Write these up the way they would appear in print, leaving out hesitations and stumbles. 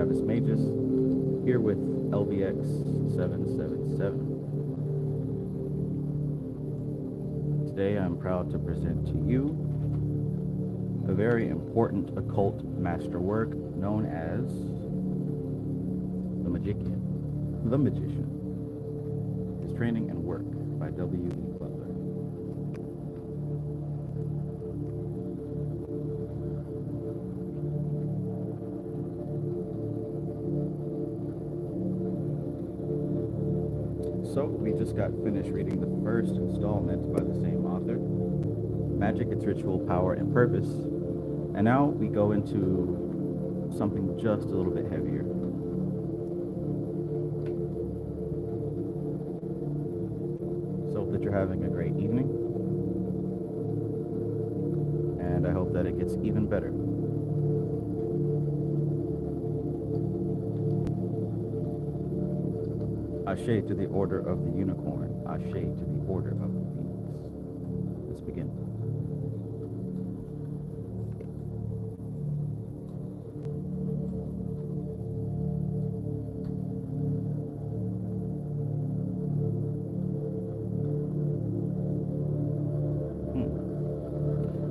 Travis Magus, here with LVX777. Today I'm proud to present to you a very important occult masterwork known as The Magician, His Training and Work by W.E. Butler. So, we just got finished reading the first installment by the same author, Magic, Its Ritual, Power, and Purpose. And now we go into something just a little bit heavier. So, hope that you're having a great evening. And I hope that it gets even better. Ashe to the Order of the Unicorn. Ashe to the Order of the Phoenix. Let's begin.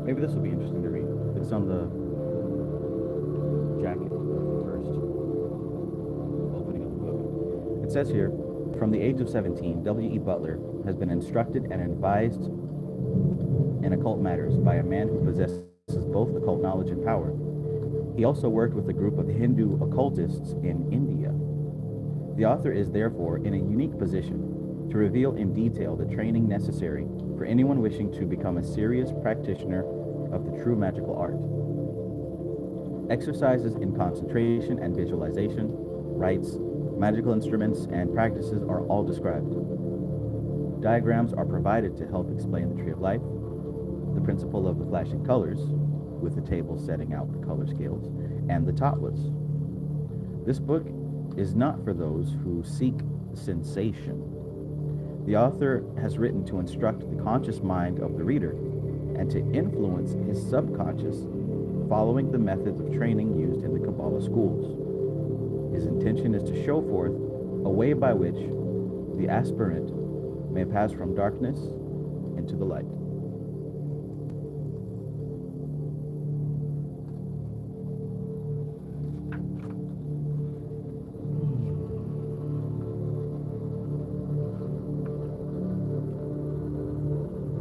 Maybe this will be interesting to read. It's on the jacket first. Opening of the book. It says here, from the age of 17, W.E. Butler has been instructed and advised in occult matters by a man who possesses both occult knowledge and power. He also worked with a group of Hindu occultists in India. The author is therefore in a unique position to reveal in detail the training necessary for anyone wishing to become a serious practitioner of the true magical art. Exercises in concentration and visualization, rites, magical instruments, and practices are all described. Diagrams are provided to help explain the tree of life, the principle of the flashing colors, with the table setting out the color scales, and the tattwas. This book is not for those who seek sensation. The author has written to instruct the conscious mind of the reader and to influence his subconscious following the methods of training used in the Kabbalah schools. His intention is to show forth a way by which the aspirant may pass from darkness into the light.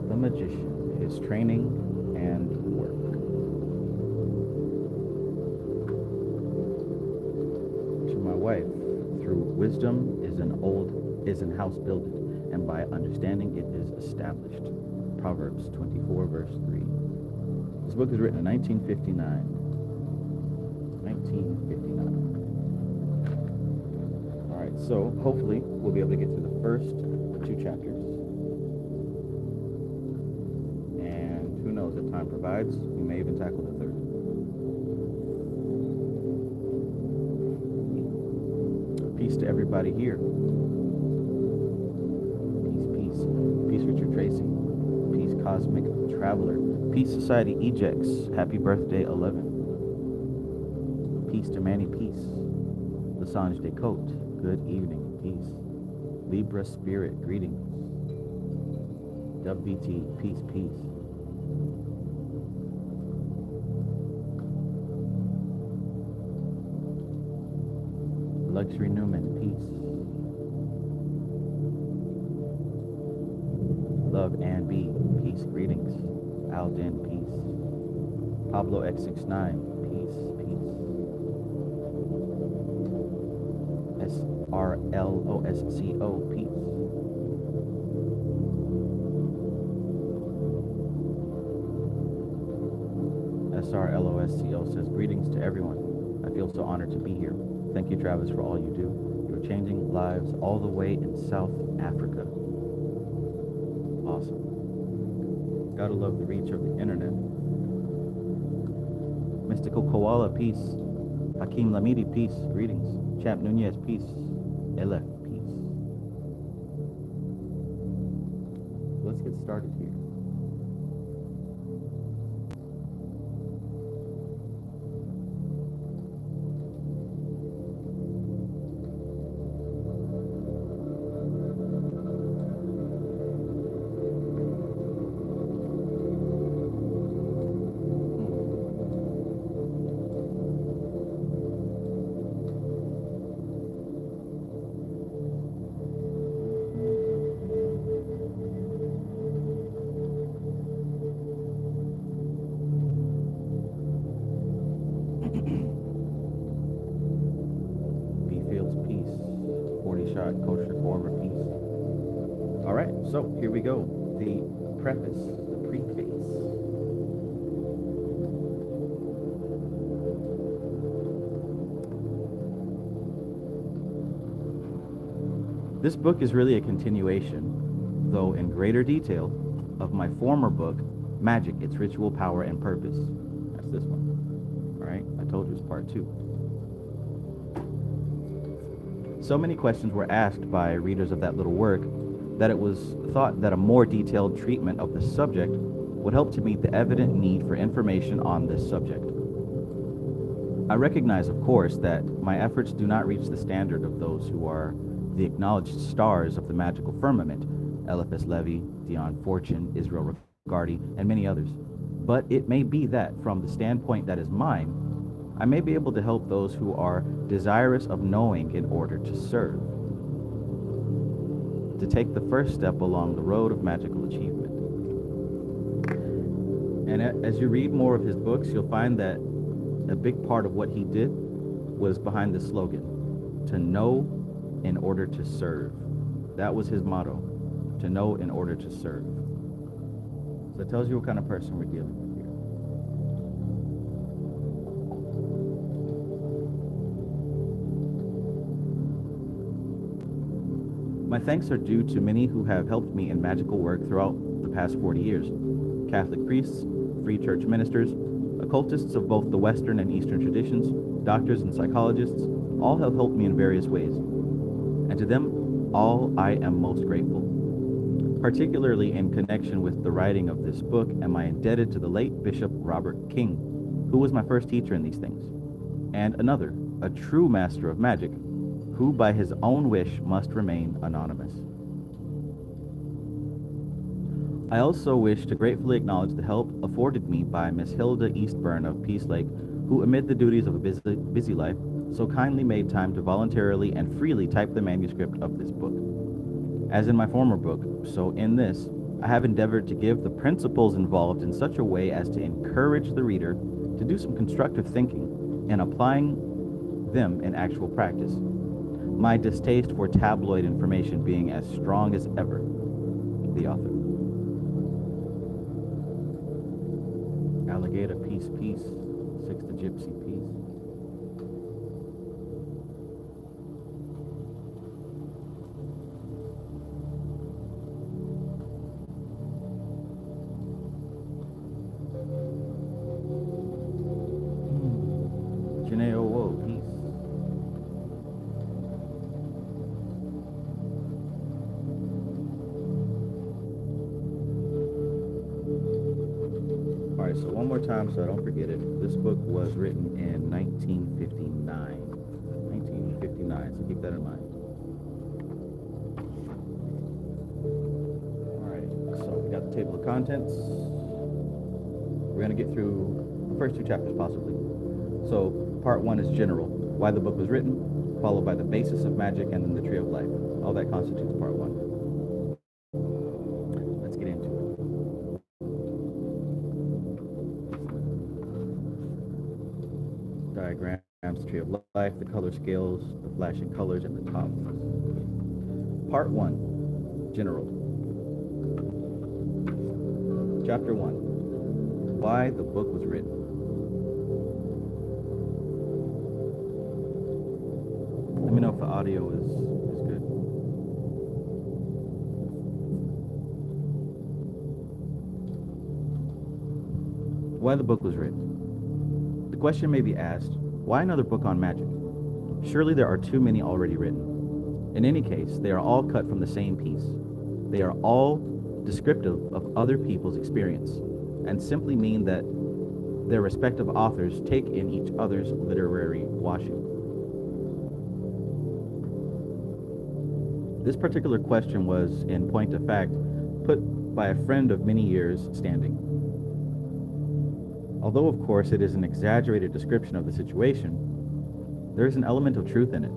The Magician, His Training and Work. Wife, through wisdom is an house builded, and by understanding it is established. Proverbs 24, verse 3. This book is written in 1959. 1959. All right, so hopefully we'll be able to get through the first 2 chapters. And who knows, if time provides, we may even tackle the third. Peace to everybody here. Peace, peace. Peace, Richard Tracy. Peace, Cosmic Traveler. Peace, Society Ejects. Happy birthday, 11. Peace to Manny Peace. Lasange Descote. Good evening. Peace. Libra Spirit. Greetings. WBT. Peace, peace. Luxury Newman, peace. Love and Be, peace, greetings. Alden, peace. Pablo X69, peace, peace. SRLOSCO, peace. SRLOSCO says, greetings to everyone. I feel so honored to be here. Thank you, Travis, for all you do. You're changing lives all the way in South Africa. Awesome. Gotta love the reach of the internet. Mystical Koala, peace. Hakeem Lamidi, peace. Greetings. Champ Nunez, peace. Elef, peace. Let's get started here. So here we go. The preface, the preface. This book is really a continuation, though in greater detail, of my former book, Magic, Its Ritual, Power, and Purpose. That's this one. All right, I told you it's part 2. So many questions were asked by readers of that little work that it was thought that a more detailed treatment of the subject would help to meet the evident need for information on this subject. I recognize, of course, that my efforts do not reach the standard of those who are the acknowledged stars of the magical firmament, Eliphas Levi, Dion Fortune, Israel Rigardi, and many others. But it may be that, from the standpoint that is mine, I may be able to help those who are desirous of knowing in order to serve, to take the first step along the road of magical achievement. And as you read more of his books, you'll find that a big part of what he did was behind the slogan, to know in order to serve. That was his motto, to know in order to serve. So it tells you what kind of person we're dealing with here. My thanks are due to many who have helped me in magical work throughout the past 40 years. Catholic priests, free church ministers, occultists of both the Western and Eastern traditions, doctors and psychologists, all have helped me in various ways. And to them all I am most grateful. Particularly in connection with the writing of this book am I indebted to the late Bishop Robert King, who was my first teacher in these things, and another, a true master of magic, who by his own wish must remain anonymous. I also wish to gratefully acknowledge the help afforded me by Miss Hilda Eastburn of Peace Lake, who amid the duties of a busy life, so kindly made time to voluntarily and freely type the manuscript of this book. As in my former book, so in this, I have endeavored to give the principles involved in such a way as to encourage the reader to do some constructive thinking and applying them in actual practice. My distaste for tabloid information being as strong as ever. The author. Alligator, peace, peace. Six the gypsy, peace. Janae, whoa, peace. All right, so one more time so I don't forget it. This book was written in 1959. 1959, so keep that in mind. All right, so we got the table of contents. We're going to get through the first 2 chapters possibly. So part 1 is general, why the book was written, followed by the basis of magic, and then the tree of life. All that constitutes part 1. Let's get into it. Diagrams, tree of life, the color scales, the flashing colors, and the top. Part 1, general. Chapter 1, why the book was written. Let me know if the audio is good. Why the book was written. The question may be asked, why another book on magic? Surely there are too many already written. In any case, they are all cut from the same piece. They are all descriptive of other people's experience, and simply mean that their respective authors take in each other's literary washing. This particular question was, in point of fact, put by a friend of many years' standing. Although, of course, it is an exaggerated description of the situation, there is an element of truth in it,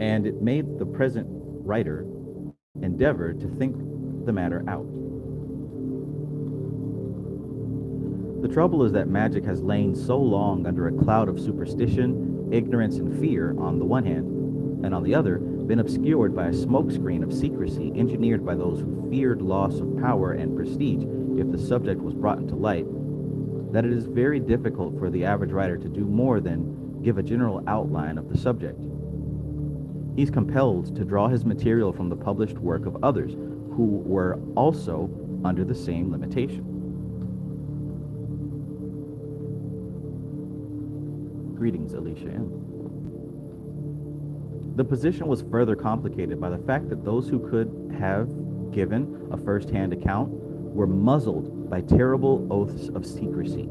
and it made the present writer endeavor to think the matter out. The trouble is that magic has lain so long under a cloud of superstition, ignorance, and fear on the one hand, and on the other, been obscured by a smokescreen of secrecy engineered by those who feared loss of power and prestige if the subject was brought into light, that it is very difficult for the average writer to do more than give a general outline of the subject. He's compelled to draw his material from the published work of others who were also under the same limitation. Greetings, Alicia M. The position was further complicated by the fact that those who could have given a first-hand account were muzzled by terrible oaths of secrecy,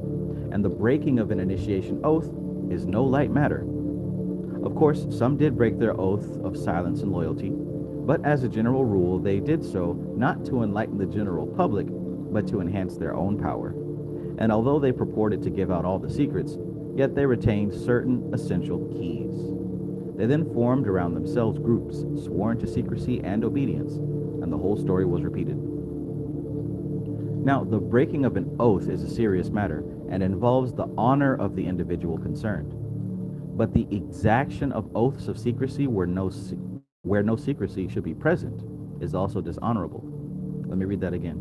and the breaking of an initiation oath is no light matter. Of course, some did break their oath of silence and loyalty, but as a general rule, they did so not to enlighten the general public, but to enhance their own power. And although they purported to give out all the secrets, yet they retained certain essential keys. They then formed around themselves groups sworn to secrecy and obedience, and the whole story was repeated. Now, the breaking of an oath is a serious matter and involves the honor of the individual concerned. But the exaction of oaths of secrecy where no secrecy should be present is also dishonorable. Let me read that again.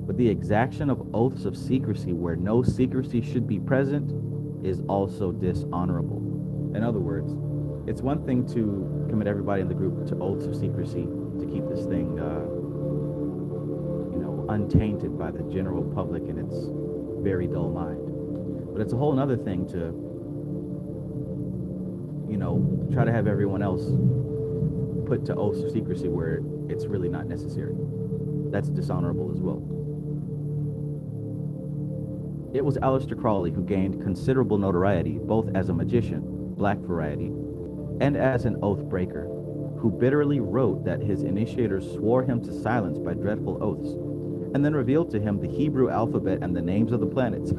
But the exaction of oaths of secrecy where no secrecy should be present is also dishonorable. In other words, it's one thing to commit everybody in the group to oaths of secrecy to keep this thing, untainted by the general public and its very dull mind. But it's a whole other thing to, try to have everyone else put to oaths of secrecy where it's really not necessary. That's dishonorable as well. It was Aleister Crowley who gained considerable notoriety both as a magician, black variety, and as an oath breaker, who bitterly wrote that his initiators swore him to silence by dreadful oaths, and then revealed to him the Hebrew alphabet and the names of the planets.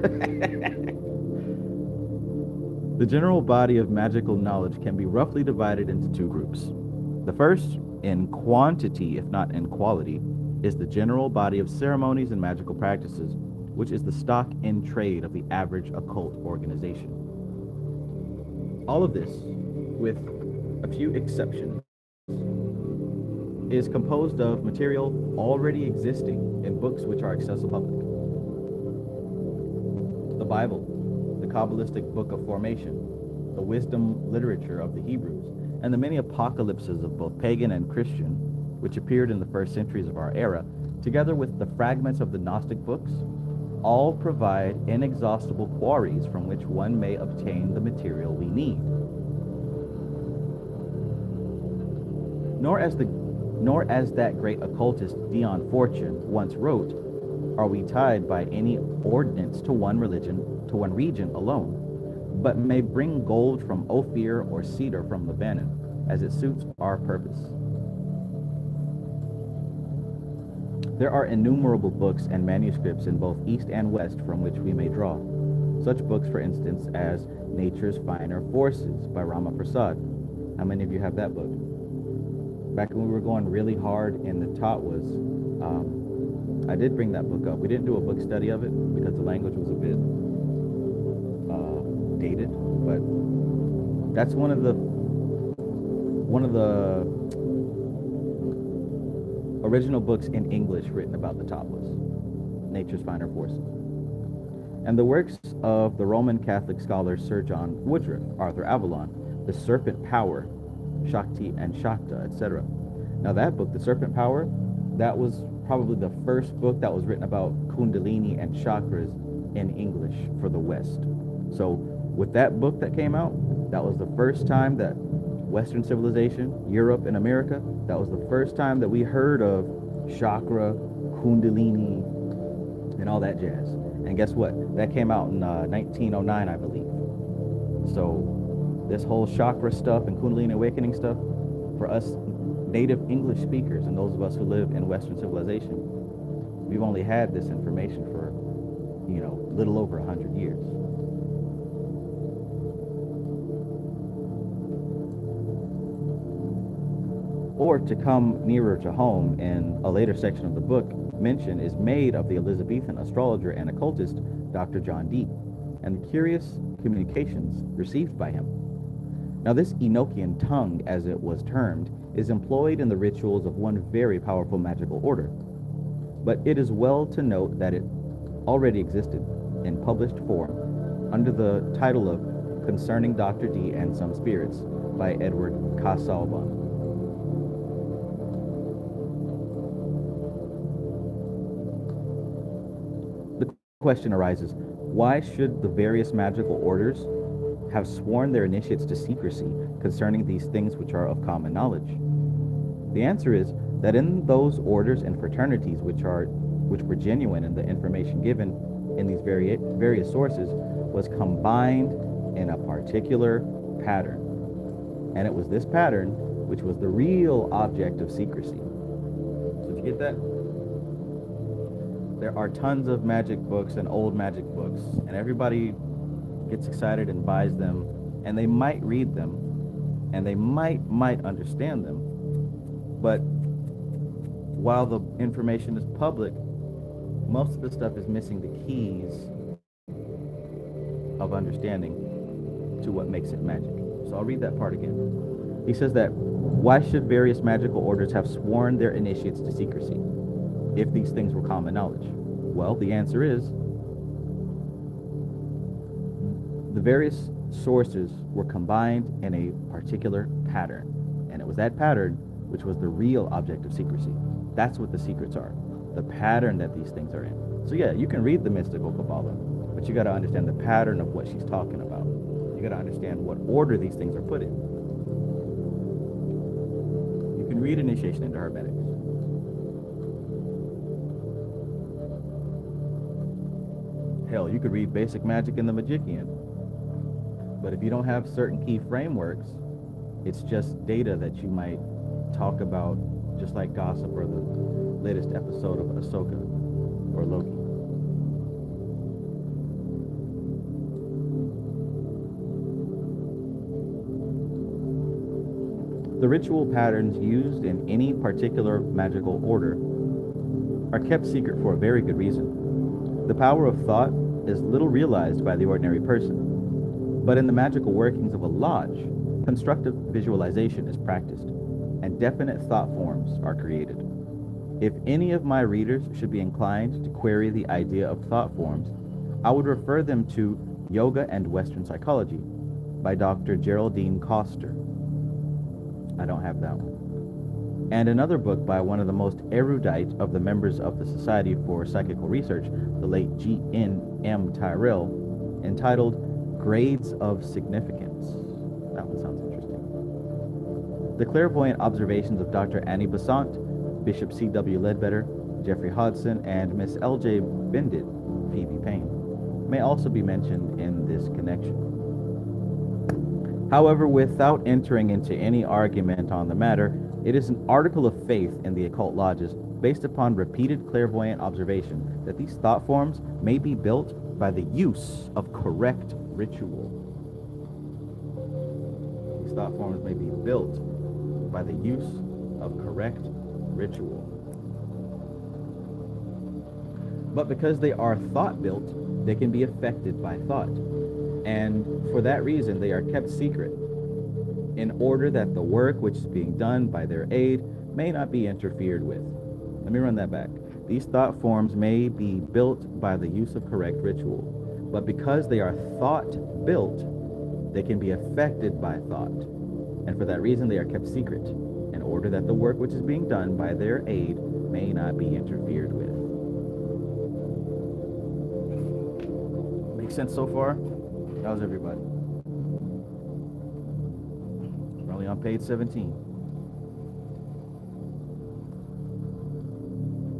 The general body of magical knowledge can be roughly divided into two groups. The first, in quantity if not in quality, is the general body of ceremonies and magical practices, which is the stock in trade of the average occult organization. All of this, with a few exceptions, is composed of material already existing in books which are accessible public. The Bible, the Kabbalistic Book of Formation, the wisdom literature of the Hebrews, and the many apocalypses of both pagan and Christian, which appeared in the first centuries of our era, together with the fragments of the Gnostic books, all provide inexhaustible quarries from which one may obtain the material we need. Nor as that great occultist Dion Fortune once wrote, are we tied by any ordinance to one region alone, but may bring gold from Ophir or cedar from Lebanon, as it suits our purpose. There are innumerable books and manuscripts in both East and West from which we may draw. Such books, for instance, as Nature's Finer Forces by Rama Prasad. How many of you have that book? Back when we were going really hard in the Tatwas, I did bring that book up. We didn't do a book study of it because the language was a bit dated, but that's one of the original books in English written about the Tatwas, Nature's Finer Forces. And the works of the Roman Catholic scholar Sir John Woodruff, Arthur Avalon, The Serpent Power, Shakti and Shakta, etc. Now that book, The Serpent Power, that was probably the first book that was written about Kundalini and chakras in English for the West. So with that book that came out, that was the first time that Western civilization, Europe and America, that was the first time that we heard of chakra, Kundalini, and all that jazz. And guess what? That came out in 1909, I believe. So this whole chakra stuff and Kundalini awakening stuff, for us native English speakers and those of us who live in Western civilization, we've only had this information for, little over 100 years. Or to come nearer to home, in a later section of the book, mention is made of the Elizabethan astrologer and occultist Dr. John Dee, and the curious communications received by him. Now, this Enochian tongue, as it was termed, is employed in the rituals of one very powerful magical order. But it is well to note that it already existed in published form under the title of Concerning Dr. D and Some Spirits by Edward Casaubon. The question arises, why should the various magical orders have sworn their initiates to secrecy concerning these things which are of common knowledge? The answer is that in those orders and fraternities which were genuine in the information given in these various sources was combined in a particular pattern. And it was this pattern which was the real object of secrecy. So did you get that? There are tons of magic books and old magic books, and everybody gets excited and buys them, and they might read them, and they might understand them. But while the information is public, most of the stuff is missing the keys of understanding to what makes it magic. So I'll read that part again. He says that, why should various magical orders have sworn their initiates to secrecy if these things were common knowledge? Well, the answer is the various sources were combined in a particular pattern, and it was that pattern which was the real object of secrecy. That's what the secrets are, the pattern that these things are in. So yeah, you can read the mystical Kabbalah, but you got to understand the pattern of what she's talking about. You got to understand what order these things are put in. You can read Initiation into Hermetics. Hell, you could read Basic Magic in the Magician. But if you don't have certain key frameworks, it's just data that you might talk about, just like gossip or the latest episode of Ahsoka or Loki. The ritual patterns used in any particular magical order are kept secret for a very good reason. The power of thought is little realized by the ordinary person, but in the magical workings of a lodge, constructive visualization is practiced, and definite thought forms are created. If any of my readers should be inclined to query the idea of thought forms, I would refer them to Yoga and Western Psychology by Dr. Geraldine Coster. I don't have that one. And another book by one of the most erudite of the members of the Society for Psychical Research, the late G.N.M. Tyrrell, entitled Grades of Significance. That one sounds interesting. The clairvoyant observations of Dr. Annie Besant, Bishop C.W. Ledbetter, Jeffrey Hodson, and Miss L.J. Bendit, Phoebe Payne, may also be mentioned in this connection. However, without entering into any argument on the matter, it is an article of faith in the occult lodges, based upon repeated clairvoyant observation, that these thought forms may be built by the use of correct ritual. These thought forms may be built by the use of correct ritual. But because they are thought-built, they can be affected by thought. And for that reason, they are kept secret, in order that the work which is being done by their aid may not be interfered with. Let me run that back. These thought forms may be built by the use of correct ritual, but because they are thought-built, they can be affected by thought. And for that reason, they are kept secret, in order that the work which is being done by their aid may not be interfered with. Make sense so far? How's everybody? We're only on page 17.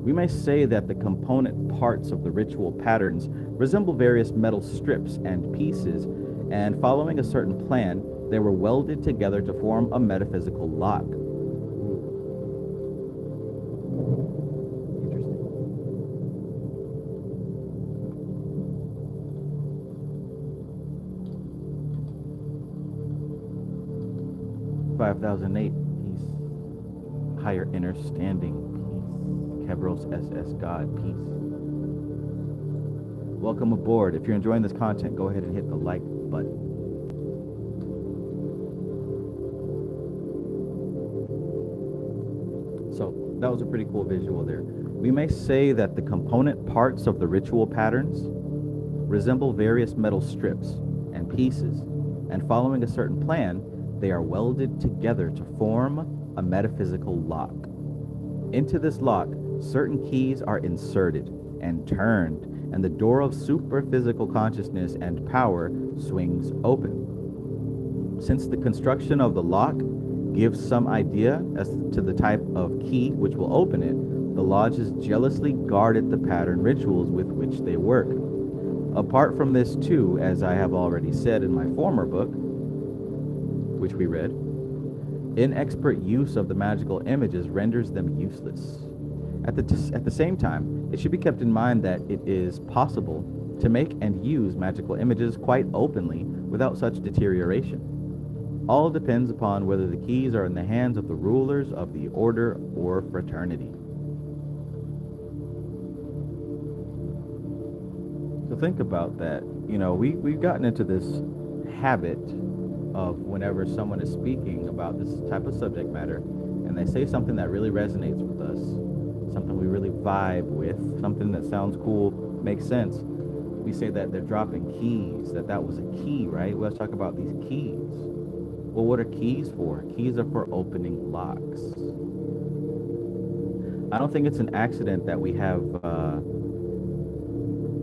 We may say that the component parts of the ritual patterns resemble various metal strips and pieces, and following a certain plan, they were welded together to form a metaphysical lock. 5008, peace. Higher inner standing, peace. Kebros SS God, peace. Welcome aboard. If you're enjoying this content, go ahead and hit the like button. That was a pretty cool visual there. We may say that the component parts of the ritual patterns resemble various metal strips and pieces, and following a certain plan, they are welded together to form a metaphysical lock. Into this lock, certain keys are inserted and turned, and the door of superphysical consciousness and power swings open. Since the construction of the lock gives some idea as to the type of key which will open it, the lodges jealously guarded the pattern rituals with which they work. Apart from this too, as I have already said in my former book, which we read, inexpert use of the magical images renders them useless. At the same time, it should be kept in mind that it is possible to make and use magical images quite openly without such deterioration. All depends upon whether the keys are in the hands of the rulers of the order or fraternity. So think about that. You know, we've gotten into this habit of whenever someone is speaking about this type of subject matter and they say something that really resonates with us, something we really vibe with, something that sounds cool, makes sense, we say that they're dropping keys, that was a key, right? Let's talk about these keys. Well, what are keys for? Keys are for opening locks. I don't think it's an accident that we have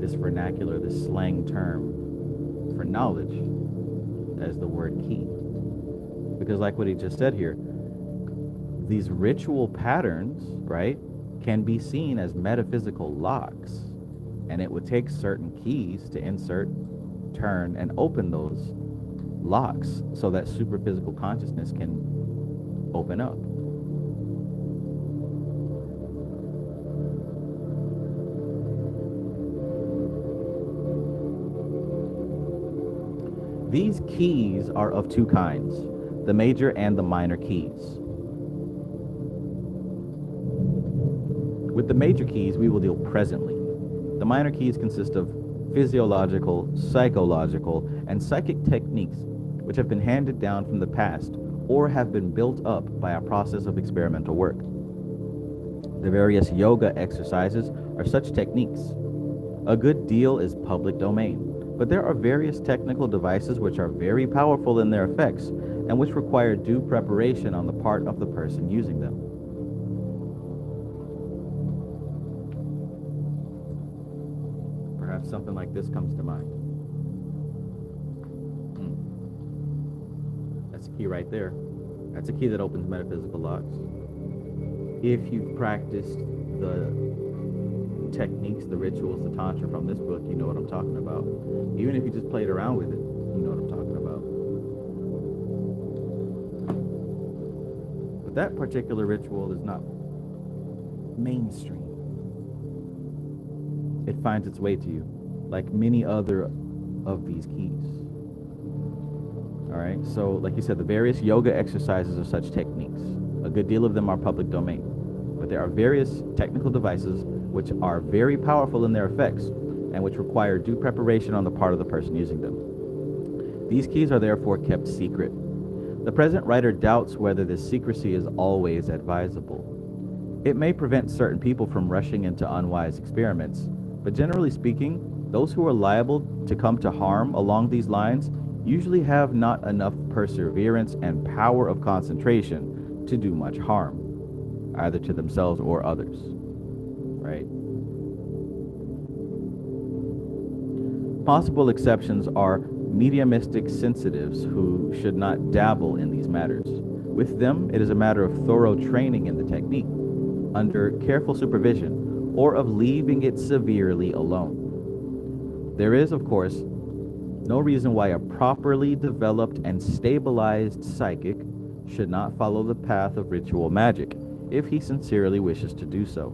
this vernacular, this slang term for knowledge as the word key. Because like what he just said here, these ritual patterns, right, can be seen as metaphysical locks. And it would take certain keys to insert, turn, and open those locks so that superphysical consciousness can open up. These keys are of two kinds, the major and the minor keys. With the major keys, we will deal presently. The minor keys consist of physiological, psychological, and psychic techniques which have been handed down from the past or have been built up by a process of experimental work. The various yoga exercises are such techniques. A good deal is public domain, but there are various technical devices which are very powerful in their effects and which require due preparation on the part of the person using them. Perhaps something like this comes to mind. That's a key right there. That's a key that opens metaphysical locks. If you've practiced the techniques, the rituals, the tantra from this book, you know what I'm talking about. Even if you just played around with it, you know what I'm talking about. But that particular ritual is not mainstream. It finds its way to you, like many other of these keys. All right, so like you said, the various yoga exercises are such techniques. A good deal of them are public domain, but there are various technical devices which are very powerful in their effects and which require due preparation on the part of the person using them. These keys are therefore kept secret. The present writer doubts whether this secrecy is always advisable. It may prevent certain people from rushing into unwise experiments, but generally speaking, those who are liable to come to harm along these lines usually have not enough perseverance and power of concentration to do much harm, either to themselves or others, right? Possible exceptions are mediumistic sensitives who should not dabble in these matters. With them, it is a matter of thorough training in the technique, under careful supervision, or of leaving it severely alone. There is, of course, no reason why a properly developed and stabilized psychic should not follow the path of ritual magic, if he sincerely wishes to do so.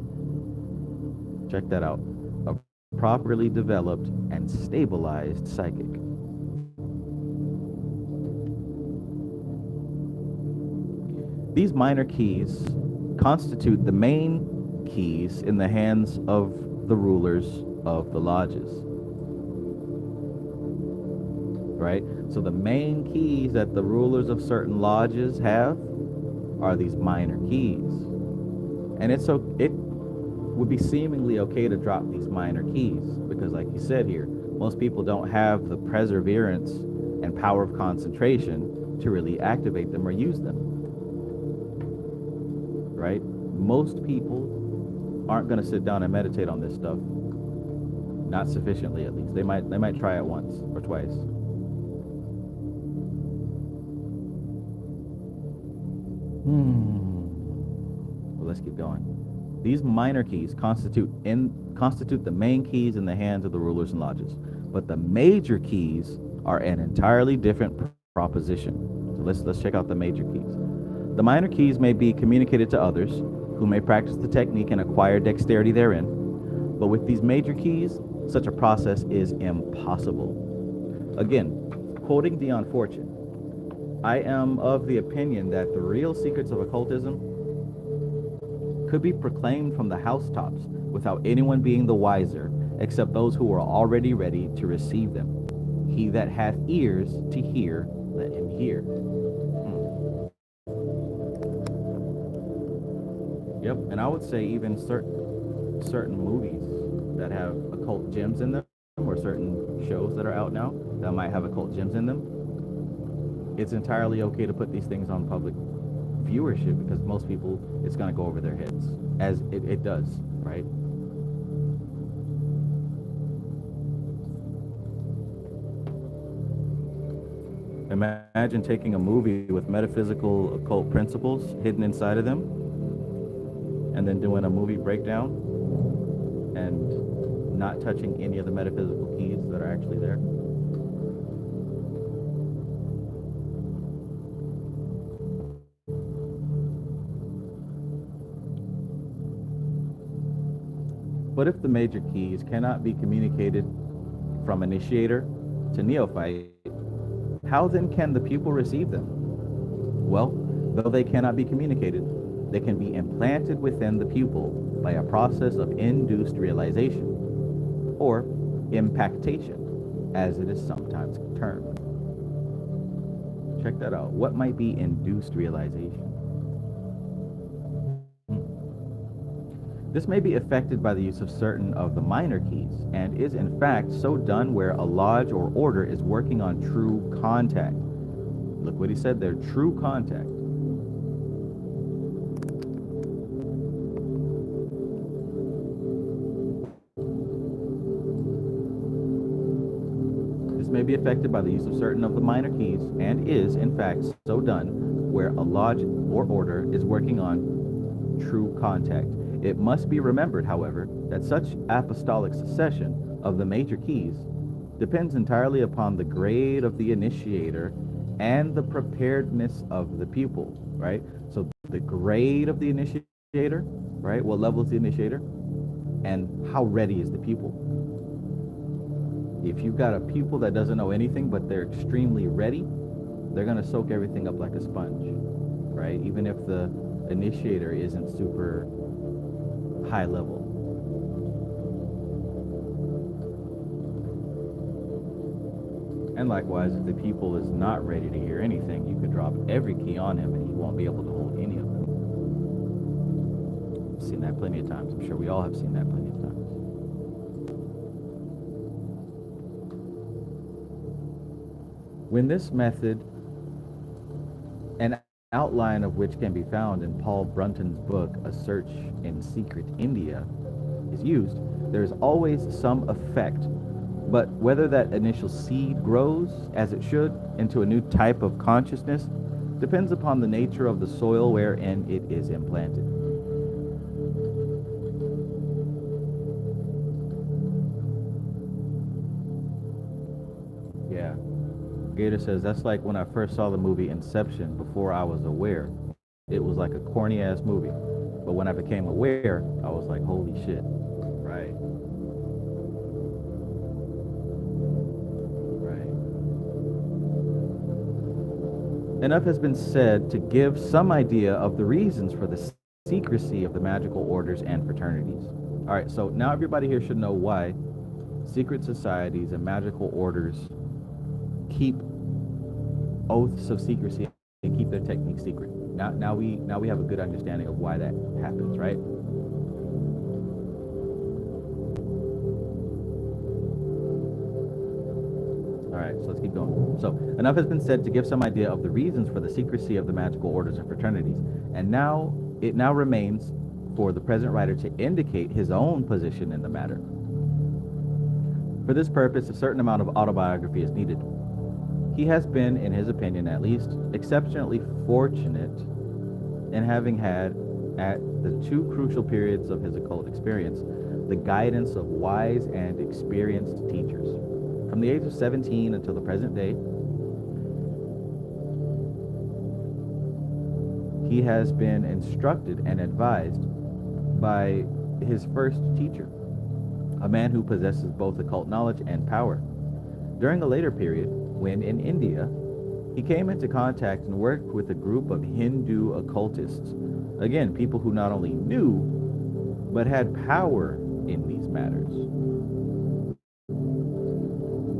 Check that out. A properly developed and stabilized psychic. These minor keys constitute the main keys in the hands of the rulers of the lodges. Right? So the main keys that the rulers of certain lodges have are these minor keys. And it would be seemingly okay to drop these minor keys because, like you said here, most people don't have the perseverance and power of concentration to really activate them or use them, right? Most people aren't going to sit down and meditate on this stuff, not sufficiently at least. They might try it once or twice. Well, let's keep going. These minor keys constitute the main keys in the hands of the rulers and lodges, but the major keys are an entirely different proposition. So let's check out the major keys. The minor keys may be communicated to others, who may practice the technique and acquire dexterity therein, but with these major keys, such a process is impossible. Again, quoting Dion Fortune, I am of the opinion that the real secrets of occultism could be proclaimed from the housetops without anyone being the wiser, except those who are already ready to receive them. He that hath ears to hear, let him hear. Yep, and I would say even certain movies that have occult gems in them, or certain shows that are out now that might have occult gems in them, it's entirely okay to put these things on public viewership because most people, it's going to go over their heads, as it does, right? Imagine taking a movie with metaphysical occult principles hidden inside of them and then doing a movie breakdown and not touching any of the metaphysical keys that are actually there. But if the major keys cannot be communicated from initiator to neophyte, how then can the pupil receive them? Well, though they cannot be communicated, they can be implanted within the pupil by a process of induced realization, or impactation, as it is sometimes termed. Check that out. What might be induced realization? This may be affected by the use of certain of the minor keys, and is in fact so done where a lodge or order is working on true contact. Look what he said there, true contact. This may be affected by the use of certain of the minor keys, and is in fact so done where a lodge or order is working on true contact. It must be remembered, however, that such apostolic succession of the major keys depends entirely upon the grade of the initiator and the preparedness of the pupil, right? So the grade of the initiator, right? What level is the initiator? And how ready is the pupil? If you've got a pupil that doesn't know anything, but they're extremely ready, they're going to soak everything up like a sponge, right? Even if the initiator isn't super high level. And likewise, if the pupil is not ready to hear anything, you could drop every key on him and he won't be able to hold any of them. I've seen that plenty of times. I'm sure we all have seen that plenty of times. When this method, an outline of which can be found in Paul Brunton's book, A Search in Secret India, is used, there is always some effect. But whether that initial seed grows, as it should, into a new type of consciousness depends upon the nature of the soil wherein it is implanted. Yeah. Gator says, that's like when I first saw the movie Inception before I was aware. It was like a corny ass movie. But when I became aware, I was like, holy shit. Right. Right. Enough has been said to give some idea of the reasons for the secrecy of the magical orders and fraternities. All right, so now everybody here should know why secret societies and magical orders keep oaths of secrecy and keep their techniques secret. Now we have a good understanding of why that happens, right? All right, so let's keep going. So enough has been said to give some idea of the reasons for the secrecy of the magical orders and fraternities, and now it now remains for the present writer to indicate his own position in the matter. For this purpose, a certain amount of autobiography is needed. He has been, in his opinion at least, exceptionally fortunate in having had, at the two crucial periods of his occult experience, the guidance of wise and experienced teachers. From the age of 17 until the present day, he has been instructed and advised by his first teacher, a man who possesses both occult knowledge and power. During a later period, when in India, he came into contact and worked with a group of Hindu occultists. Again, people who not only knew, but had power in these matters.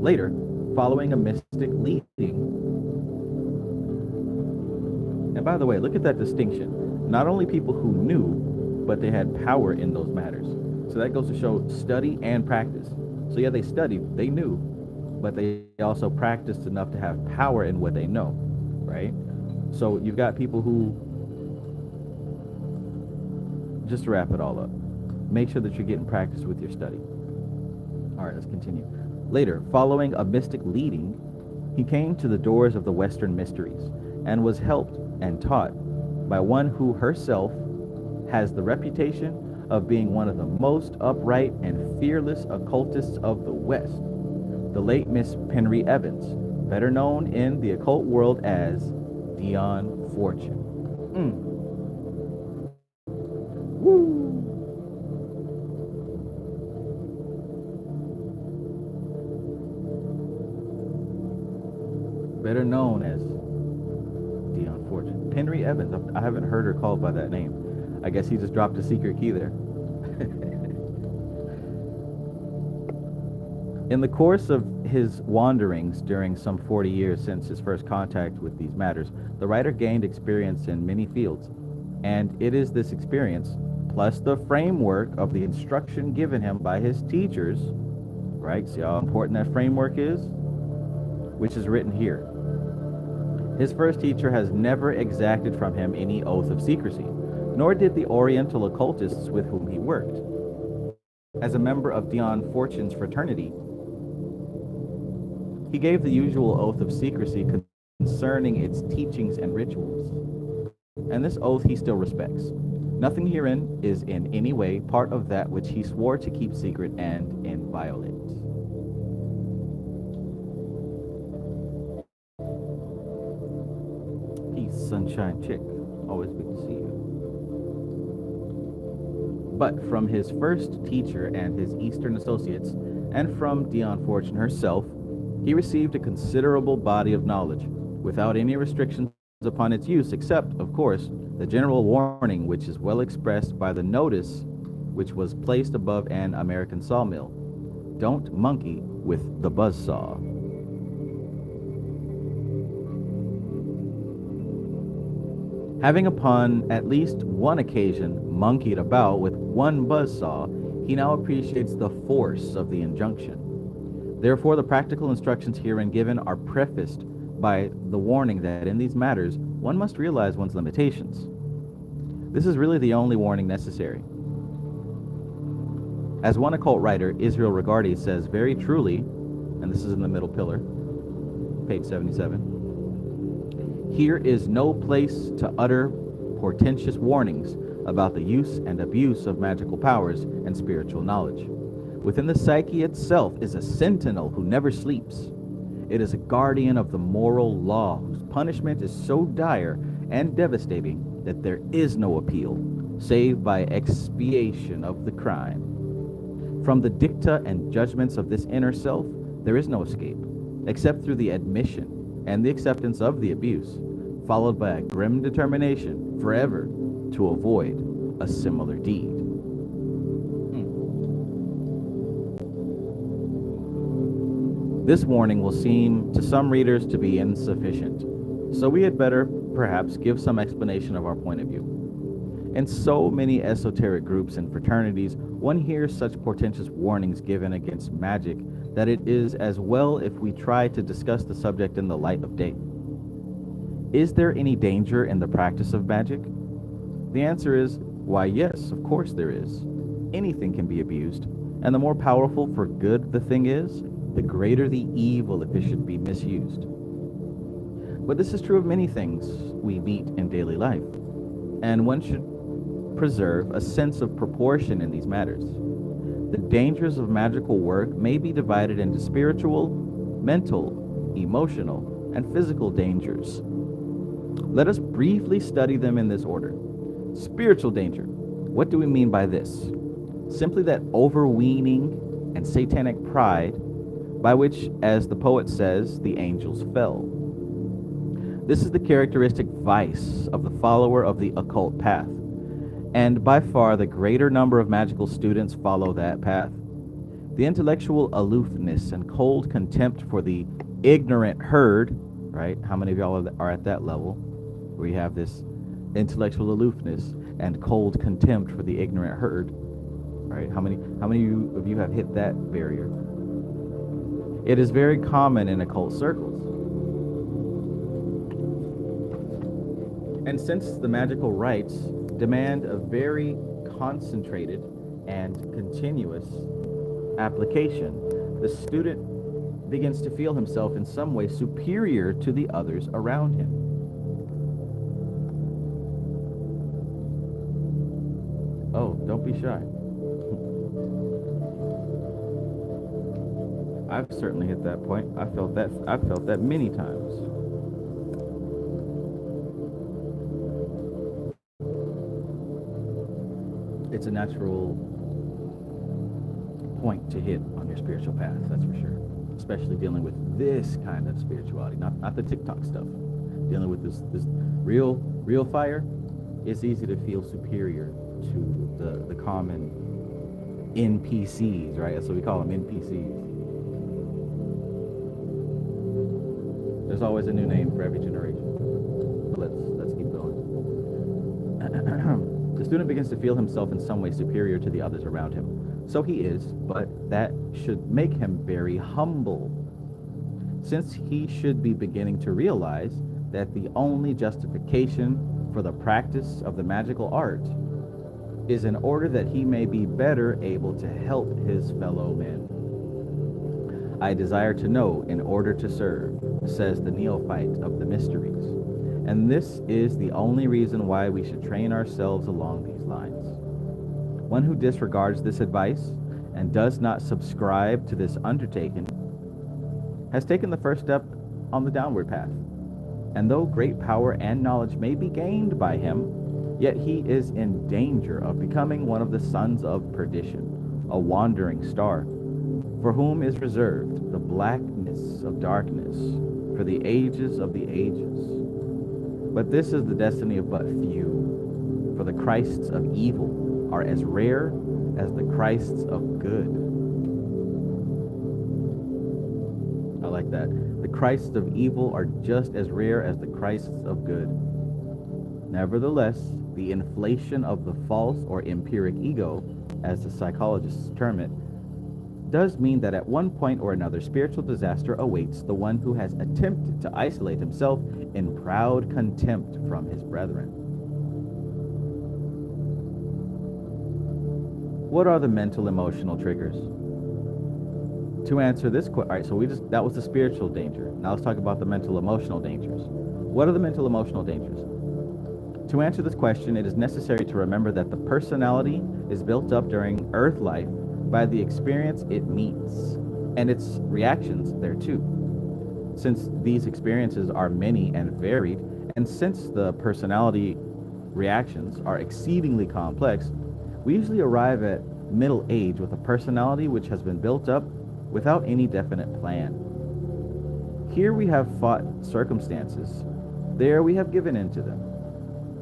Later, following a mystic leading, and by the way, look at that distinction. Not only people who knew, but they had power in those matters. So that goes to show study and practice. So yeah, they studied, they knew, but they also practiced enough to have power in what they know, right? So you've got people who, just to wrap it all up, make sure that you're getting practice with your study. All right, let's continue. Later, following a mystic leading, he came to the doors of the Western mysteries and was helped and taught by one who herself has the reputation of being one of the most upright and fearless occultists of the West, the late Miss Penry Evans, better known in the occult world as Dion Fortune. Woo! Better known as Dion Fortune. Penry Evans, I haven't heard her called by that name. I guess he just dropped a secret key there. In the course of his wanderings during some 40 years since his first contact with these matters, the writer gained experience in many fields, and it is this experience, plus the framework of the instruction given him by his teachers, right? See how important that framework is? Which is written here. His first teacher has never exacted from him any oath of secrecy, nor did the Oriental occultists with whom he worked. As a member of Dion Fortune's fraternity, he gave the usual oath of secrecy concerning its teachings and rituals, and this oath he still respects. Nothing herein is in any way part of that which he swore to keep secret and inviolate. Peace, sunshine chick. Always good to see you. But from his first teacher and his Eastern associates, and from Dion Fortune herself, he received a considerable body of knowledge, without any restrictions upon its use, except, of course, the general warning which is well expressed by the notice which was placed above an American sawmill. Don't monkey with the buzzsaw. Having upon at least one occasion monkeyed about with one buzzsaw, he now appreciates the force of the injunction. Therefore, the practical instructions herein given are prefaced by the warning that in these matters, one must realize one's limitations. This is really the only warning necessary. As one occult writer, Israel Regardie, says very truly, and this is in the middle pillar, page 77, here is no place to utter portentous warnings about the use and abuse of magical powers and spiritual knowledge. Within the psyche itself is a sentinel who never sleeps. It is a guardian of the moral law, whose punishment is so dire and devastating that there is no appeal, save by expiation of the crime. From the dicta and judgments of this inner self, there is no escape, except through the admission and the acceptance of the abuse, followed by a grim determination forever to avoid a similar deed. This warning will seem to some readers to be insufficient, so we had better perhaps give some explanation of our point of view. In so many esoteric groups and fraternities, one hears such portentous warnings given against magic that it is as well if we try to discuss the subject in the light of day. Is there any danger in the practice of magic? The answer is, why yes, of course there is. Anything can be abused, and the more powerful for good the thing is, the greater the evil if it should be misused. But this is true of many things we meet in daily life, and one should preserve a sense of proportion in these matters. The dangers of magical work may be divided into spiritual, mental, emotional, and physical dangers. Let us briefly study them in this order. Spiritual danger. What do we mean by this? Simply that overweening and satanic pride by which, as the poet says, the angels fell. This is the characteristic vice of the follower of the occult path, and by far the greater number of magical students follow that path. The intellectual aloofness and cold contempt for the ignorant herd, right? How many of y'all are at that level where you have this intellectual aloofness and cold contempt for the ignorant herd, right? How many of you have hit that barrier? It is very common in occult circles. And since the magical rites demand a very concentrated and continuous application, the student begins to feel himself in some way superior to the others around him. Oh, don't be shy. I've certainly hit that point. I've felt that many times. It's a natural point to hit on your spiritual path, that's for sure. Especially dealing with this kind of spirituality, not the TikTok stuff. Dealing with this real fire, it's easy to feel superior to the common NPCs, right? That's what we call them, NPCs. There's always a new name for every generation. But let's keep going. The student begins to feel himself in some way superior to the others around him. So he is, but that should make him very humble, since he should be beginning to realize that the only justification for the practice of the magical art is in order that he may be better able to help his fellow men. I desire to know in order to serve, says the neophyte of the mysteries. And this is the only reason why we should train ourselves along these lines. One who disregards this advice and does not subscribe to this undertaking has taken the first step on the downward path. And though great power and knowledge may be gained by him, yet he is in danger of becoming one of the sons of perdition, a wandering star, for whom is reserved the blackness of darkness for the ages of the ages. But this is the destiny of but few, for the Christs of evil are as rare as the Christs of good. I like that. The Christs of evil are just as rare as the Christs of good. Nevertheless, the inflation of the false or empiric ego, as the psychologists term it, does mean that at one point or another spiritual disaster awaits the one who has attempted to isolate himself in proud contempt from his brethren. What are the mental emotional triggers? To answer this question, all right, so that was the spiritual danger. Now let's talk about the mental emotional dangers. What are the mental emotional dangers? To answer this question, it is necessary to remember that the personality is built up during earth life by the experience it meets and its reactions thereto. Since these experiences are many and varied, and since the personality reactions are exceedingly complex, we usually arrive at middle age with a personality which has been built up without any definite plan. Here we have fought circumstances. There we have given in to them.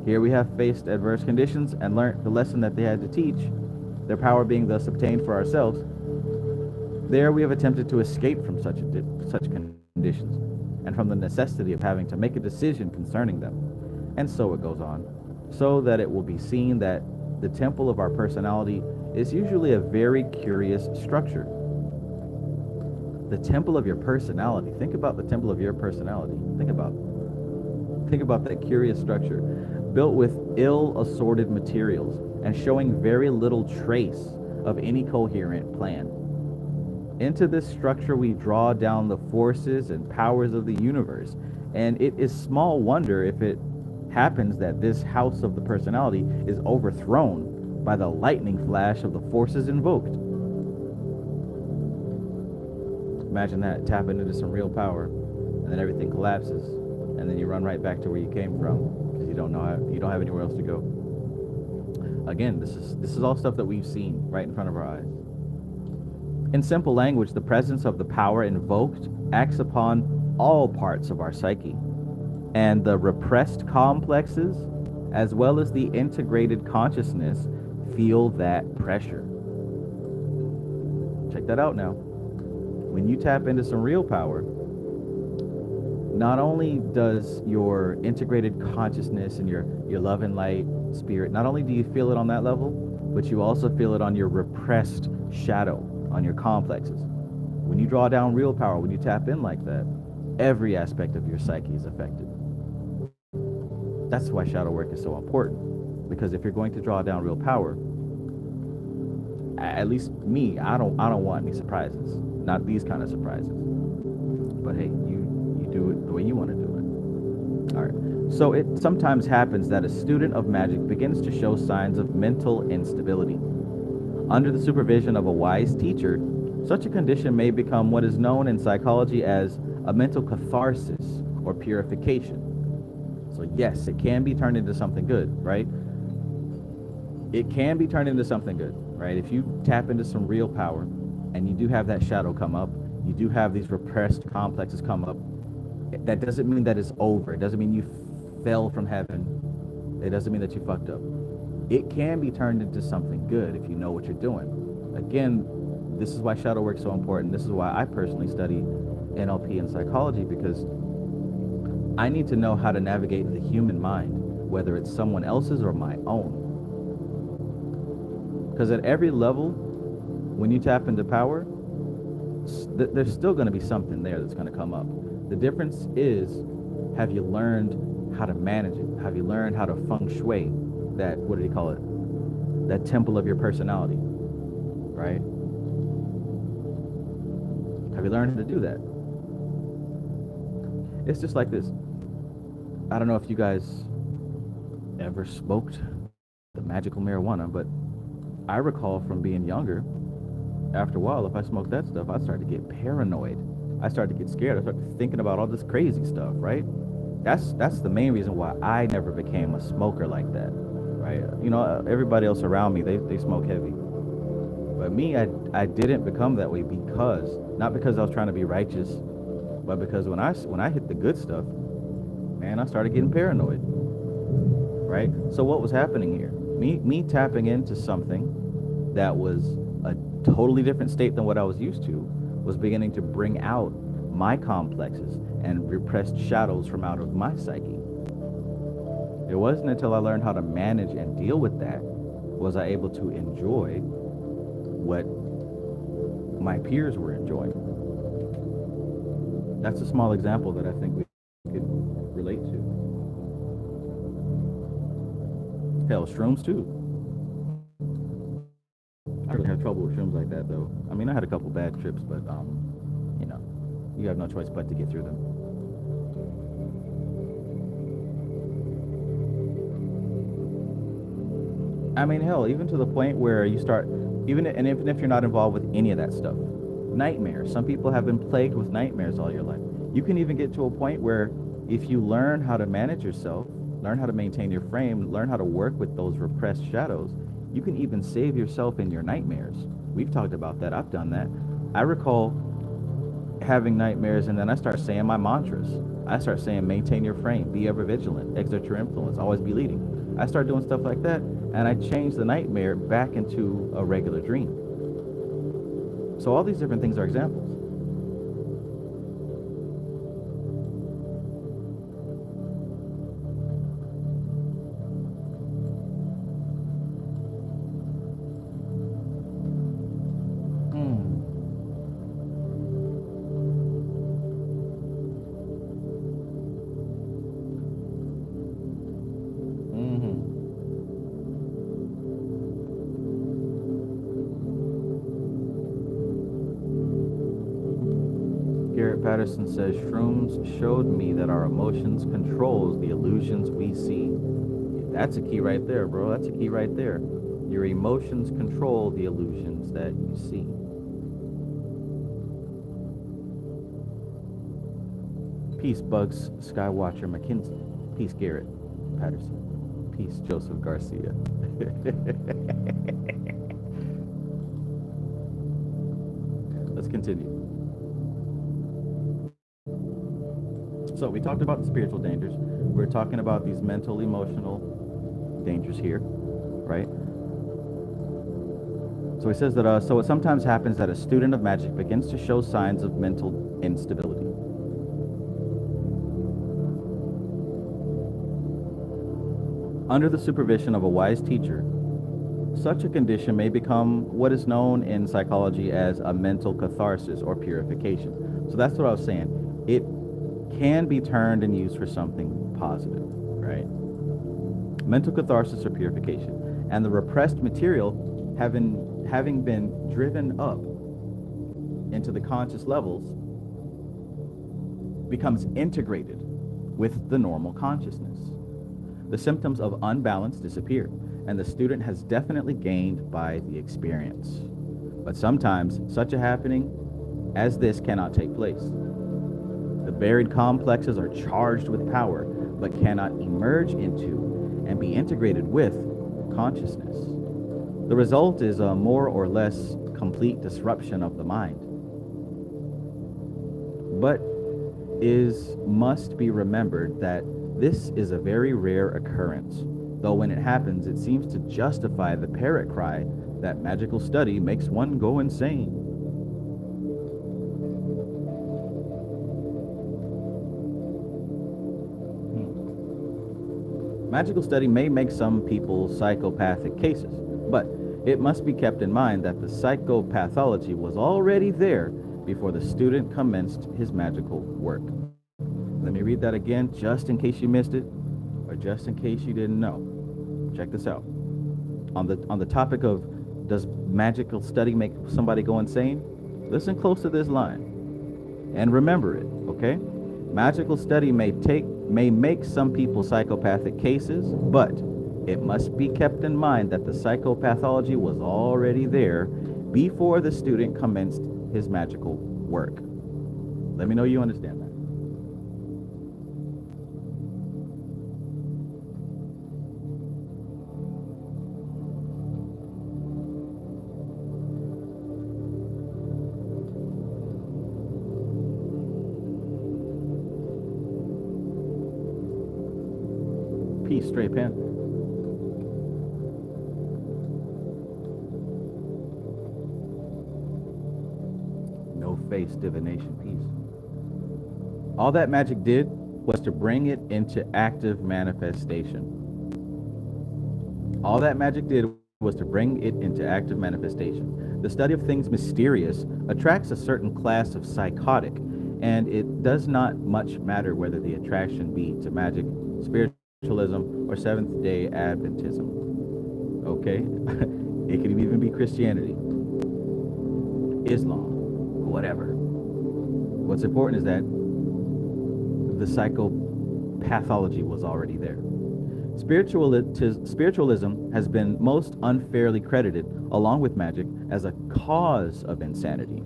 Here we have faced adverse conditions and learnt the lesson that they had to teach, their power being thus obtained for ourselves. There we have attempted to escape from such conditions and from the necessity of having to make a decision concerning them. And so it goes on, so that it will be seen that the temple of our personality is usually a very curious structure. The temple of your personality. Think about the temple of your personality. Think about that curious structure, built with ill-assorted materials and showing very little trace of any coherent plan. Into this structure we draw down the forces and powers of the universe, and it is small wonder if it happens that this house of the personality is overthrown by the lightning flash of the forces invoked. Imagine that, tapping into some real power, and then everything collapses, and then you run right back to where you came from because you don't have anywhere else to go. Again, this is all stuff that we've seen right in front of our eyes. In simple language, the presence of the power invoked acts upon all parts of our psyche, and the repressed complexes, as well as the integrated consciousness, feel that pressure. Check that out now. When you tap into some real power, not only does your integrated consciousness and your love and light spirit, not only do you feel it on that level, but you also feel it on your repressed shadow, on your complexes. When you draw down real power, when you tap in like that, every aspect of your psyche is affected. That's why shadow work is so important, because if you're going to draw down real power, at least me, I don't want any surprises. Not these kind of surprises. But hey, you do it the way you want to do it. All right. So it sometimes happens that a student of magic begins to show signs of mental instability. Under the supervision of a wise teacher, such a condition may become what is known in psychology as a mental catharsis or purification. So yes, it can be turned into something good, right? It can be turned into something good, right? If you tap into some real power and you do have that shadow come up, you do have these repressed complexes come up, that doesn't mean that it's over. It doesn't mean you fell from heaven. It doesn't mean that you fucked up. It can be turned into something good if you know what you're doing. Again, this is why shadow work is so important. This is why I personally study NLP and psychology, because I need to know how to navigate the human mind, whether it's someone else's or my own. Because at every level, when you tap into power, there's still going to be something there that's going to come up. The difference is, have you learned how to manage it? Have you learned how to feng shui that, what do you call it? That temple of your personality, right? Have you learned how to do that? It's just like this. I don't know if you guys ever smoked the magical marijuana, but I recall from being younger, after a while, if I smoked that stuff, I'd start to get paranoid. I started to get scared. I started thinking about all this crazy stuff, right? That's the main reason why I never became a smoker like that, right? You know, everybody else around me, they smoke heavy. But me, I didn't become that way because, not because I was trying to be righteous, but because when I hit the good stuff, man, I started getting paranoid, right? So what was happening here? Me tapping into something that was a totally different state than what I was used to was beginning to bring out my complexes and repressed shadows from out of my psyche. It wasn't until I learned how to manage and deal with that was I able to enjoy what my peers were enjoying. That's a small example that I think we could relate to. Hell, shrooms too. I really have trouble with shrooms like that, though. I mean, I had a couple bad trips, but you know, you have no choice but to get through them. I mean, hell, even to the point where you start, even if you're not involved with any of that stuff, nightmares. Some people have been plagued with nightmares all your life. You can even get to a point where if you learn how to manage yourself, learn how to maintain your frame, learn how to work with those repressed shadows, you can even save yourself in your nightmares. We've talked about that. I've done that. I recall having nightmares, and then I start saying my mantras. I start saying, maintain your frame, be ever vigilant, exert your influence, always be leading. I start doing stuff like that, and I change the nightmare back into a regular dream. So all these different things are examples. Garrett Patterson says, shrooms showed me that our emotions controls the illusions we see. That's a key right there, bro. That's a key right there. Your emotions control the illusions that you see. Peace, Bugs Skywatcher McKinsey. Peace, Garrett Patterson. Peace, Joseph Garcia. Let's continue. So we talked about the spiritual dangers. We're talking about these mental, emotional dangers here, right? So he says that, so it sometimes happens that a student of magic begins to show signs of mental instability. Under the supervision of a wise teacher, such a condition may become what is known in psychology as a mental catharsis or purification. So that's what I was saying. It can be turned and used for something positive, right? Mental catharsis or purification. And the repressed material having been driven up into the conscious levels becomes integrated with the normal consciousness. The symptoms of unbalance disappear, and the student has definitely gained by the experience. But sometimes such a happening as this cannot take place. The buried complexes are charged with power, but cannot emerge into and be integrated with consciousness. The result is a more or less complete disruption of the mind. But must be remembered that this is a very rare occurrence, though when it happens, it seems to justify the parrot cry that magical study makes one go insane. Magical study may make some people psychopathic cases, but it must be kept in mind that the psychopathology was already there before the student commenced his magical work. Let me read that again, just in case you missed it, or just in case you didn't know. Check this out. On the topic of does magical study make somebody go insane? Listen close to this line and remember it, okay? Magical study may make some people psychopathic cases, but it must be kept in mind that the psychopathology was already there before the student commenced his magical work. Let me know you understand that. Peace, Stray Panther. No face divination, peace. All that magic did was to bring it into active manifestation. All that magic did was to bring it into active manifestation. The study of things mysterious attracts a certain class of psychotic, and it does not much matter whether the attraction be to magic, spiritualism, or Seventh-day Adventism. Okay? It could even be Christianity, Islam, whatever. What's important is that the psychopathology was already there. Spiritualism has been most unfairly credited, along with magic, as a cause of insanity.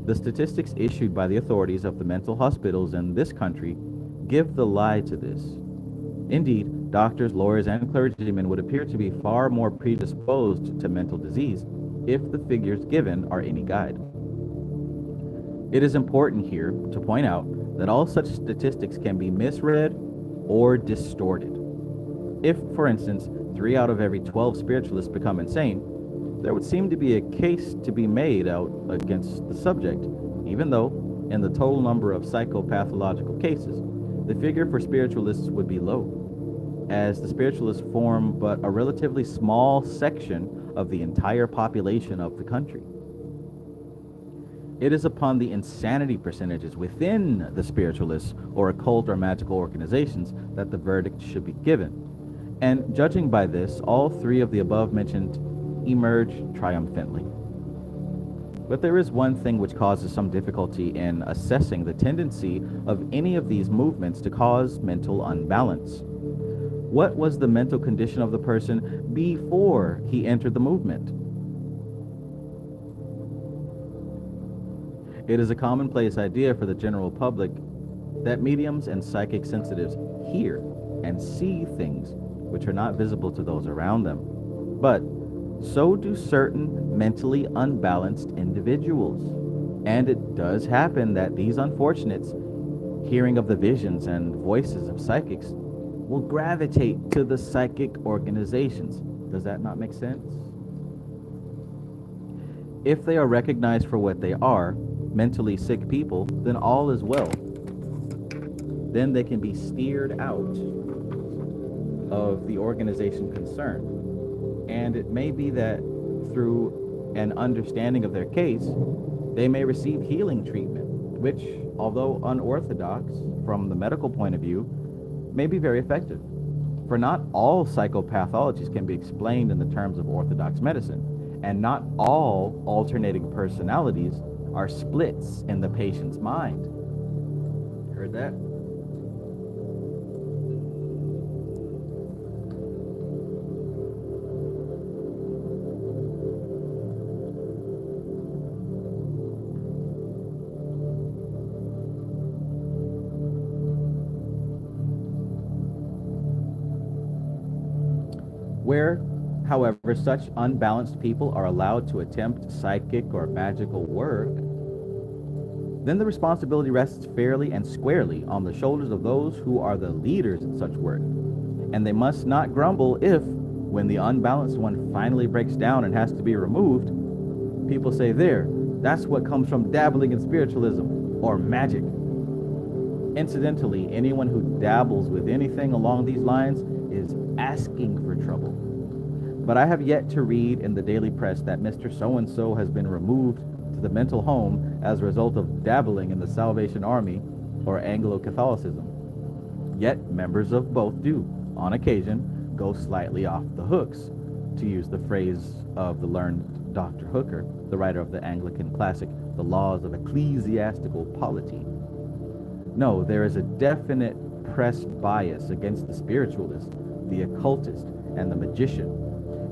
The statistics issued by the authorities of the mental hospitals in this country give the lie to this. Indeed, doctors, lawyers, and clergymen would appear to be far more predisposed to mental disease if the figures given are any guide. It is important here to point out that all such statistics can be misread or distorted. If, for instance, 3 out of every 12 spiritualists become insane, there would seem to be a case to be made out against the subject, even though, in the total number of psychopathological cases, the figure for spiritualists would be low, as the spiritualists form but a relatively small section of the entire population of the country. It is upon the insanity percentages within the spiritualists or occult or magical organizations that the verdict should be given. And judging by this, all 3 of the above mentioned emerge triumphantly. But there is one thing which causes some difficulty in assessing the tendency of any of these movements to cause mental unbalance. What was the mental condition of the person before he entered the movement? It is a commonplace idea for the general public that mediums and psychic sensitives hear and see things which are not visible to those around them. But so do certain mentally unbalanced individuals. And it does happen that these unfortunates, hearing of the visions and voices of psychics, will gravitate to the psychic organizations. Does that not make sense? If they are recognized for what they are, mentally sick people, then all is well. Then they can be steered out of the organization concerned. And it may be that through an understanding of their case, they may receive healing treatment, which, although unorthodox from the medical point of view, may be very effective. For not all psychopathologies can be explained in the terms of orthodox medicine, and not all alternating personalities are splits in the patient's mind. Heard that? Where, however, such unbalanced people are allowed to attempt psychic or magical work, then the responsibility rests fairly and squarely on the shoulders of those who are the leaders in such work. And they must not grumble if, when the unbalanced one finally breaks down and has to be removed, people say, there, that's what comes from dabbling in spiritualism or magic. Incidentally, anyone who dabbles with anything along these lines is asking for trouble. But I have yet to read in the daily press that Mr. So-and-so has been removed to the mental home as a result of dabbling in the Salvation Army or Anglo-Catholicism. Yet members of both do, on occasion, go slightly off the hooks, to use the phrase of the learned Dr. Hooker, the writer of the Anglican classic, The Laws of Ecclesiastical Polity. No, there is a definite press bias against the spiritualist, the occultist, and the magician.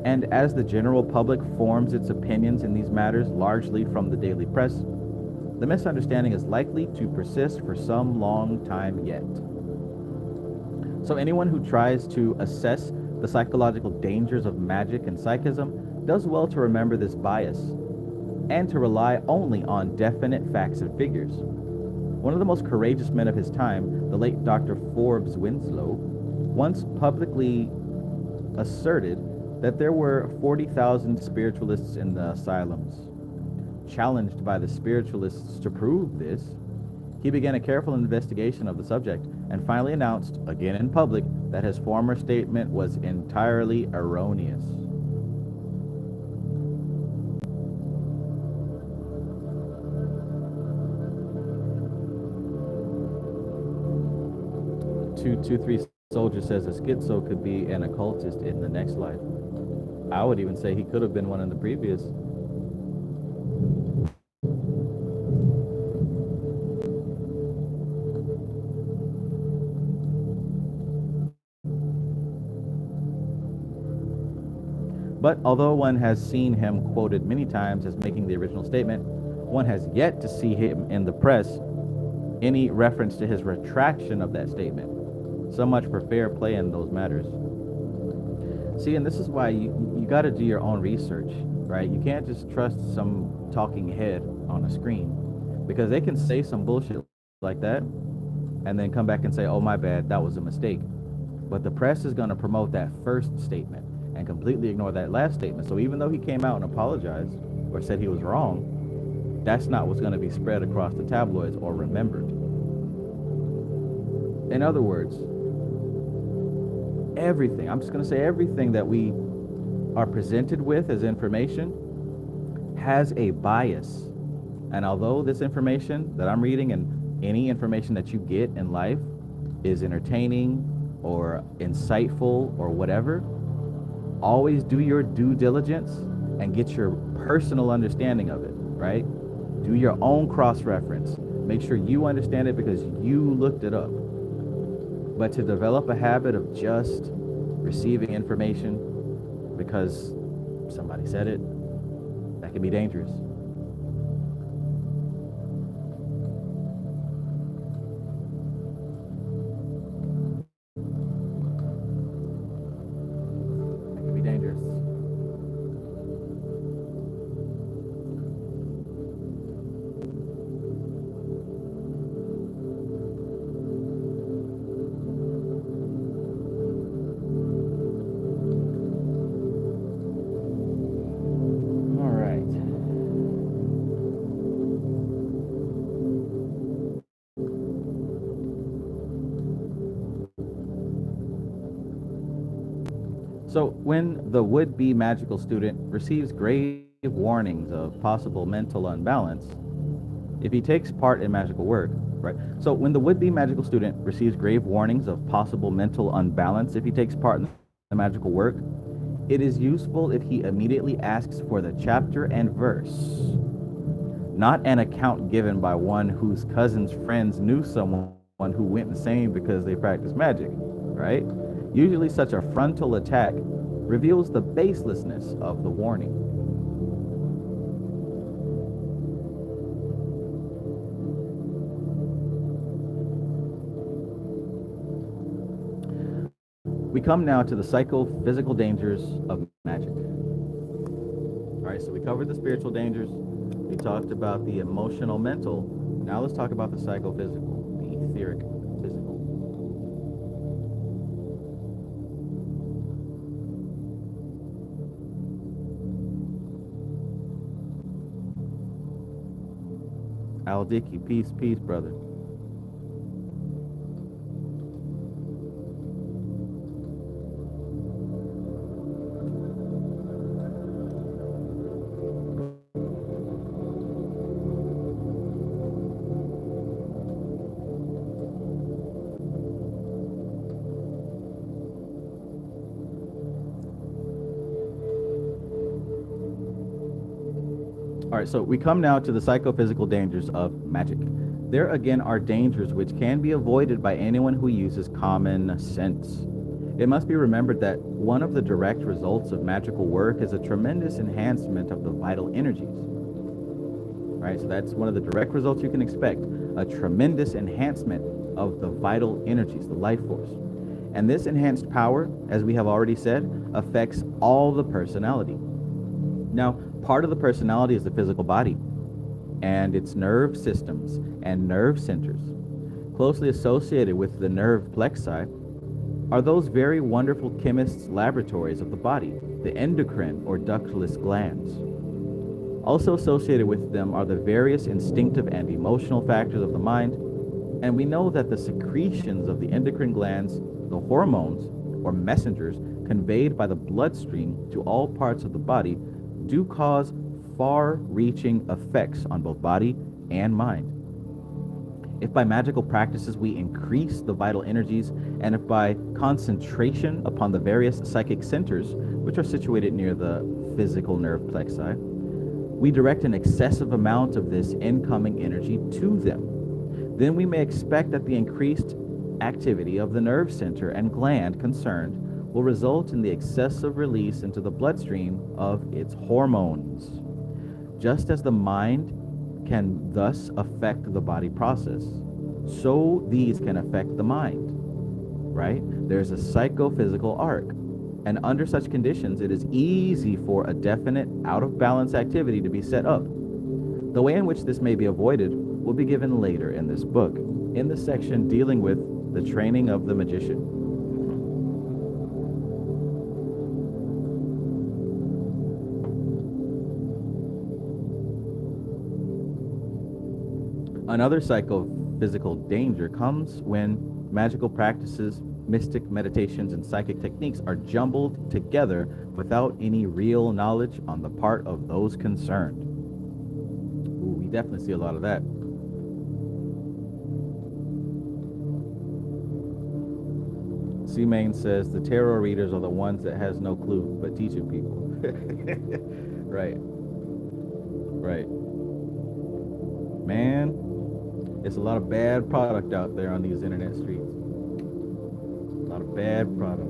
And as the general public forms its opinions in these matters largely from the daily press, the misunderstanding is likely to persist for some long time yet. So anyone who tries to assess the psychological dangers of magic and psychism does well to remember this bias and to rely only on definite facts and figures. One of the most courageous men of his time, the late Dr. Forbes Winslow, once publicly asserted that there were 40,000 spiritualists in the asylums. Challenged by the spiritualists to prove this, he began a careful investigation of the subject and finally announced, again in public, that his former statement was entirely erroneous. Three Soldier says a schizo could be an occultist in the next life. I would even say he could have been one in the previous. But although one has seen him quoted many times as making the original statement, one has yet to see him in the press any reference to his retraction of that statement. So much for fair play in those matters. See, and this is why you got to do your own research, right? You can't just trust some talking head on a screen, because they can say some bullshit like that and then come back and say, oh, my bad, that was a mistake. But the press is going to promote that first statement and completely ignore that last statement. So even though he came out and apologized or said he was wrong, that's not what's going to be spread across the tabloids or remembered. In other words, everything, I'm just going to say everything that we are presented with as information has a bias. And although this information that I'm reading and any information that you get in life is entertaining or insightful or whatever, always do your due diligence and get your personal understanding of it. right? Do your own cross-reference. Make sure you understand it because you looked it up. But to develop a habit of just receiving information because somebody said it, that can be dangerous. That can be dangerous. All right. So when the would-be magical student receives grave warnings of possible mental unbalance, if he takes part in magical work, right? So when the would-be magical student receives grave warnings of possible mental unbalance if he takes part in the magical work, it is useful if he immediately asks for the chapter and verse, not an account given by one whose cousin's friends knew someone who went insane because they practiced magic, right? Usually such a frontal attack reveals the baselessness of the warning. We come now to the psychophysical dangers of magic. All right, so we covered the spiritual dangers. We talked about the emotional, mental. Now let's talk about the psychophysical, the etheric physical. Al Dickey, peace, peace, brother. All right, so we come now to the psychophysical dangers of magic. There again are dangers which can be avoided by anyone who uses common sense. It must be remembered that one of the direct results of magical work is a tremendous enhancement of the vital energies. Right, so that's one of the direct results you can expect, a tremendous enhancement of the vital energies, the life force. And this enhanced power, as we have already said, affects all the personality. Now, part of the personality is the physical body and its nerve systems and nerve centers. Closely associated with the nerve plexi are those very wonderful chemists' laboratories of the body, the endocrine or ductless glands. Also associated with them are the various instinctive and emotional factors of the mind, and we know that the secretions of the endocrine glands, the hormones or messengers conveyed by the bloodstream to all parts of the body, do cause far-reaching effects on both body and mind. If by magical practices we increase the vital energies, and if by concentration upon the various psychic centers, which are situated near the physical nerve plexi, we direct an excessive amount of this incoming energy to them, then we may expect that the increased activity of the nerve center and gland concerned will result in the excessive release into the bloodstream of its hormones. Just as the mind can thus affect the body process, so these can affect the mind, right? There's a psychophysical arc, and under such conditions, it is easy for a definite out-of-balance activity to be set up. The way in which this may be avoided will be given later in this book, in the section dealing with the training of the magician. Another psychophysical danger comes when magical practices, mystic meditations, and psychic techniques are jumbled together without any real knowledge on the part of those concerned. Ooh, we definitely see a lot of that. C-Main says the tarot readers are the ones that has no clue but teaching people. Right. Right. Man, it's a lot of bad product out there on these internet streets. A lot of bad product.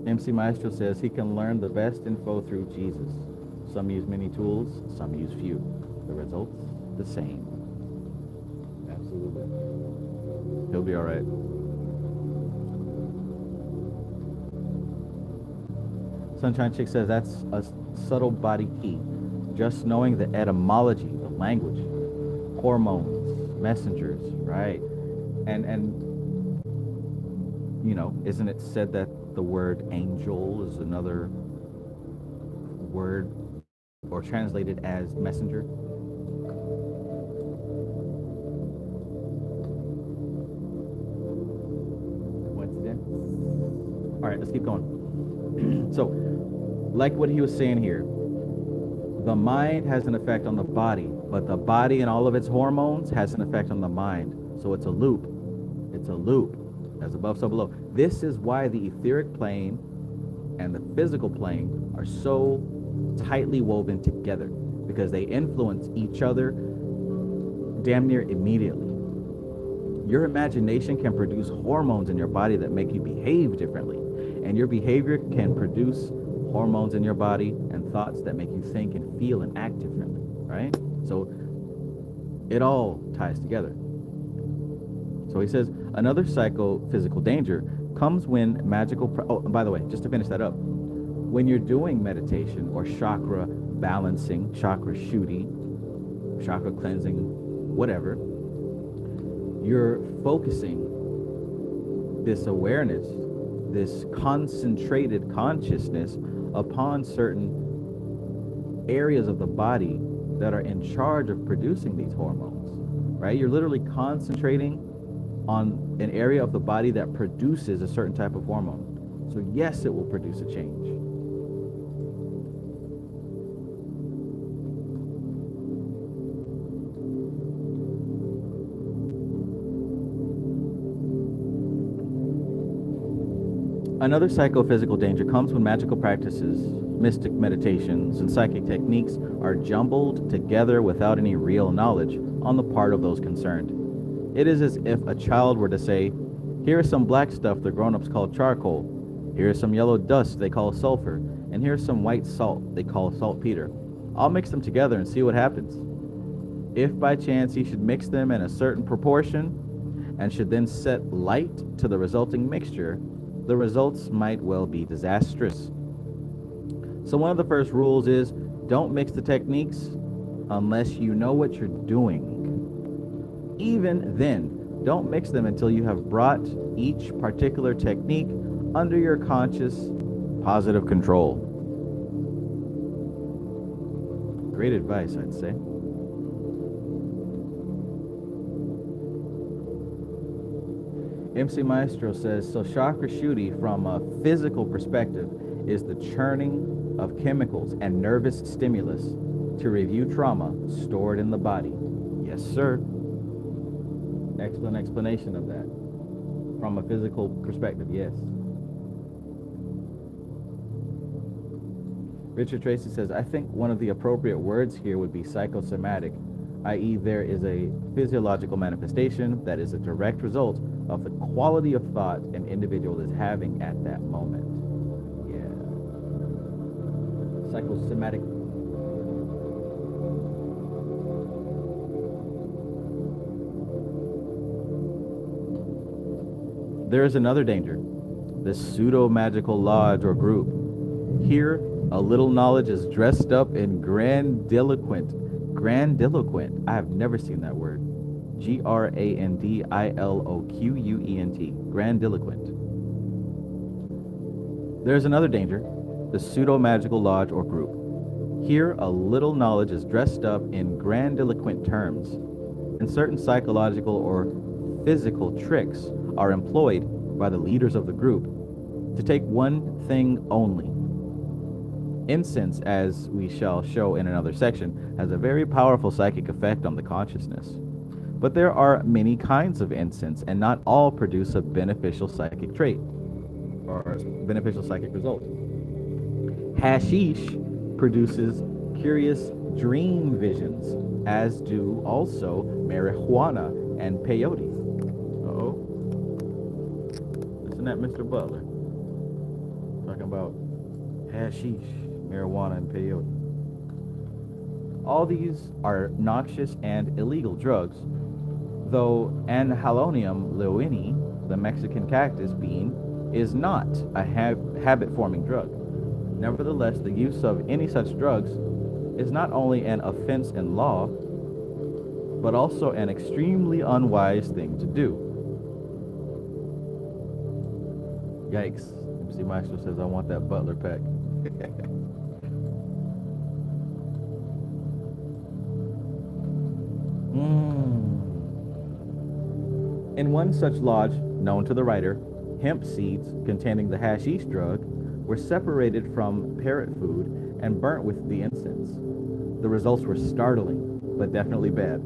MC Maestro says he can learn the best info through Jesus. Some use many tools, some use few. The results, the same. Absolutely. He'll be all right. Sunshine Chick says that's a subtle body key. Just knowing the etymology, the language, hormones, messengers, right? And you know, isn't it said that the word angel is another word or translated as messenger? Coincidence? All right, let's keep going. So, like what he was saying here, the mind has an effect on the body, but the body and all of its hormones has an effect on the mind. So it's a loop. It's a loop. As above, so below. This is why the etheric plane and the physical plane are so tightly woven together, because they influence each other damn near immediately. Your imagination can produce hormones in your body that make you behave differently, and your behavior can produce hormones in your body and thoughts that make you think and feel and act differently, right? So it all ties together. So he says another psychophysical danger comes when magical oh, and by the way, just to finish that up, when you're doing meditation or chakra balancing, chakra shooting, chakra cleansing, whatever, you're focusing this awareness, this concentrated consciousness upon certain areas of the body that are in charge of producing these hormones, right? You're literally concentrating on an area of the body that produces a certain type of hormone. So yes, it will produce a change. Another psychophysical danger comes when magical practices, mystic meditations, and psychic techniques are jumbled together without any real knowledge on the part of those concerned. It is as if a child were to say, here is some black stuff the grown-ups call charcoal, here is some yellow dust they call sulfur, and here's some white salt they call saltpeter. I'll mix them together and see what happens. If by chance he should mix them in a certain proportion and should then set light to the resulting mixture, the results might well be disastrous. So one of the first rules is don't mix the techniques unless you know what you're doing. Even then, don't mix them until you have brought each particular technique under your conscious, positive control. Great advice, I'd say. MC Maestro says, so chakra shuddhi from a physical perspective is the churning of chemicals and nervous stimulus to review trauma stored in the body. Yes, sir. Excellent explanation of that. From a physical perspective, yes. Richard Tracy says, I think one of the appropriate words here would be psychosomatic, i.e. there is a physiological manifestation that is a direct result of the quality of thought an individual is having at that moment. Yeah. Psychosomatic. There is another danger, the pseudo-magical lodge or group. Here, a little knowledge is dressed up in grandiloquent. Grandiloquent. I have never seen that word. Grandiloquent. Grandiloquent. There's another danger, the pseudo-magical lodge or group. Here, a little knowledge is dressed up in grandiloquent terms, and certain psychological or physical tricks are employed by the leaders of the group to take one thing only. Incense, as we shall show in another section, has a very powerful psychic effect on the consciousness. But there are many kinds of incense, and not all produce a beneficial psychic trait or beneficial psychic result. Hashish produces curious dream visions, as do also marijuana and peyote. Uh-oh. Isn't that Mr. Butler? Talking about hashish, marijuana, and peyote. All these are noxious and illegal drugs, though Anhalonium lewini, the Mexican cactus bean, is not a habit-forming drug. Nevertheless, the use of any such drugs is not only an offense in law, but also an extremely unwise thing to do. Yikes. MC Maestro says, I want that Butler pack. In one such lodge, known to the writer, hemp seeds containing the hashish drug were separated from parrot food and burnt with the incense. The results were startling, but definitely bad.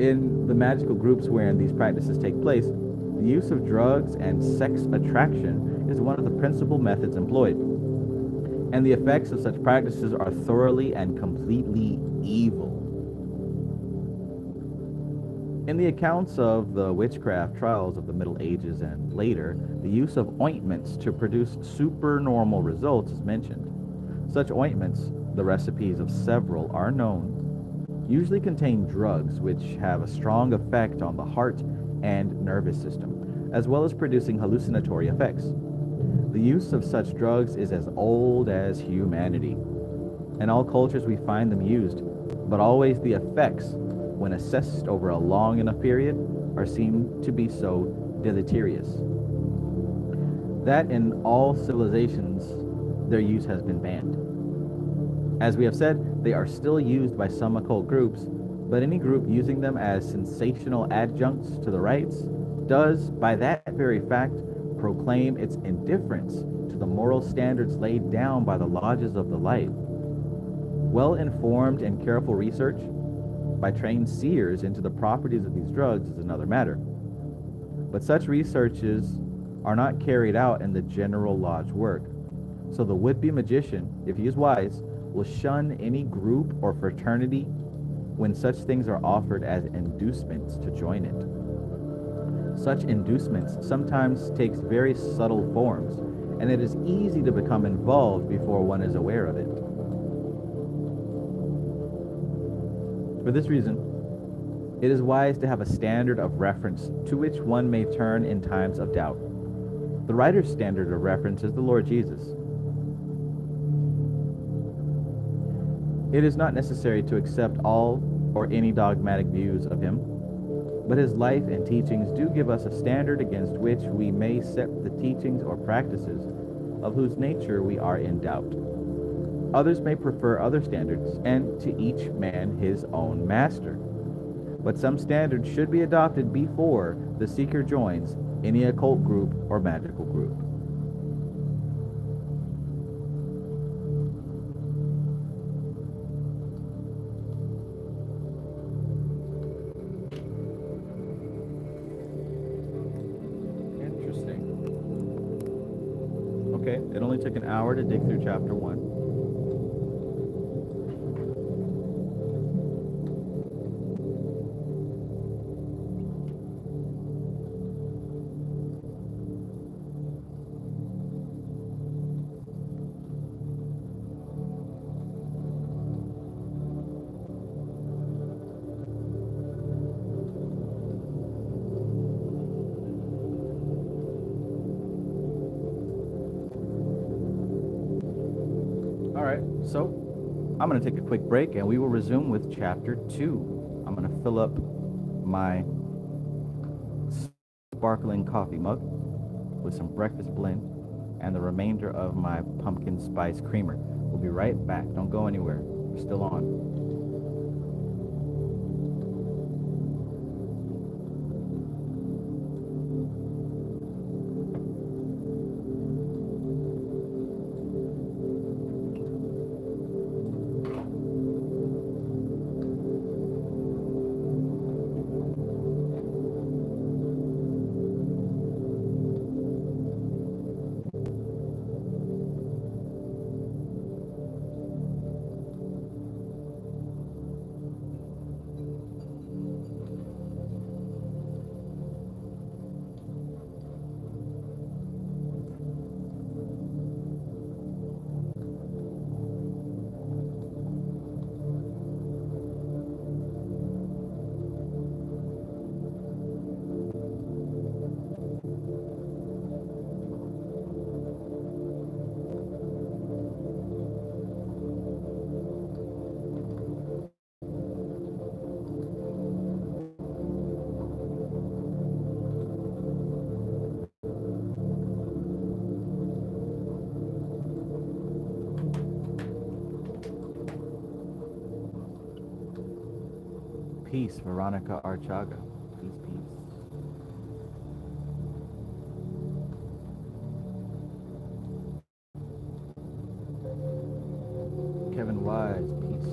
In the magical groups wherein these practices take place, the use of drugs and sex attraction is one of the principal methods employed. And the effects of such practices are thoroughly and completely evil. In the accounts of the witchcraft trials of the Middle Ages and later, the use of ointments to produce supernormal results is mentioned. Such ointments, the recipes of several are known, usually contain drugs which have a strong effect on the heart and nervous system, as well as producing hallucinatory effects. The use of such drugs is as old as humanity. In all cultures we find them used, but always the effects, when assessed over a long enough period, are seen to be so deleterious that in all civilizations their use has been banned. As we have said, they are still used by some occult groups, but any group using them as sensational adjuncts to the rites does, by that very fact, proclaim its indifference to the moral standards laid down by the lodges of the light. Well-informed and careful research by trained seers into the properties of these drugs is another matter. But such researches are not carried out in the general lodge work. So the would-be magician, if he is wise, will shun any group or fraternity when such things are offered as inducements to join it. Such inducements sometimes takes very subtle forms, and it is easy to become involved before one is aware of it. For this reason, it is wise to have a standard of reference to which one may turn in times of doubt. The writer's standard of reference is the Lord Jesus. It is not necessary to accept all or any dogmatic views of him, but his life and teachings do give us a standard against which we may set the teachings or practices of whose nature we are in doubt. Others may prefer other standards, and to each man his own master. But some standards should be adopted before the seeker joins any occult group or magical group. Interesting. Okay, it only took an hour to dig through chapter 1. So, I'm going to take a quick break and we will resume with chapter 2. I'm going to fill up my sparkling coffee mug with some breakfast blend and the remainder of my pumpkin spice creamer. We'll be right back. Don't go anywhere. We're still on. Peace, Veronica Archaga. Peace, peace. Kevin Wise, peace.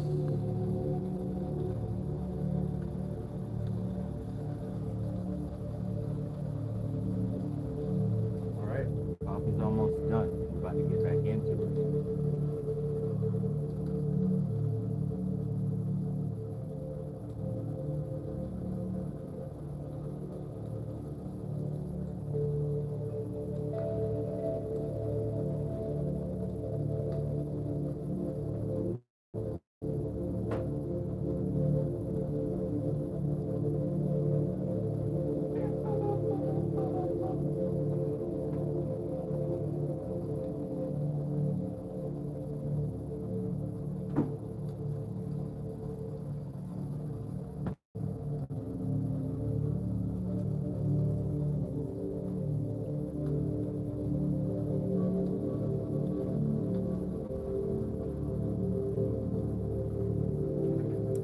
All right, coffee's almost done. We're about to get back into it.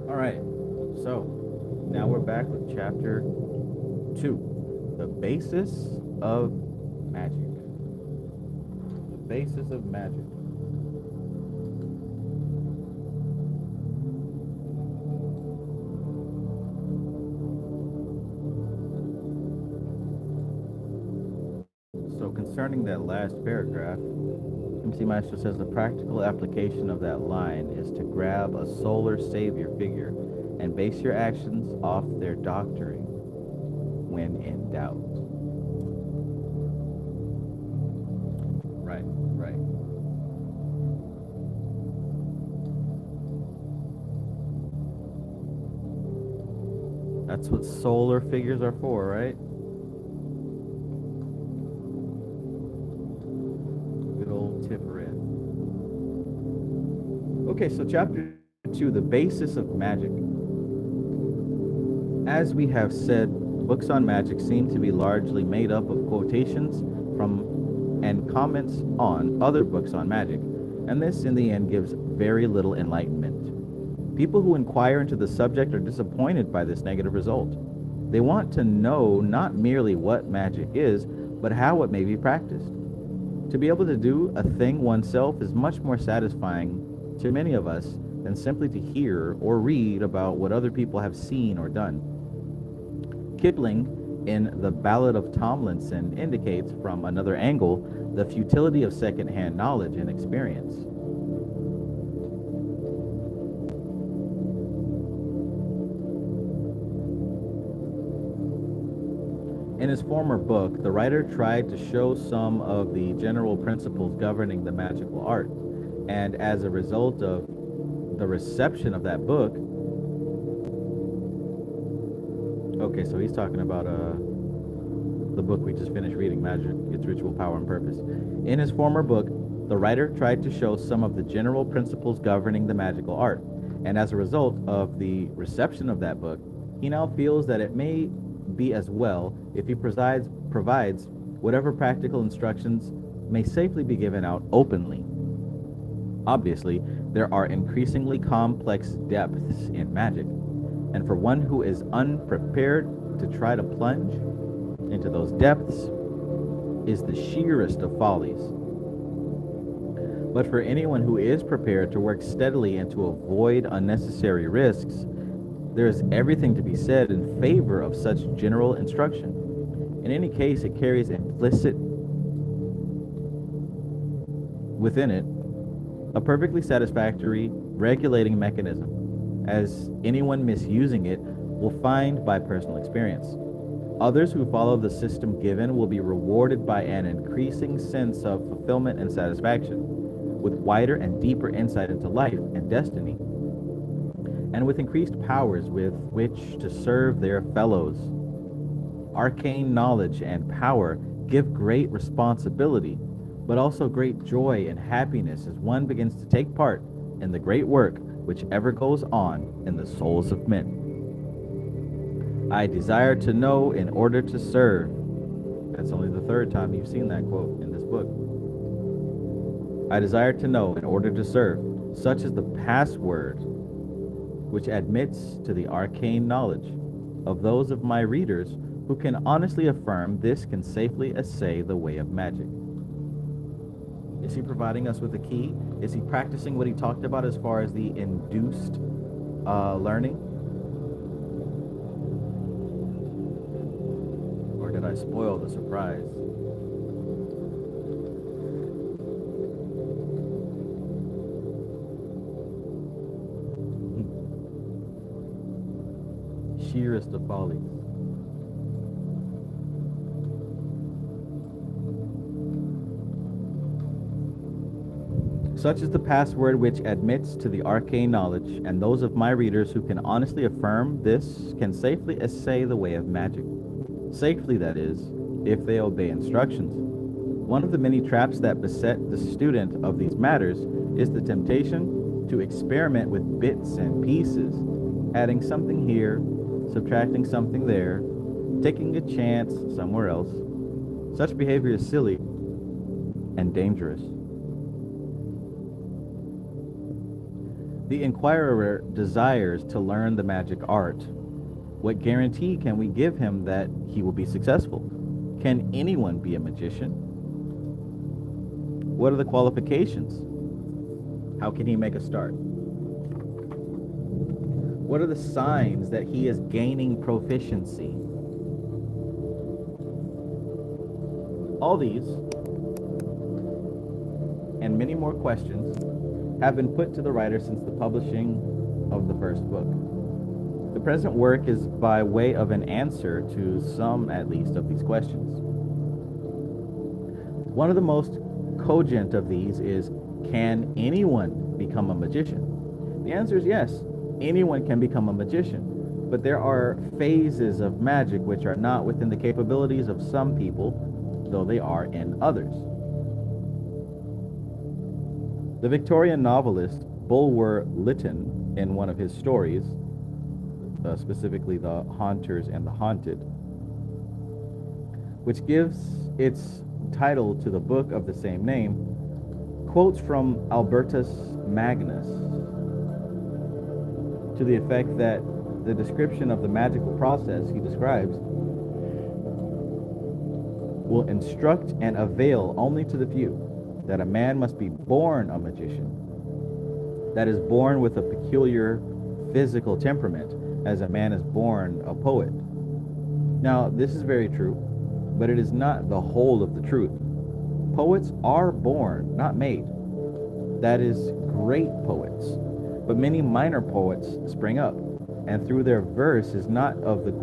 All right, so now we're back with chapter 2, the basis of magic. The basis of magic. So concerning that last paragraph, MC Maestro says the practical application of that line is to grab a solar savior figure and base your actions off their doctrine when in doubt. Right, right. That's what solar figures are for, right? Good old Tiferet. Okay, so chapter 2, the basis of magic. As we have said, books on magic seem to be largely made up of quotations from and comments on other books on magic, and this in the end gives very little enlightenment. People who inquire into the subject are disappointed by this negative result. They want to know not merely what magic is, but how it may be practiced. To be able to do a thing oneself is much more satisfying to many of us than simply to hear or read about what other people have seen or done. Kipling, in The Ballad of Tomlinson, indicates from another angle the futility of second-hand knowledge and experience. In his former book, the writer tried to show some of the general principles governing the magical art, and as a result of the reception of that book, okay, so he's talking about the book we just finished reading, Magic, Its Ritual Power and Purpose. In his former book, the writer tried to show some of the general principles governing the magical art, and as a result of the reception of that book, he now feels that it may be as well if he provides whatever practical instructions may safely be given out openly. Obviously, there are increasingly complex depths in magic, and for one who is unprepared to try to plunge into those depths is the sheerest of follies. But for anyone who is prepared to work steadily and to avoid unnecessary risks, there is everything to be said in favor of such general instruction. In any case, it carries implicit within it a perfectly satisfactory regulating mechanism, as anyone misusing it will find by personal experience. Others who follow the system given will be rewarded by an increasing sense of fulfillment and satisfaction, with wider and deeper insight into life and destiny, and with increased powers with which to serve their fellows. Arcane knowledge and power give great responsibility, but also great joy and happiness as one begins to take part in the great work which ever goes on in the souls of men. I desire to know in order to serve. That's only the third time you've seen that quote in this book. I desire to know in order to serve. Such is the password which admits to the arcane knowledge of those of my readers who can honestly affirm this can safely essay the way of magic. Is he providing us with a key? Is he practicing what he talked about as far as the induced learning? Or did I spoil the surprise? Sheerest of follies. Such is the password which admits to the arcane knowledge, and those of my readers who can honestly affirm this can safely essay the way of magic. Safely, that is, if they obey instructions. One of the many traps that beset the student of these matters is the temptation to experiment with bits and pieces, adding something here, subtracting something there, taking a chance somewhere else. Such behavior is silly and dangerous. The inquirer desires to learn the magic art. What guarantee can we give him that he will be successful? Can anyone be a magician? What are the qualifications? How can he make a start? What are the signs that he is gaining proficiency? All these and many more questions have been put to the writer since the publishing of the first book. The present work is by way of an answer to some, at least, of these questions. One of the most cogent of these is, can anyone become a magician? The answer is yes, anyone can become a magician, but there are phases of magic which are not within the capabilities of some people, though they are in others. The Victorian novelist Bulwer Lytton, in one of his stories, specifically The Haunters and the Haunted, which gives its title to the book of the same name, quotes from Albertus Magnus to the effect that the description of the magical process he describes will instruct and avail only to the few, that a man must be born a magician, that is born with a peculiar physical temperament, as a man is born a poet. Now, this is very true, but it is not the whole of the truth. Poets are born, not made. That is, great poets. But many minor poets spring up, and through their verse is not of the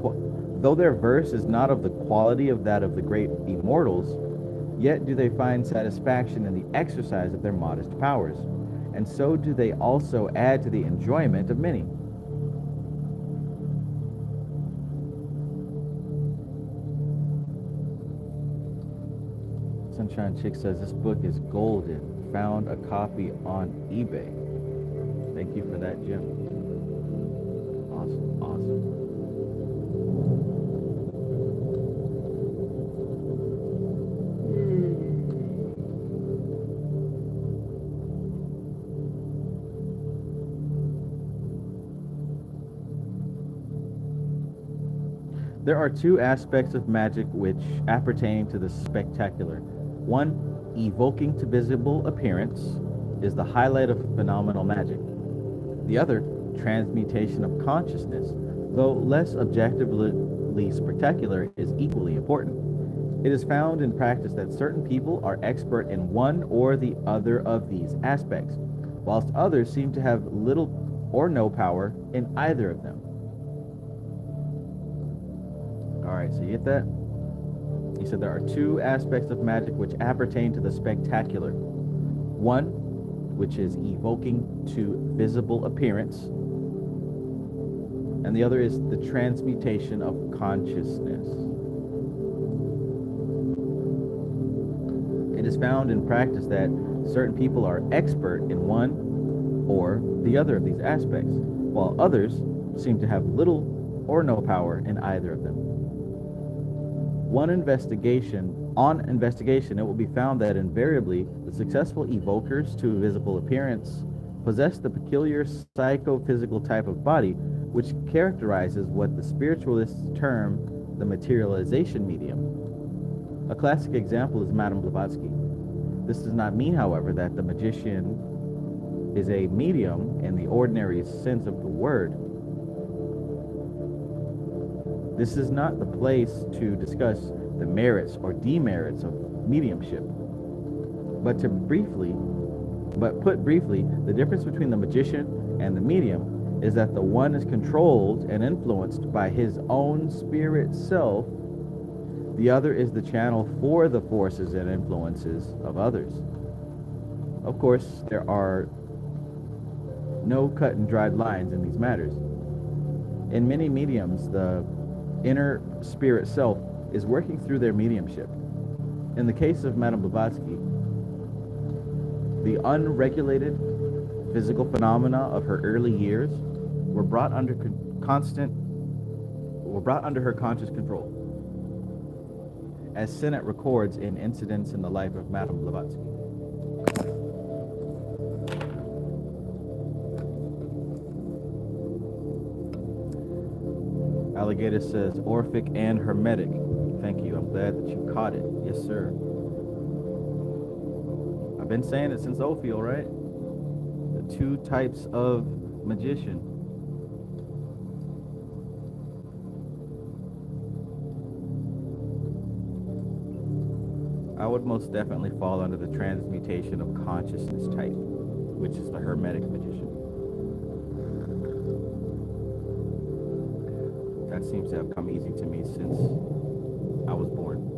though their verse is not of the quality of that of the great immortals, yet do they find satisfaction in the exercise of their modest powers, and so do they also add to the enjoyment of many. Sunshine Chick says this book is golden. Found a copy on eBay. Thank you for that, Jim. Awesome, awesome. There are two aspects of magic which appertain to the spectacular. One, evoking to visible appearance, is the highlight of phenomenal magic. The other, transmutation of consciousness, though less objectively spectacular, is equally important. It is found in practice that certain people are expert in one or the other of these aspects, whilst others seem to have little or no power in either of them. Alright, so you get that? He said there are two aspects of magic which appertain to the spectacular. One, which is evoking to visible appearance, and the other is the transmutation of consciousness. It is found in practice that certain people are expert in one or the other of these aspects, while others seem to have little or no power in either of them. On investigation, it will be found that invariably the successful evokers to visible appearance possess the peculiar psychophysical type of body which characterizes what the spiritualists term the materialization medium. A classic example is Madame Blavatsky. This does not mean, however, that the magician is a medium in the ordinary sense of the word. This is not the place to discuss the merits or demerits of mediumship. But put briefly, the difference between the magician and the medium is that the one is controlled and influenced by his own spirit self. The other is the channel for the forces and influences of others. Of course, there are no cut and dried lines in these matters. In many mediums, the inner spirit self is working through their mediumship. In the case of Madame Blavatsky, the unregulated physical phenomena of her early years were brought under her conscious control, as Sennett records in Incidents in the Life of Madame Blavatsky. Alligator says Orphic and Hermetic. Thank you. I'm glad that you caught it. Yes, sir. I've been saying it since Ophiel, right? The two types of magician. I would most definitely fall under the transmutation of consciousness type, which is the Hermetic magician. That seems to have come easy to me since I was born.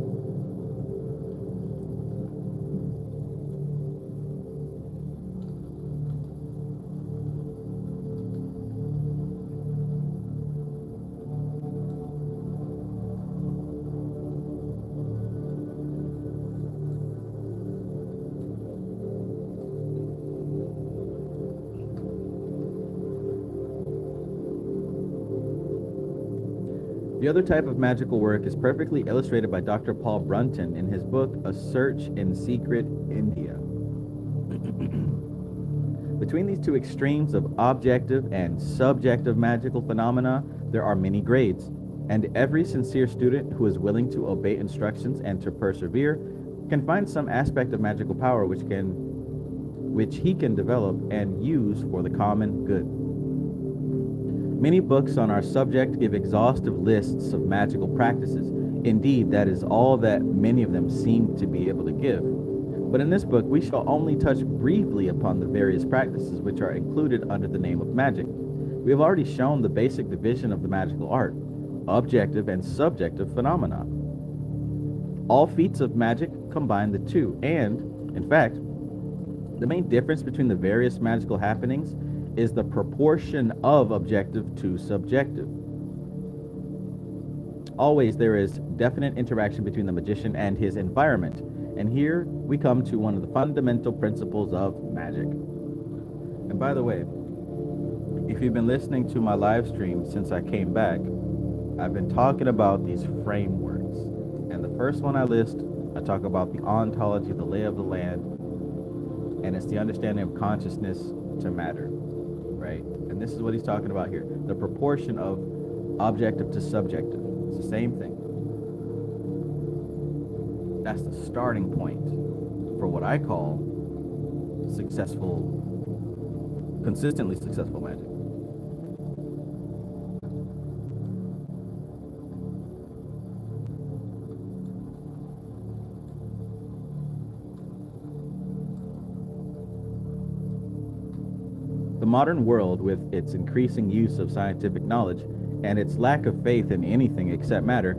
The other type of magical work is perfectly illustrated by Dr. Paul Brunton in his book, A Search in Secret India. Between these two extremes of objective and subjective magical phenomena, there are many grades, and every sincere student who is willing to obey instructions and to persevere can find some aspect of magical power which he can develop and use for the common good. Many books on our subject give exhaustive lists of magical practices. Indeed, that is all that many of them seem to be able to give. But in this book, we shall only touch briefly upon the various practices which are included under the name of magic. We have already shown the basic division of the magical art, objective and subjective phenomena. All feats of magic combine the two, and, in fact, the main difference between the various magical happenings is the proportion of objective to subjective. Always there is definite interaction between the magician and his environment, and here we come to one of the fundamental principles of magic. And by the way, if you've been listening to my live stream since I came back, I've been talking about these frameworks. And the first one I list, I talk about the ontology, the lay of the land, and it's the understanding of consciousness to matter. Right? And this is what he's talking about here. The proportion of objective to subjective. It's the same thing. That's the starting point for what I call consistently successful magic. The modern world, with its increasing use of scientific knowledge and its lack of faith in anything except matter,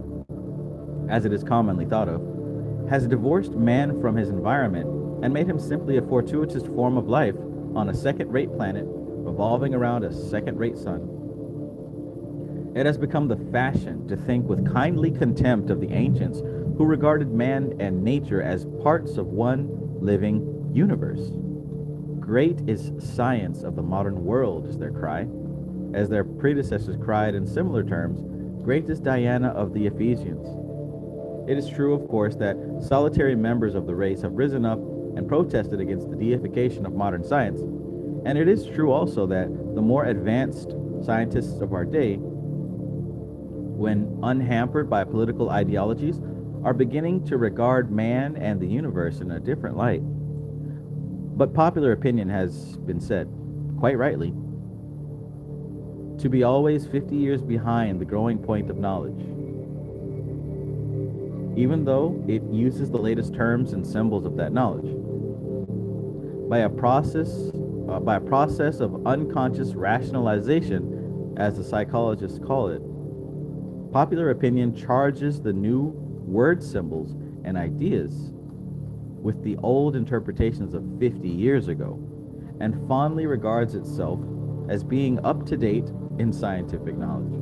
as it is commonly thought of, has divorced man from his environment and made him simply a fortuitous form of life on a second-rate planet revolving around a second-rate sun. It has become the fashion to think with kindly contempt of the ancients who regarded man and nature as parts of one living universe. Great is science of the modern world, is their cry. As their predecessors cried in similar terms, great is Diana of the Ephesians. It is true, of course, that solitary members of the race have risen up and protested against the deification of modern science, And it is true also that the more advanced scientists of our day, when unhampered by political ideologies, are beginning to regard man and the universe in a different light. But popular opinion has been said, quite rightly, to be always 50 years behind the growing point of knowledge. Even though it uses the latest terms and symbols of that knowledge. By a process of unconscious rationalization, as the psychologists call it, popular opinion charges the new word symbols and ideas with the old interpretations of 50 years ago, and fondly regards itself as being up to date in scientific knowledge.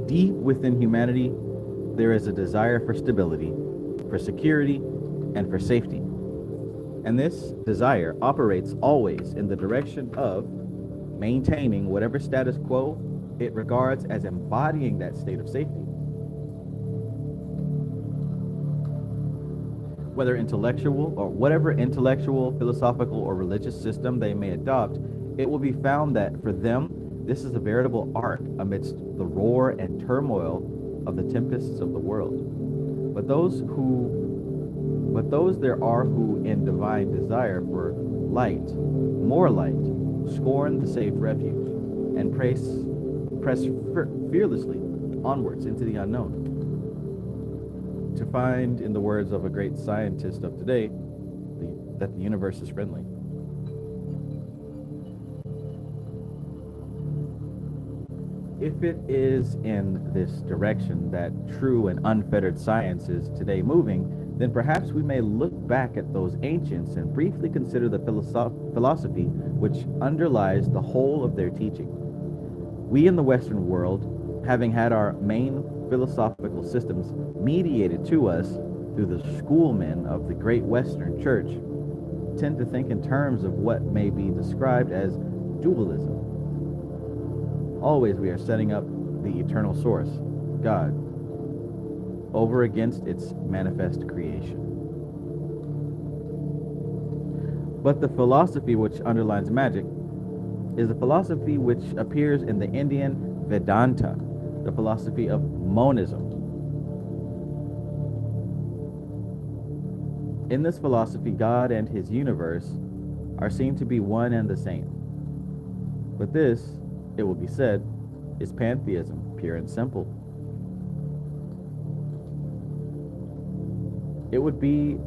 Deep within humanity, there is a desire for stability, for security, and for safety. And this desire operates always in the direction of maintaining whatever status quo it regards as embodying that state of safety. Whether intellectual or whatever intellectual, philosophical, or religious system they may adopt, it will be found that for them, this is a veritable art amidst the roar and turmoil of the tempests of the world. But those there are who, in divine desire for light, more light, scorn the safe refuge, and press fearlessly onwards into the unknown, to find, in the words of a great scientist of today, that the universe is friendly. If it is in this direction that true and unfettered science is today moving, then perhaps we may look back at those ancients and briefly consider the philosophy which underlies the whole of their teaching. We in the Western world, having had our main philosophical systems mediated to us through the schoolmen of the great Western Church, tend to think in terms of what may be described as dualism. Always we are setting up the eternal source, God, over against its manifest creation. But the philosophy which underlines magic is a philosophy which appears in the Indian Vedanta, the philosophy of monism. In this philosophy, God and his universe are seen to be one and the same. But this, it will be said, is pantheism, pure and simple. It would be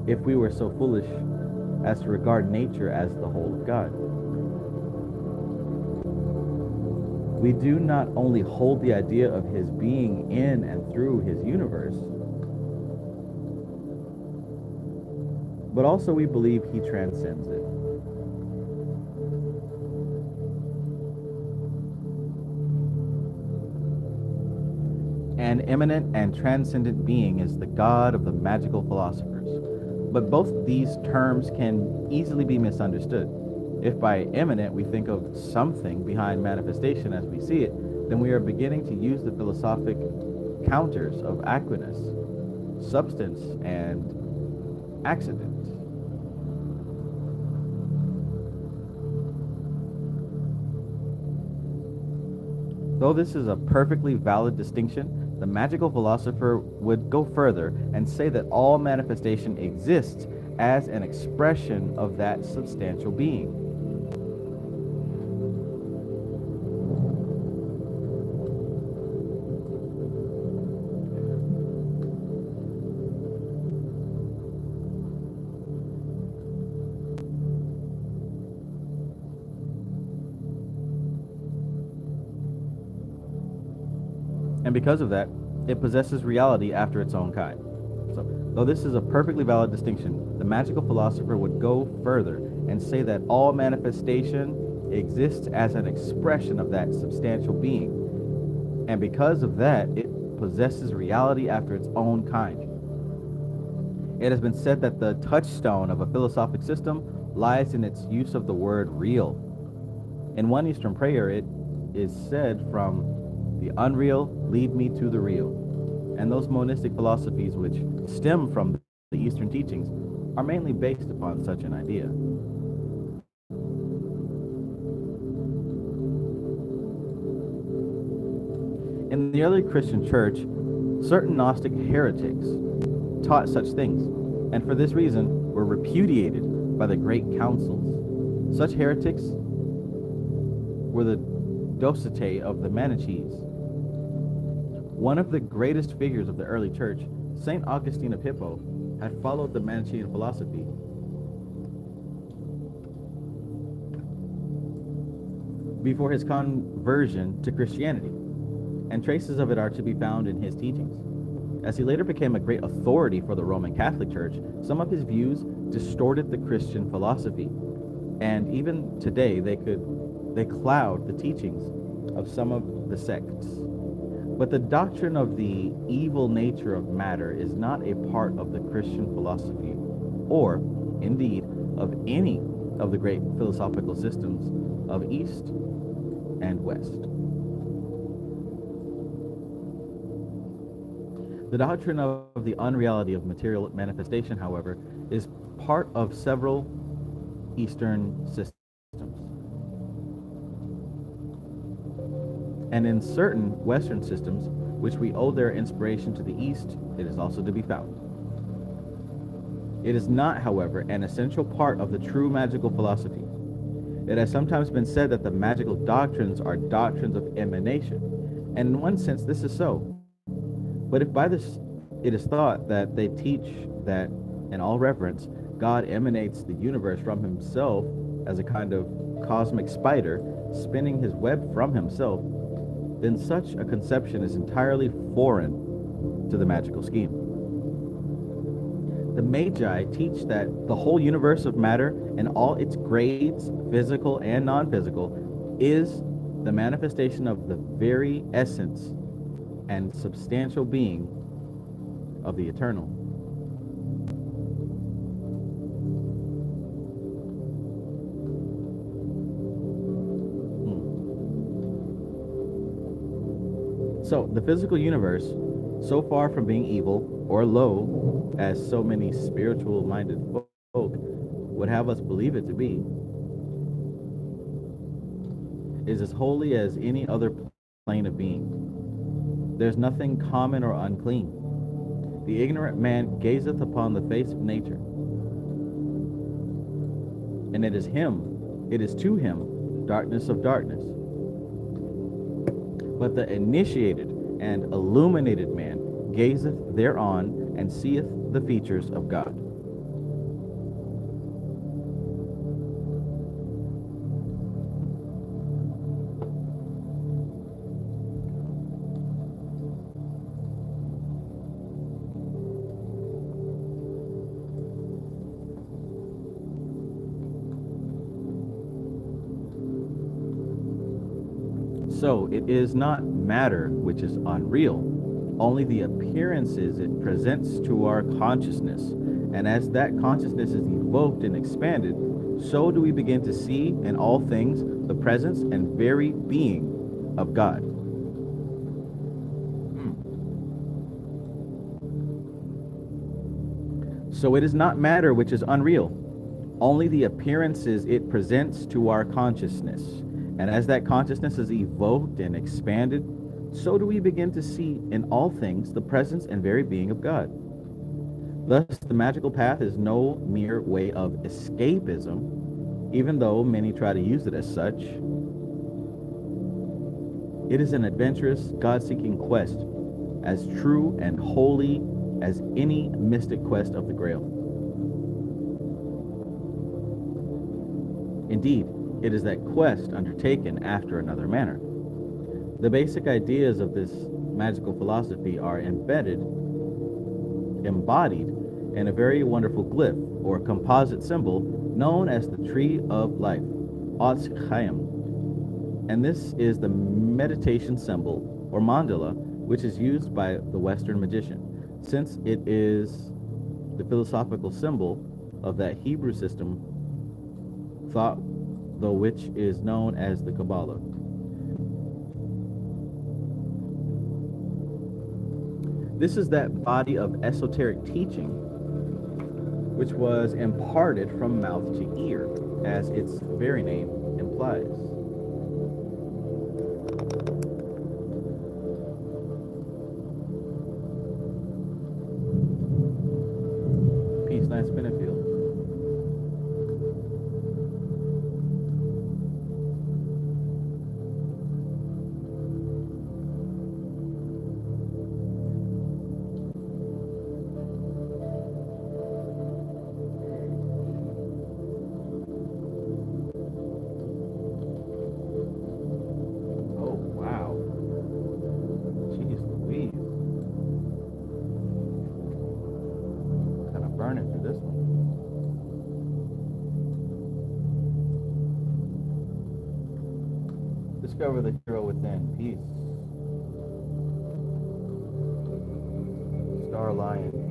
if we were so foolish as to regard nature as the whole of God. We do not only hold the idea of his being in and through his universe, but also we believe he transcends it. An immanent and transcendent being is the God of the magical philosophers. But both these terms can easily be misunderstood. If by immanent we think of something behind manifestation as we see it, then we are beginning to use the philosophic counters of aquiness, substance, and accident. Though this is a perfectly valid distinction, the magical philosopher would go further and say that all manifestation exists as an expression of that substantial being. And because of that, it possesses reality after its own kind. So, though this is a perfectly valid distinction, the magical philosopher would go further and say that all manifestation exists as an expression of that substantial being. And because of that, it possesses reality after its own kind. It has been said that the touchstone of a philosophic system lies in its use of the word real. In one Eastern prayer, it is said, "From the unreal, lead me to the real." And those monistic philosophies which stem from the Eastern teachings are mainly based upon such an idea. In the early Christian church, certain Gnostic heretics taught such things, and for this reason were repudiated by the great councils. Such heretics were the Docetae of the Manichees. One of the greatest figures of the early church, St. Augustine of Hippo, had followed the Manichean philosophy. Before his conversion to Christianity, and traces of it are to be found in his teachings. As he later became a great authority for the Roman Catholic Church, some of his views distorted the Christian philosophy, and even today they cloud the teachings of some of the sects. But the doctrine of the evil nature of matter is not a part of the Christian philosophy, or, indeed, of any of the great philosophical systems of East and West. The doctrine of the unreality of material manifestation, however, is part of several Eastern systems. And in certain Western systems, which we owe their inspiration to the East, it is also to be found. It is not, however, an essential part of the true magical philosophy. It has sometimes been said that the magical doctrines are doctrines of emanation, and in one sense this is so. But if by this it is thought that they teach that, in all reverence, God emanates the universe from himself as a kind of cosmic spider, spinning his web from himself, then such a conception is entirely foreign to the magical scheme. The Magi teach that the whole universe of matter and all its grades, physical and non-physical, is the manifestation of the very essence and substantial being of the eternal. So, the physical universe, so far from being evil or low, as so many spiritual-minded folk would have us believe it to be, is as holy as any other plane of being. There's nothing common or unclean. The ignorant man gazeth upon the face of nature, and it is to him, darkness of darkness. But the initiated and illuminated man gazeth thereon and seeth the features of God. So it is not matter which is unreal, only the appearances it presents to our consciousness. And as that consciousness is evoked and expanded, so do we begin to see in all things the presence and very being of God. So it is not matter which is unreal, only the appearances it presents to our consciousness. And as that consciousness is evoked and expanded, so do we begin to see in all things the presence and very being of God. Thus, the magical path is no mere way of escapism, even though many try to use it as such. It is an adventurous, God-seeking quest, as true and holy as any mystic quest of the Grail. Indeed, it is that quest undertaken after another manner. The basic ideas of this magical philosophy are embodied in a very wonderful glyph or composite symbol known as the Tree of Life, Otz Chaim. And this is the meditation symbol or mandala, which is used by the Western magician, since it is the philosophical symbol of that Hebrew system thought, though which is known as the Kabbalah. This is that body of esoteric teaching which was imparted from mouth to ear, as its very name implies. Peace, nice Benefield. Oh, wow. Jeez Louise. Kind of burning through this one. Discover the hero within. Peace. Star Lion. Peace.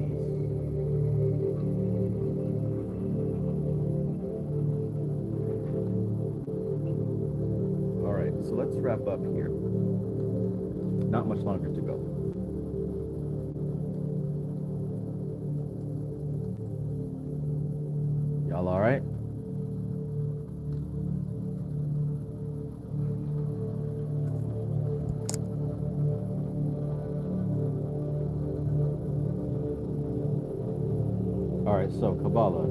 All right, so let's wrap up here. Not much longer to go. Y'all all right? All right, so Kabbalah,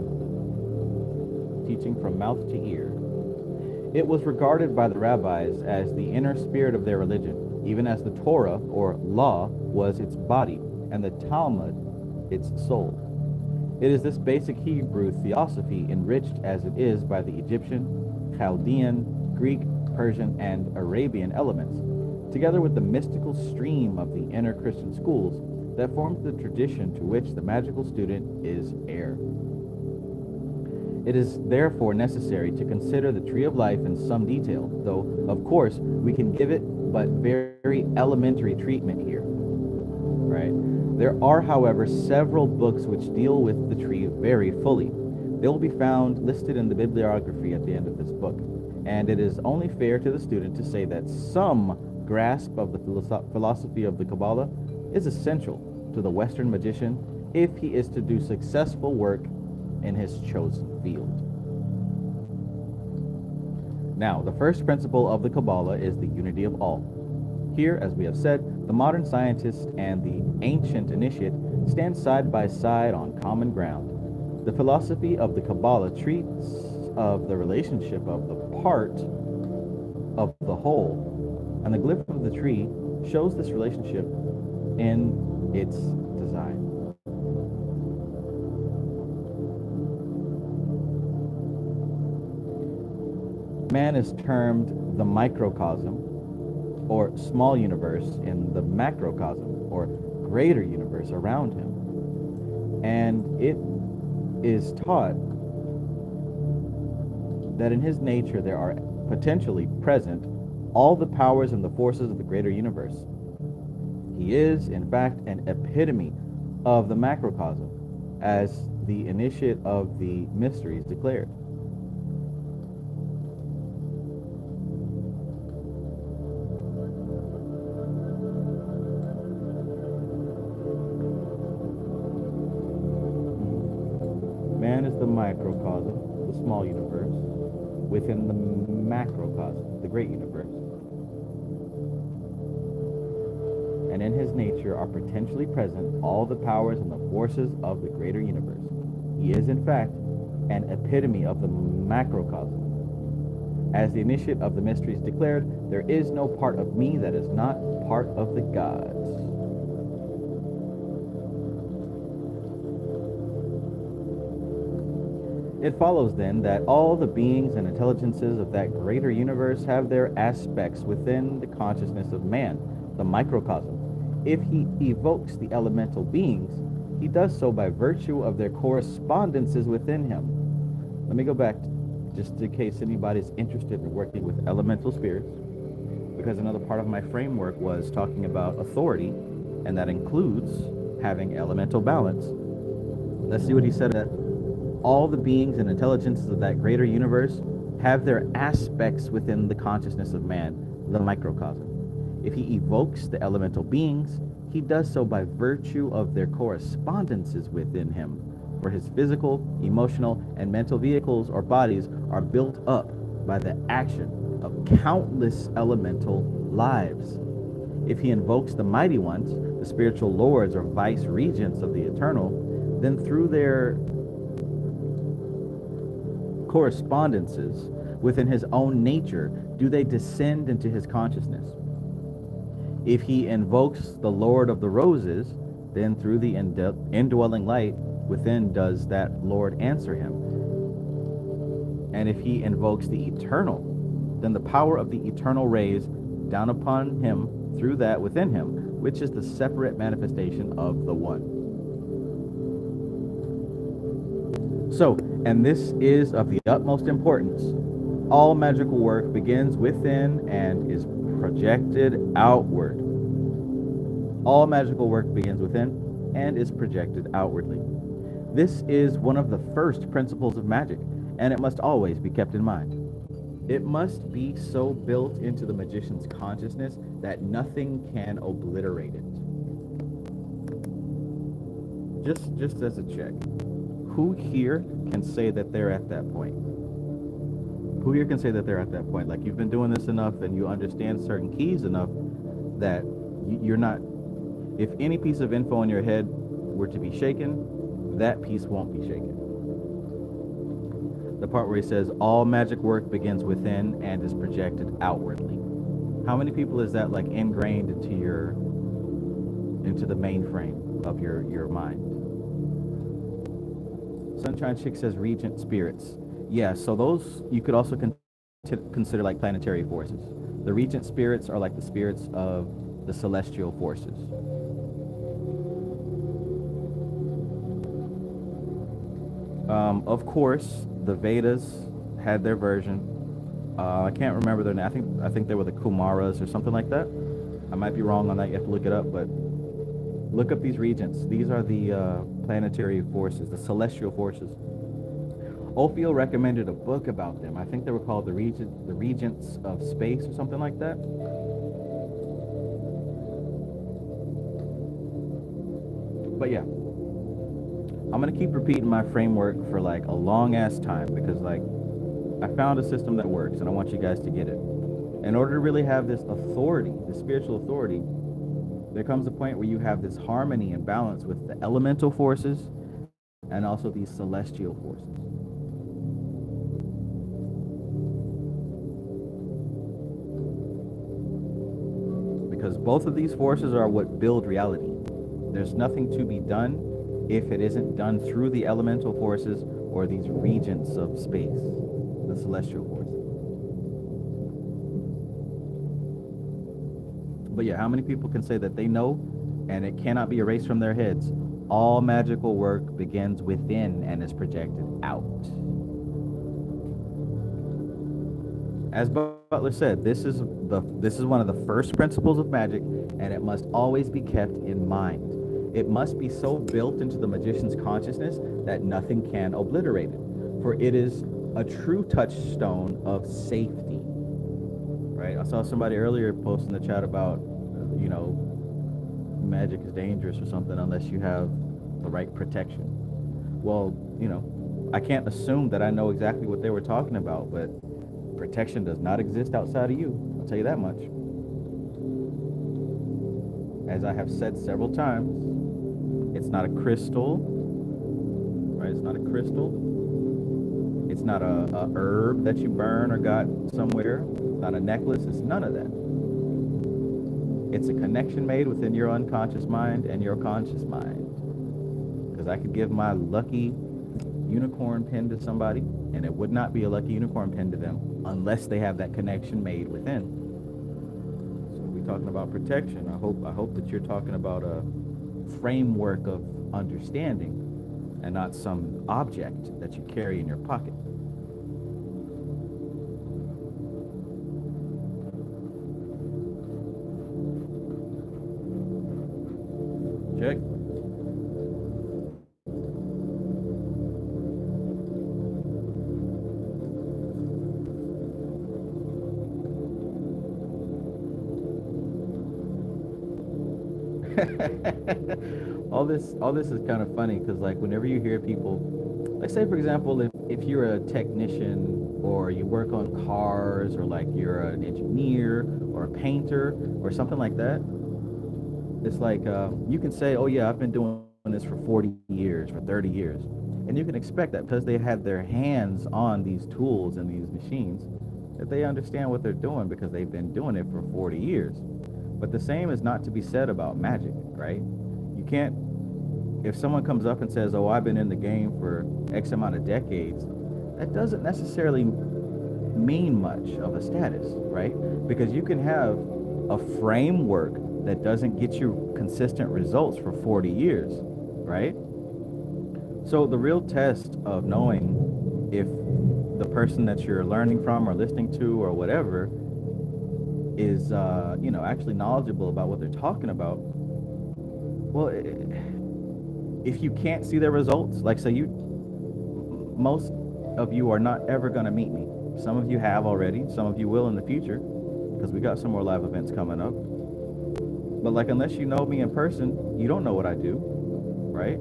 teaching from mouth to ear. It was regarded by the rabbis as the inner spirit of their religion, even as the Torah, or law, was its body, and the Talmud its soul. It is this basic Hebrew theosophy, enriched as it is by the Egyptian, Chaldean, Greek, Persian, and Arabian elements, together with the mystical stream of the inner Christian schools, that forms the tradition to which the magical student is heir. It is therefore necessary to consider the tree of life in some detail, though, of course, we can give it but very elementary treatment here. Right? There are, however, several books which deal with the tree very fully. They will be found listed in the bibliography at the end of this book, and it is only fair to the student to say that some grasp of the philosophy of the Kabbalah is essential to the Western magician if he is to do successful work in his chosen field. Now, the first principle of the Kabbalah is the unity of all. Here, as we have said, the modern scientist and the ancient initiate stand side by side on common ground. The philosophy of the Kabbalah treats of the relationship of the part of the whole, and the glyph of the tree shows this relationship in its design. Man is termed the microcosm, or small universe, in the macrocosm, or greater universe around him. And it is taught that in his nature there are potentially present all the powers and the forces of the greater universe. He is, in fact, an epitome of the macrocosm, as the initiate of the mysteries declared. Man is the microcosm, the small universe, within the macrocosm, the great universe. And in his nature are potentially present all the powers and the forces of the greater universe. He is, in fact, an epitome of the macrocosm. As the initiate of the mysteries declared, there is no part of me that is not part of the gods. It follows then that all the beings and intelligences of that greater universe have their aspects within the consciousness of man, the microcosm. If he evokes the elemental beings, he does so by virtue of their correspondences within him. Let me go back, just in case anybody's interested in working with elemental spirits, because another part of my framework was talking about authority, and that includes having elemental balance. Let's see what he said, that all the beings and intelligences of that greater universe have their aspects within the consciousness of man, the microcosm. If he evokes the elemental beings, he does so by virtue of their correspondences within him. for his physical, emotional, and mental vehicles or bodies are built up by the action of countless elemental lives. If he invokes the mighty ones, the spiritual lords or vice regents of the eternal, then through their correspondences within his own nature do they descend into his consciousness. If he invokes the Lord of the Roses, then through the indwelling light within does that Lord answer him. And if he invokes the eternal, then the power of the eternal rays down upon him through that within him, which is the separate manifestation of the one. So, and this is of the utmost importance, all magical work begins within and is projected outward. All magical work begins within and is projected outwardly. This is one of the first principles of magic, and it must always be kept in mind. It must be so built into the magician's consciousness that nothing can obliterate it. Just as a check, who here can say that they're at that point? Who here can say that they're at that point? Like, you've been doing this enough and you understand certain keys enough that you're not, if any piece of info in your head were to be shaken, that piece won't be shaken. The part where he says all magic work begins within and is projected outwardly. How many people is that like ingrained into the mainframe of your mind? Sunshine Chick says regent spirits. Yeah, so those you could also consider like planetary forces. The regent spirits are like the spirits of the celestial forces. Of course, the Vedas had their version. I can't remember their name. I think they were the Kumaras or something like that. I might be wrong on that. You have to look it up, but look up these regents. These are the planetary forces, the celestial forces. Ophiel recommended a book about them. I think they were called the Regents of Space or something like that. But yeah, I'm gonna keep repeating my framework for like a long ass time because like I found a system that works and I want you guys to get it. In order to really have this authority, this spiritual authority, there comes a point where you have this harmony and balance with the elemental forces and also these celestial forces. Because both of these forces are what build reality. There's nothing to be done if it isn't done through the elemental forces or these regents of space, the celestial forces. But yeah, how many people can say that they know and it cannot be erased from their heads? All magical work begins within and is projected out. As Butler said, this is one of the first principles of magic, and it must always be kept in mind. It must be so built into the magician's consciousness that nothing can obliterate it, for it is a true touchstone of safety. Right? I saw somebody earlier post in the chat about, magic is dangerous or something unless you have the right protection. Well, I can't assume that I know exactly what they were talking about, but protection does not exist outside of you. I'll tell you that much. As I have said several times, it's not a crystal, right? It's not a crystal. It's not a herb that you burn or got somewhere. It's not a necklace. It's none of that. It's a connection made within your unconscious mind and your conscious mind. Because I could give my lucky unicorn pin to somebody, and it would not be a lucky unicorn pin to them unless they have that connection made within. So we're talking about protection. I hope that you're talking about a framework of understanding and not some object that you carry in your pocket. Check. all this is kind of funny because like whenever you hear people, like say for example, if you're a technician or you work on cars or like you're an engineer or a painter or something like that, it's like you can say, oh yeah, I've been doing this for 40 years, for 30 years, and you can expect that because they had their hands on these tools and these machines, that they understand what they're doing because they've been doing it for 40 years. But the same is not to be said about magic, right? You can't, if someone comes up and says, oh, I've been in the game for X amount of decades, that doesn't necessarily mean much of a status, right? Because you can have a framework that doesn't get you consistent results for 40 years, right? So the real test of knowing if the person that you're learning from or listening to or whatever is, actually knowledgeable about what they're talking about, well, if you can't see their results, like say most of you are not ever going to meet me. Some of you have already, some of you will in the future, because we got some more live events coming up. But like, unless you know me in person, you don't know what I do, right?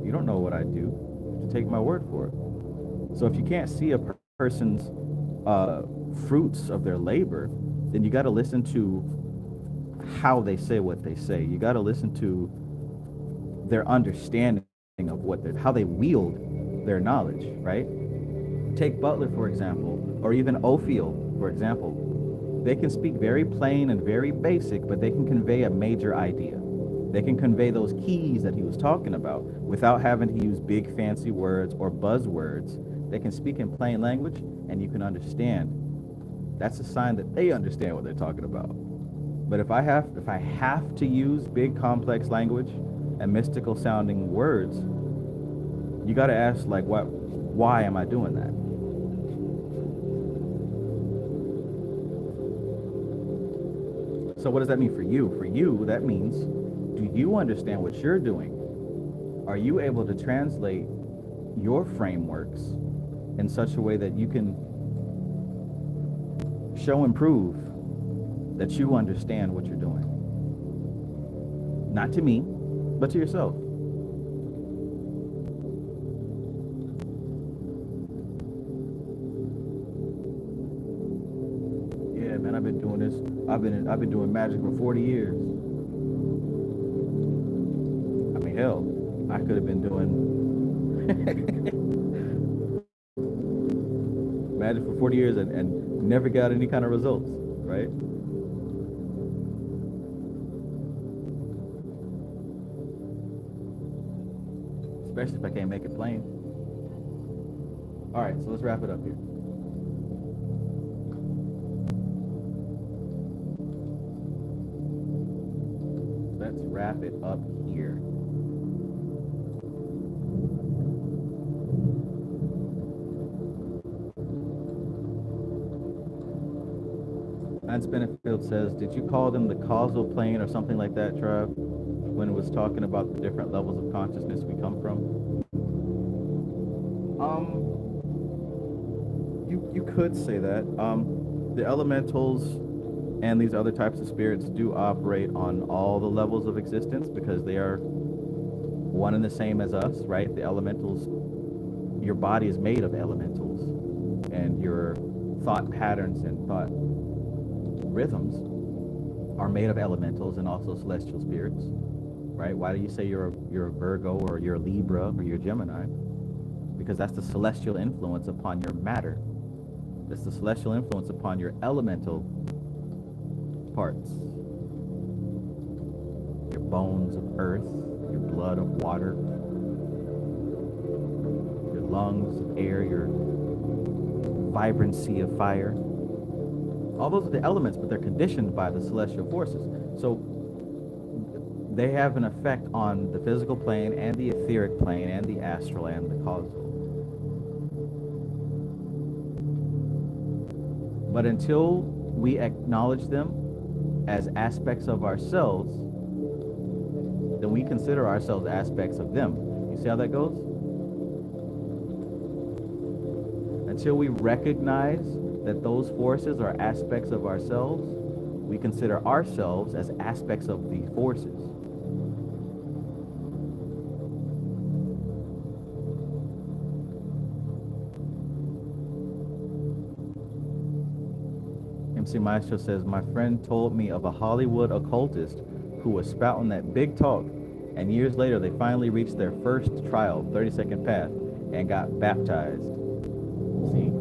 You don't know what I do. You have to take my word for it. So if you can't see a person's fruits of their labor, then you got to listen to how they say what they say. You got to listen to their understanding of how they wield their knowledge, right? Take Butler, for example, or even Ophiel, for example. They can speak very plain and very basic, but they can convey a major idea. They can convey those keys that he was talking about without having to use big fancy words or buzzwords. They can speak in plain language and you can understand. That's a sign that they understand what they're talking about. But if I have to use big complex language and mystical sounding words, you got to ask, like, why am I doing that? So what does that mean for you? For you, that means, do you understand what you're doing? Are you able to translate your frameworks in such a way that you can show and prove that you understand what you're doing? Not to me, but to yourself. Yeah, man, I've been doing this. I've been doing magic for 40 years. I mean, hell, I could have been doing magic for 40 years and never got any kind of results, right? Especially if I can't make it plain. All right, so let's wrap it up here. Let's wrap it up here. Hans Benefield says, did you call them the causal plane or something like that, Trav, when it was talking about the different levels of consciousness we come from? You could say that. The elementals and these other types of spirits do operate on all the levels of existence because they are one and the same as us, right? The elementals, your body is made of elementals, and your thought patterns and thought rhythms are made of elementals and also celestial spirits, right? Why do you say you're a Virgo or you're a Libra or you're a Gemini? Because that's the celestial influence upon your matter. That's the celestial influence upon your elemental parts. Your bones of earth, your blood of water, your lungs of air, your vibrancy of fire. All those are the elements, but they're conditioned by the celestial forces. So they have an effect on the physical plane and the etheric plane and the astral and the causal. But until we acknowledge them as aspects of ourselves, then we consider ourselves aspects of them. You see how that goes? Until we recognize that those forces are aspects of ourselves, we consider ourselves as aspects of these forces. see Maestro says, my friend told me of a Hollywood occultist who was spouting that big talk, and years later they finally reached their first trial, 30-second path, and got baptized. See?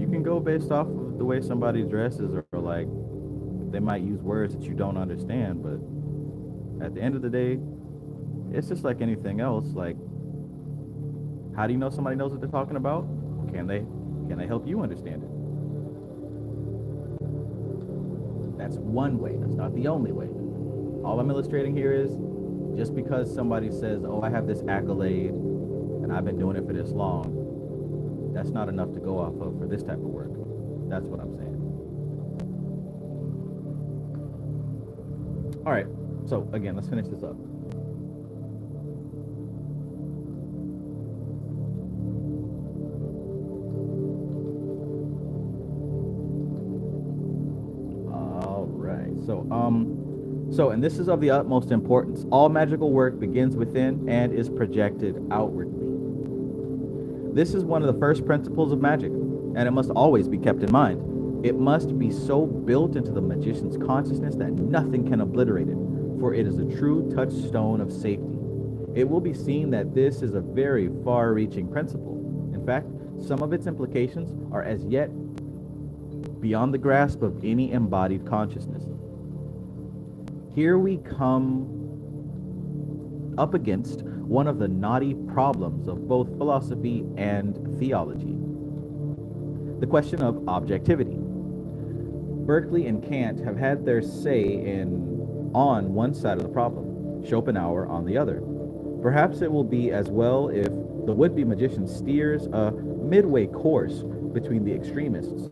You can go based off of the way somebody dresses, or like they might use words that you don't understand, but at the end of the day, it's just like anything else. Like, how do you know somebody knows what they're talking about? Can they help you understand it? That's one way. That's not the only way. All I'm illustrating here is, just because somebody says, oh, I have this accolade and I've been doing it for this long, that's not enough to go off of for this type of work. That's what I'm saying. All right. So again, let's finish this up. And this is of the utmost importance. All magical work begins within and is projected outwardly. This is one of the first principles of magic, and it must always be kept in mind. It must be so built into the magician's consciousness that nothing can obliterate it, for it is a true touchstone of safety. It will be seen that this is a very far-reaching principle. In fact, some of its implications are as yet beyond the grasp of any embodied consciousness. Here we come up against one of the knotty problems of both philosophy and theology, the question of objectivity. Berkeley and Kant have had their say on one side of the problem, Schopenhauer on the other. Perhaps it will be as well if the would-be magician steers a midway course between the extremists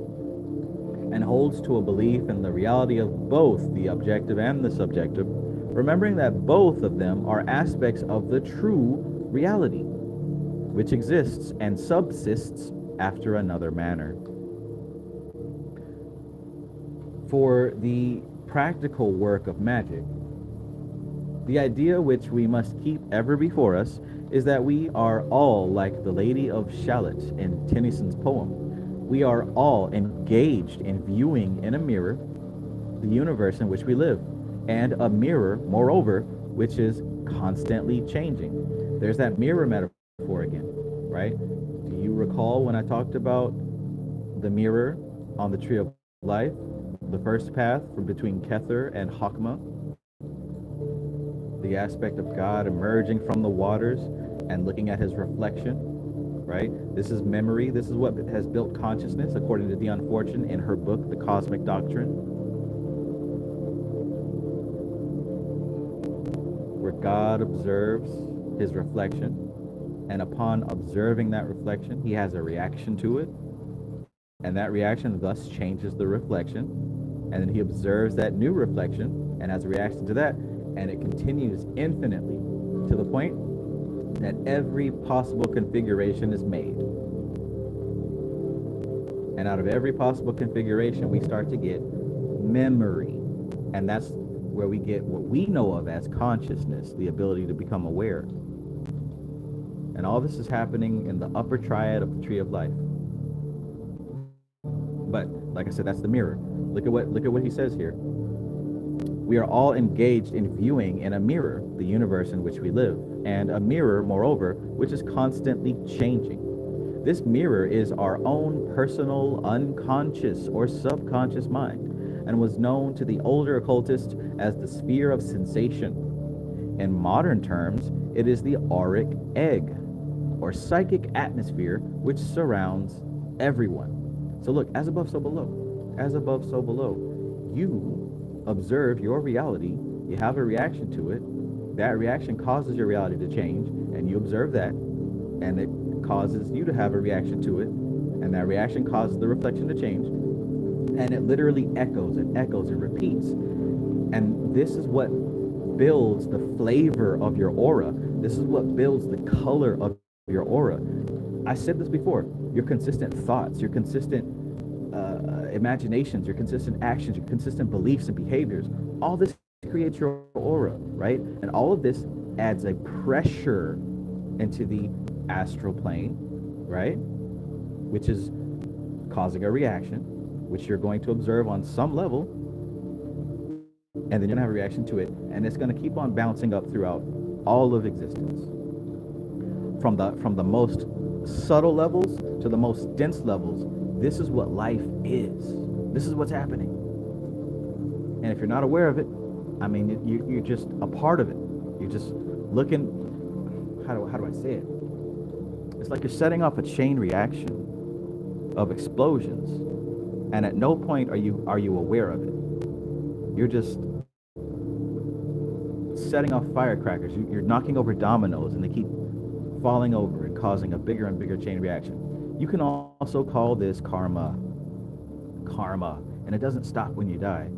and holds to a belief in the reality of both the objective and the subjective, remembering that both of them are aspects of the true reality, which exists and subsists after another manner. For the practical work of magic, the idea which we must keep ever before us is that we are all like the Lady of Shalott in Tennyson's poem. We are all engaged in viewing in a mirror the universe in which we live, and a mirror, moreover, which is constantly changing. There's that mirror metaphor again, right? Do you recall when I talked about the mirror on the tree of life, the first path from between Kether and Hakma, the aspect of God emerging from the waters and looking at his reflection, right? This is memory. This is what has built consciousness, according to Dion Fortune in her book, The Cosmic Doctrine, where God observes his reflection, and upon observing that reflection, he has a reaction to it, and that reaction thus changes the reflection, and then he observes that new reflection and has a reaction to that, and it continues infinitely to the point that every possible configuration is made. And out of every possible configuration, we start to get memory. And that's where we get what we know of as consciousness, the ability to become aware. And all this is happening in the upper triad of the tree of life. But like I said, that's the mirror. Look at what he says here. We are all engaged in viewing in a mirror the universe in which we live, and a mirror, moreover, which is constantly changing. This mirror is our own personal, unconscious or subconscious mind, and was known to the older occultists as the sphere of sensation. In modern terms, it is the auric egg, or psychic atmosphere, which surrounds everyone. So look, as above, so below. As above, so below. You observe your reality, you have a reaction to it, that reaction causes your reality to change, and you observe that, and it causes you to have a reaction to it, and that reaction causes the reflection to change, and it literally echoes and repeats. And this is what builds the flavor of your aura. This is what builds the color of your aura. I said this before, your consistent thoughts, your consistent imaginations, your consistent actions, your consistent beliefs and behaviors, all this creates your aura, right? And all of this adds a pressure into the astral plane, right? Which is causing a reaction, which you're going to observe on some level, and then you're going to have a reaction to it, and it's going to keep on bouncing up throughout all of existence. From the most subtle levels to the most dense levels, this is what life is. This is what's happening. And if you're not aware of it, I mean, you're just a part of it. You're just looking, how do I say it? It's like you're setting off a chain reaction of explosions, and at no point are you aware of it. You're just setting off firecrackers. You're knocking over dominoes, and they keep falling over and causing a bigger and bigger chain reaction. You can also call this karma, and it doesn't stop when you die.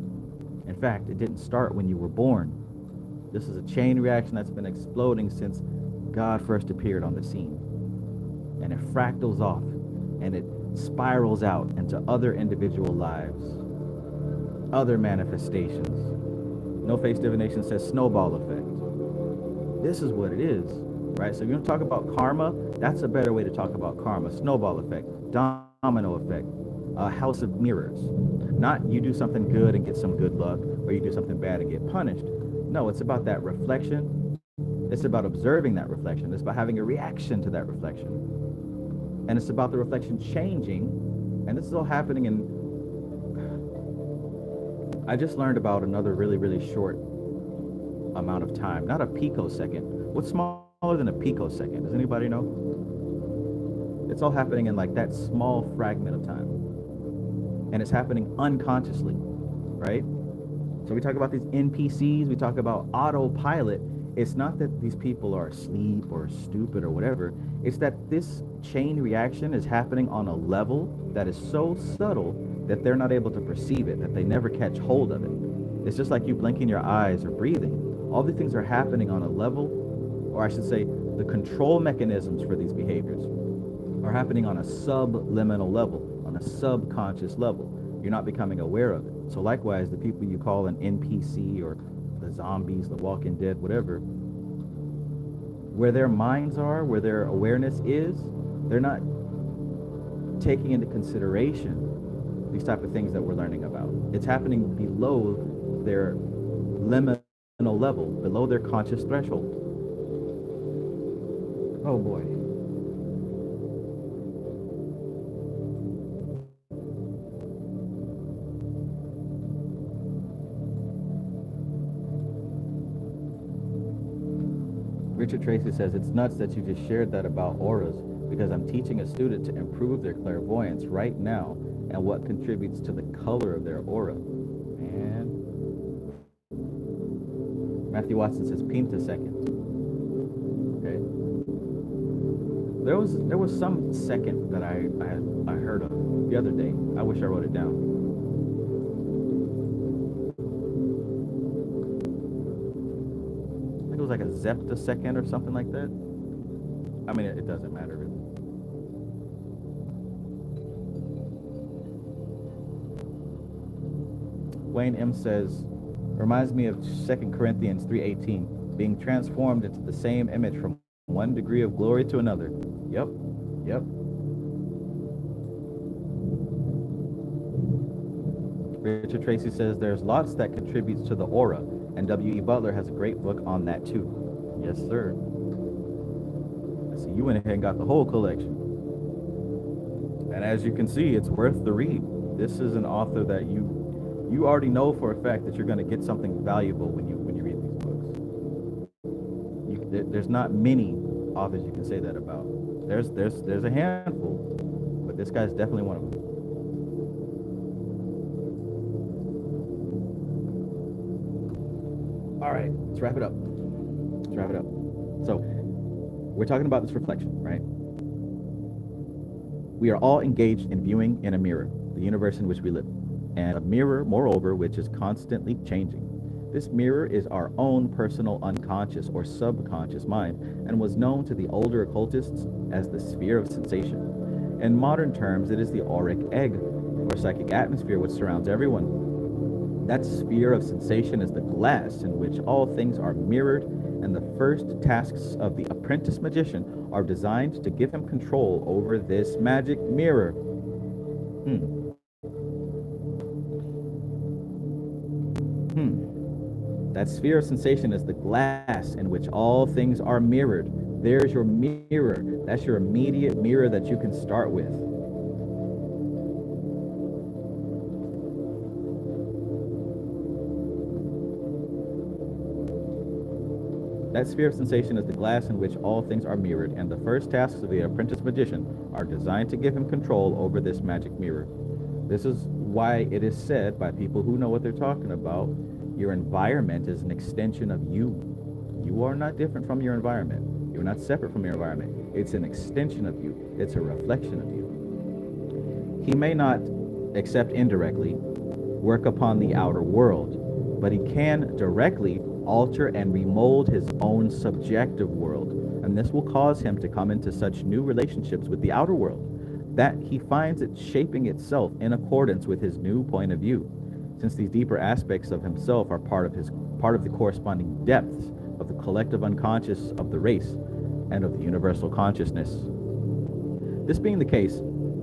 In fact, it didn't start when you were born. This is a chain reaction that's been exploding since God first appeared on the scene. And it fractals off, and it spirals out into other individual lives, other manifestations. No Face Divination says snowball effect. This is what it is, right? So if you're going to talk about karma, that's a better way to talk about karma. Snowball effect, domino effect, house of mirrors. Not you do something good and get some good luck, or you do something bad and get punished. No, it's about that reflection. It's about observing that reflection. It's about having a reaction to that reflection. And it's about the reflection changing. And this is all happening in... I just learned about another really, really short amount of time. Not a picosecond. What's smaller than a picosecond? Does anybody know? It's all happening in like that small fragment of time. And it's happening unconsciously, right? So we talk about these NPCs, we talk about autopilot. It's not that these people are asleep or stupid or whatever. It's that this chain reaction is happening on a level that is so subtle that they're not able to perceive it, that they never catch hold of it. It's just like you blinking your eyes or breathing. All these things are happening on a level, or I should say, the control mechanisms for these behaviors are happening on a subliminal level, on a subconscious level. You're not becoming aware of it. So likewise, the people you call an NPC or the zombies, the Walking Dead, whatever, where their minds are, where their awareness is, they're not taking into consideration these type of things that we're learning about. It's happening below their liminal level, below their conscious threshold. Oh boy. Richard Tracy says, it's nuts that you just shared that about auras, because I'm teaching a student to improve their clairvoyance right now and what contributes to the color of their aura. And Matthew Watson says, femtosecond. Okay. There was some second that I heard of the other day. I wish I wrote it down. It was like a zeptosecond or something like that. I mean, it doesn't matter really. Wayne M says, reminds me of 2 Corinthians 3:18, being transformed into the same image from one degree of glory to another. Yep. Richard Tracy says, there's lots that contributes to the aura, and W.E. Butler has a great book on that too. Yes, sir. I see you went ahead and got the whole collection. And as you can see, it's worth the read. This is an author that you already know for a fact that you're going to get something valuable when you read these books. There's not many authors you can say that about. There's a handful, but this guy's definitely one of them. All right, let's wrap it up. So we're talking about this reflection, right? We are all engaged in viewing in a mirror, the universe in which we live, and a mirror, moreover, which is constantly changing. This mirror is our own personal unconscious or subconscious mind, and was known to the older occultists as the sphere of sensation. In modern terms, it is the auric egg, or psychic atmosphere which surrounds everyone. That sphere of sensation is the glass in which all things are mirrored, and the first tasks of the apprentice magician are designed to give him control over this magic mirror. Hmm. That sphere of sensation is the glass in which all things are mirrored. There's your mirror. That's your immediate mirror that you can start with. That sphere of sensation is the glass in which all things are mirrored, and the first tasks of the apprentice magician are designed to give him control over this magic mirror. This is why it is said by people who know what they're talking about, your environment is an extension of you. You are not different from your environment. You're not separate from your environment. It's an extension of you. It's a reflection of you. He may not, except indirectly, work upon the outer world, but he can directly alter and remold his own subjective world, and this will cause him to come into such new relationships with the outer world that he finds it shaping itself in accordance with his new point of view, since these deeper aspects of himself are part of the corresponding depths of the collective unconscious of the race and of the universal consciousness. This being the case,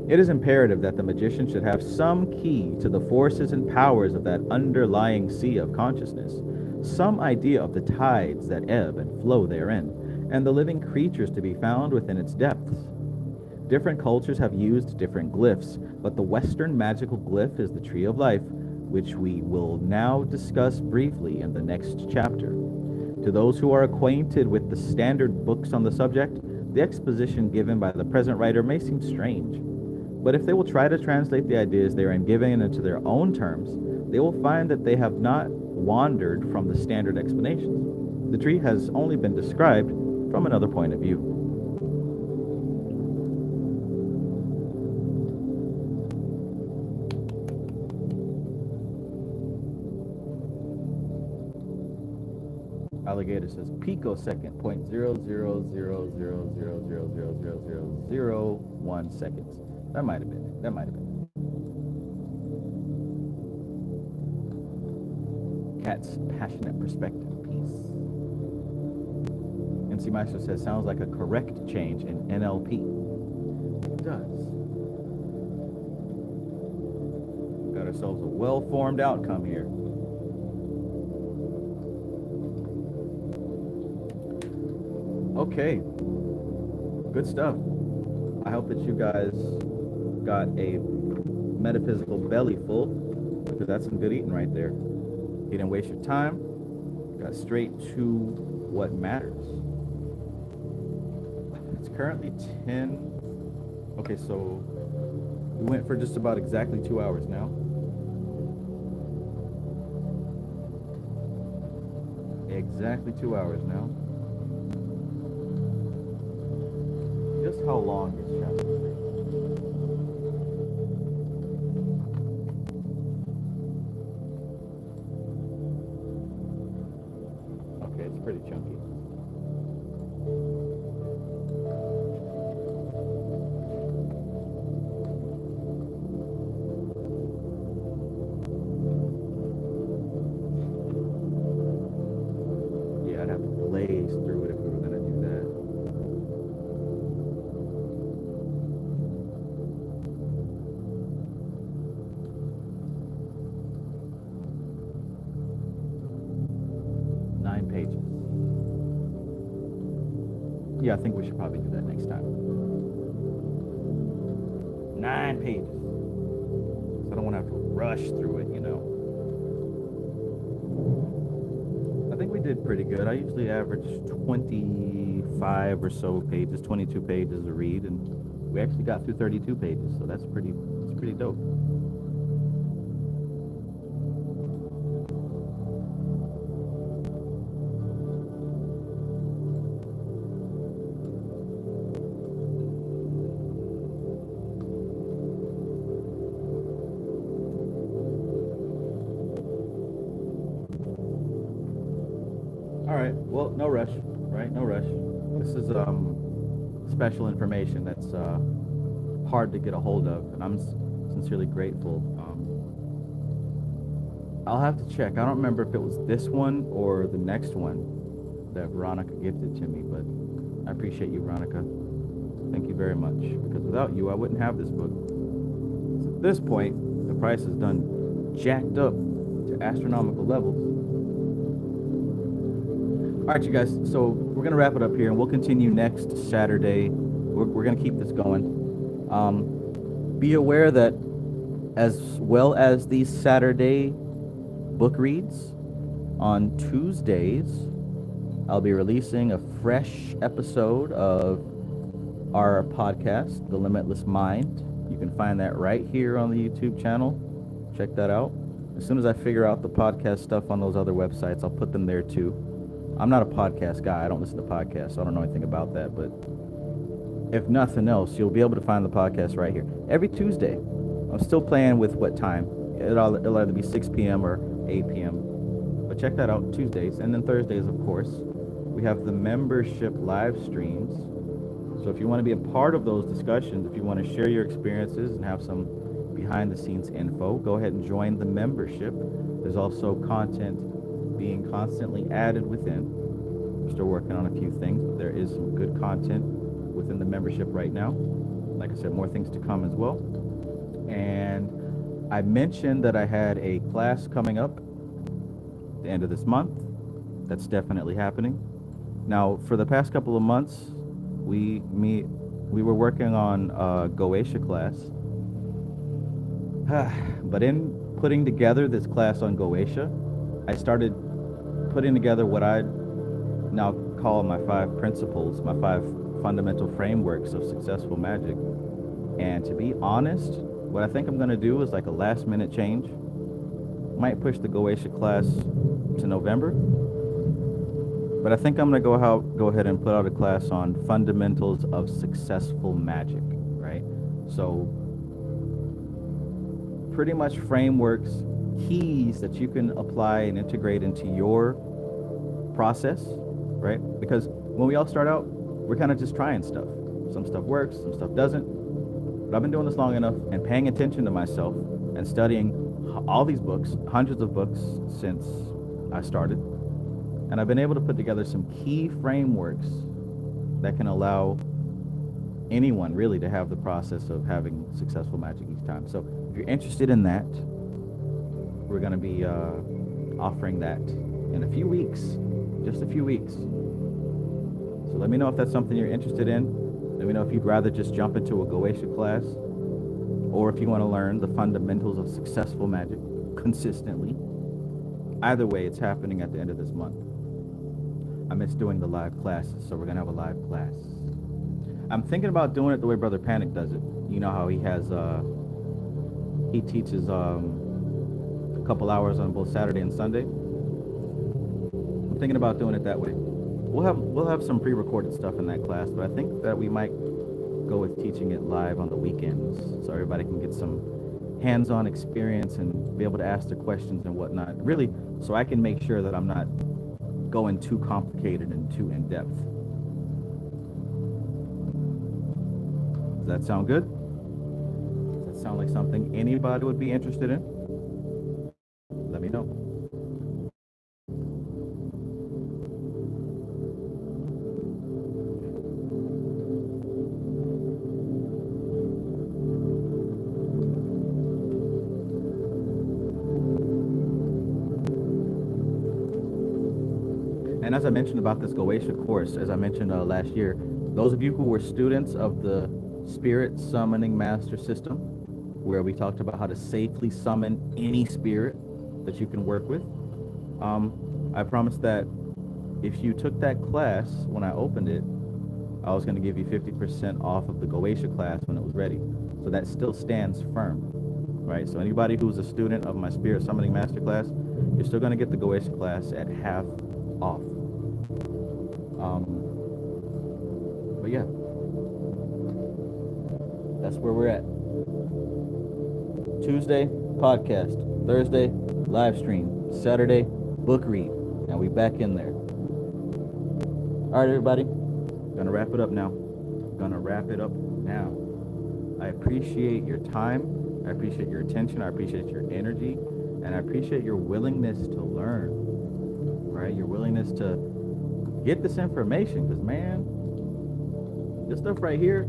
it is imperative that the magician should have some key to the forces and powers of that underlying sea of consciousness, some idea of the tides that ebb and flow therein, and the living creatures to be found within its depths. Different cultures have used different glyphs, but the Western magical glyph is the Tree of Life, which we will now discuss briefly in the next chapter. To those who are acquainted with the standard books on the subject, the exposition given by the present writer may seem strange, but if they will try to translate the ideas therein given into their own terms, they will find that they have not wandered from the standard explanations. The tree has only been described from another point of view. Alligator says picosecond, 0.00000000001 seconds. That might have been it. That might have been it. Cat's passionate perspective piece. MC Maestro says sounds like a correct change in NLP. It does. Got ourselves a well-formed outcome here. Okay, good stuff. I hope that you guys got a metaphysical belly full, because that's some good eating right there. You didn't waste your time, got straight to what matters. It's currently 10. Okay, so we went for just about exactly 2 hours now. Exactly 2 hours now. Just how long is chapter 3? Okay, it's pretty chunky. Yeah, I'd have to blaze through it if we were going to do that. Pages. Yeah, I think we should probably do that next time. 9 pages. So I don't want to have to rush through it, you know. I think we did pretty good. I usually average 25 or so pages, 22 pages to read, and we actually got through 32 pages, so that's pretty dope. Alright, well, no rush, right? No rush. This is special information that's hard to get a hold of, and I'm sincerely grateful. I'll have to check. I don't remember if it was this one or the next one that Veronica gifted to me, but I appreciate you, Veronica. Thank you very much, because without you, I wouldn't have this book. It's a At this point, the price is done jacked up to astronomical levels. All right, you guys. So we're gonna wrap it up here, and we'll continue next Saturday. We're gonna keep this going. Be aware that, as well as these Saturday book reads, on Tuesdays, I'll be releasing a fresh episode of our podcast, The Limitless Mind. You can find that right here on the YouTube channel. Check that out. As soon as I figure out the podcast stuff on those other websites, I'll put them there too. I'm not a podcast guy. I don't listen to podcasts, so I don't know anything about that. But if nothing else, you'll be able to find the podcast right here every Tuesday. I'm still playing with what time. It'll either be 6 p.m. or 8 p.m. But check that out, Tuesdays. And then Thursdays, of course, we have the membership live streams. So if you want to be a part of those discussions, if you want to share your experiences and have some behind-the-scenes info, go ahead and join the membership. There's also content being constantly added within. We're still working on a few things, but there is some good content within the membership right now. Like I said, more things to come as well. And I mentioned that I had a class coming up at the end of this month. That's definitely happening. Now, for the past couple of months, we were working on a Goetia class. But in putting together this class on Goetia, I started putting together what I now call my 5 principles, my 5 fundamental frameworks of successful magic. And to be honest, what I think I'm going to do is like a last minute change. Might push the Goetia class to November. But I think I'm going to go ahead and put out a class on fundamentals of successful magic, right? So pretty much frameworks, keys that you can apply and integrate into your process, right? Because when we all start out, we're kind of just trying stuff. Some stuff works, some stuff doesn't. But I've been doing this long enough and paying attention to myself and studying all these books, hundreds of books since I started. And I've been able to put together some key frameworks that can allow anyone really to have the process of having successful magic each time. So if you're interested in that, we're going to be offering that in a few weeks, just a few weeks. So let me know if that's something you're interested in. Let me know if you'd rather just jump into a Goetia class, or if you want to learn the fundamentals of successful magic consistently. Either way, it's happening at the end of this month. I miss doing the live classes, so we're going to have a live class. I'm thinking about doing it the way Brother Panic does it. You know how he teaches a couple hours on both Saturday and Sunday. I'm thinking about doing it that way. We'll have some pre-recorded stuff in that class, but I think that we might go with teaching it live on the weekends, so everybody can get some hands-on experience and be able to ask their questions and whatnot. Really, so I can make sure that I'm not going too complicated and too in-depth. Does that sound good? Does that sound like something anybody would be interested in? Let me know. And as I mentioned about this Goetia course, as I mentioned last year, those of you who were students of the Spirit Summoning Master System, where we talked about how to safely summon any spirit that you can work with, I promised that if you took that class when I opened it, I was going to give you 50% off of the Goetia class when it was ready. So that still stands firm, right? So anybody who's a student of my Spirit Summoning Master class, you're still going to get the Goetia class at half off. But yeah, that's where we're at. Tuesday, podcast. Thursday, live stream. Saturday, book read. And we back in there. All right, everybody. Gonna wrap it up now. I appreciate your time. I appreciate your attention. I appreciate your energy. And I appreciate your willingness to learn. Right? Your willingness to get this information. Because, man, this stuff right here,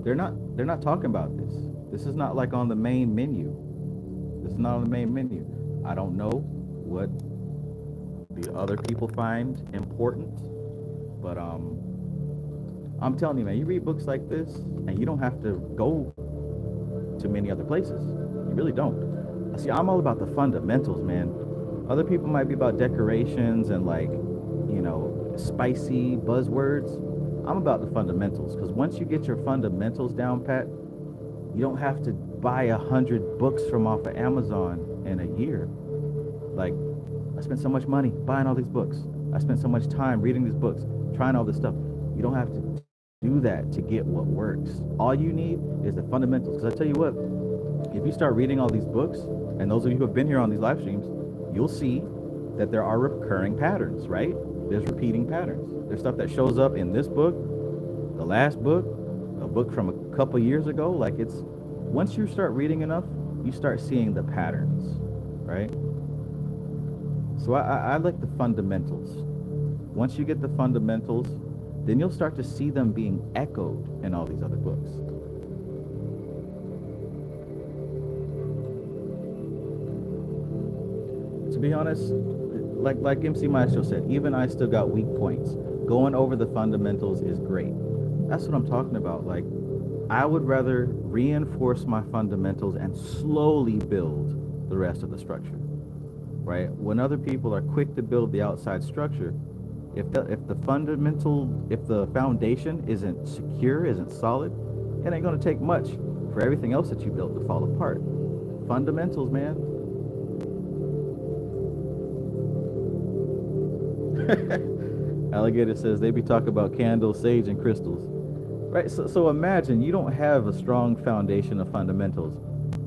they're not talking about this. This is not like on the main menu. This is not on the main menu. I don't know what the other people find important, but I'm telling you, man, you read books like this, and you don't have to go to many other places. You really don't. See, I'm all about the fundamentals, man. Other people might be about decorations and like, spicy buzzwords. I'm about the fundamentals, because once you get your fundamentals down pat, you don't have to buy 100 books from off of Amazon in a year. Like, I spent so much money buying all these books. I spent so much time reading these books, trying all this stuff. You don't have to do that to get what works. All you need is the fundamentals. Because I tell you what, if you start reading all these books, and those of you who have been here on these live streams, you'll see that there are recurring patterns, right? There's repeating patterns. There's stuff that shows up in this book, the last book, a book from a couple years ago. Like, it's, once you start reading enough, you start seeing the patterns, right? So I like the fundamentals. Once you get the fundamentals, then you'll start to see them being echoed in all these other books. To be honest, like MC Maestro said, even I still got weak points. Going over the fundamentals is great. That's what I'm talking about. Like, I would rather reinforce my fundamentals and slowly build the rest of the structure, right? When other people are quick to build the outside structure, if the foundation isn't secure, isn't solid, it ain't gonna take much for everything else that you built to fall apart. Fundamentals, man. Alligator says they be talking about candles, sage, and crystals. Right, so imagine you don't have a strong foundation of fundamentals,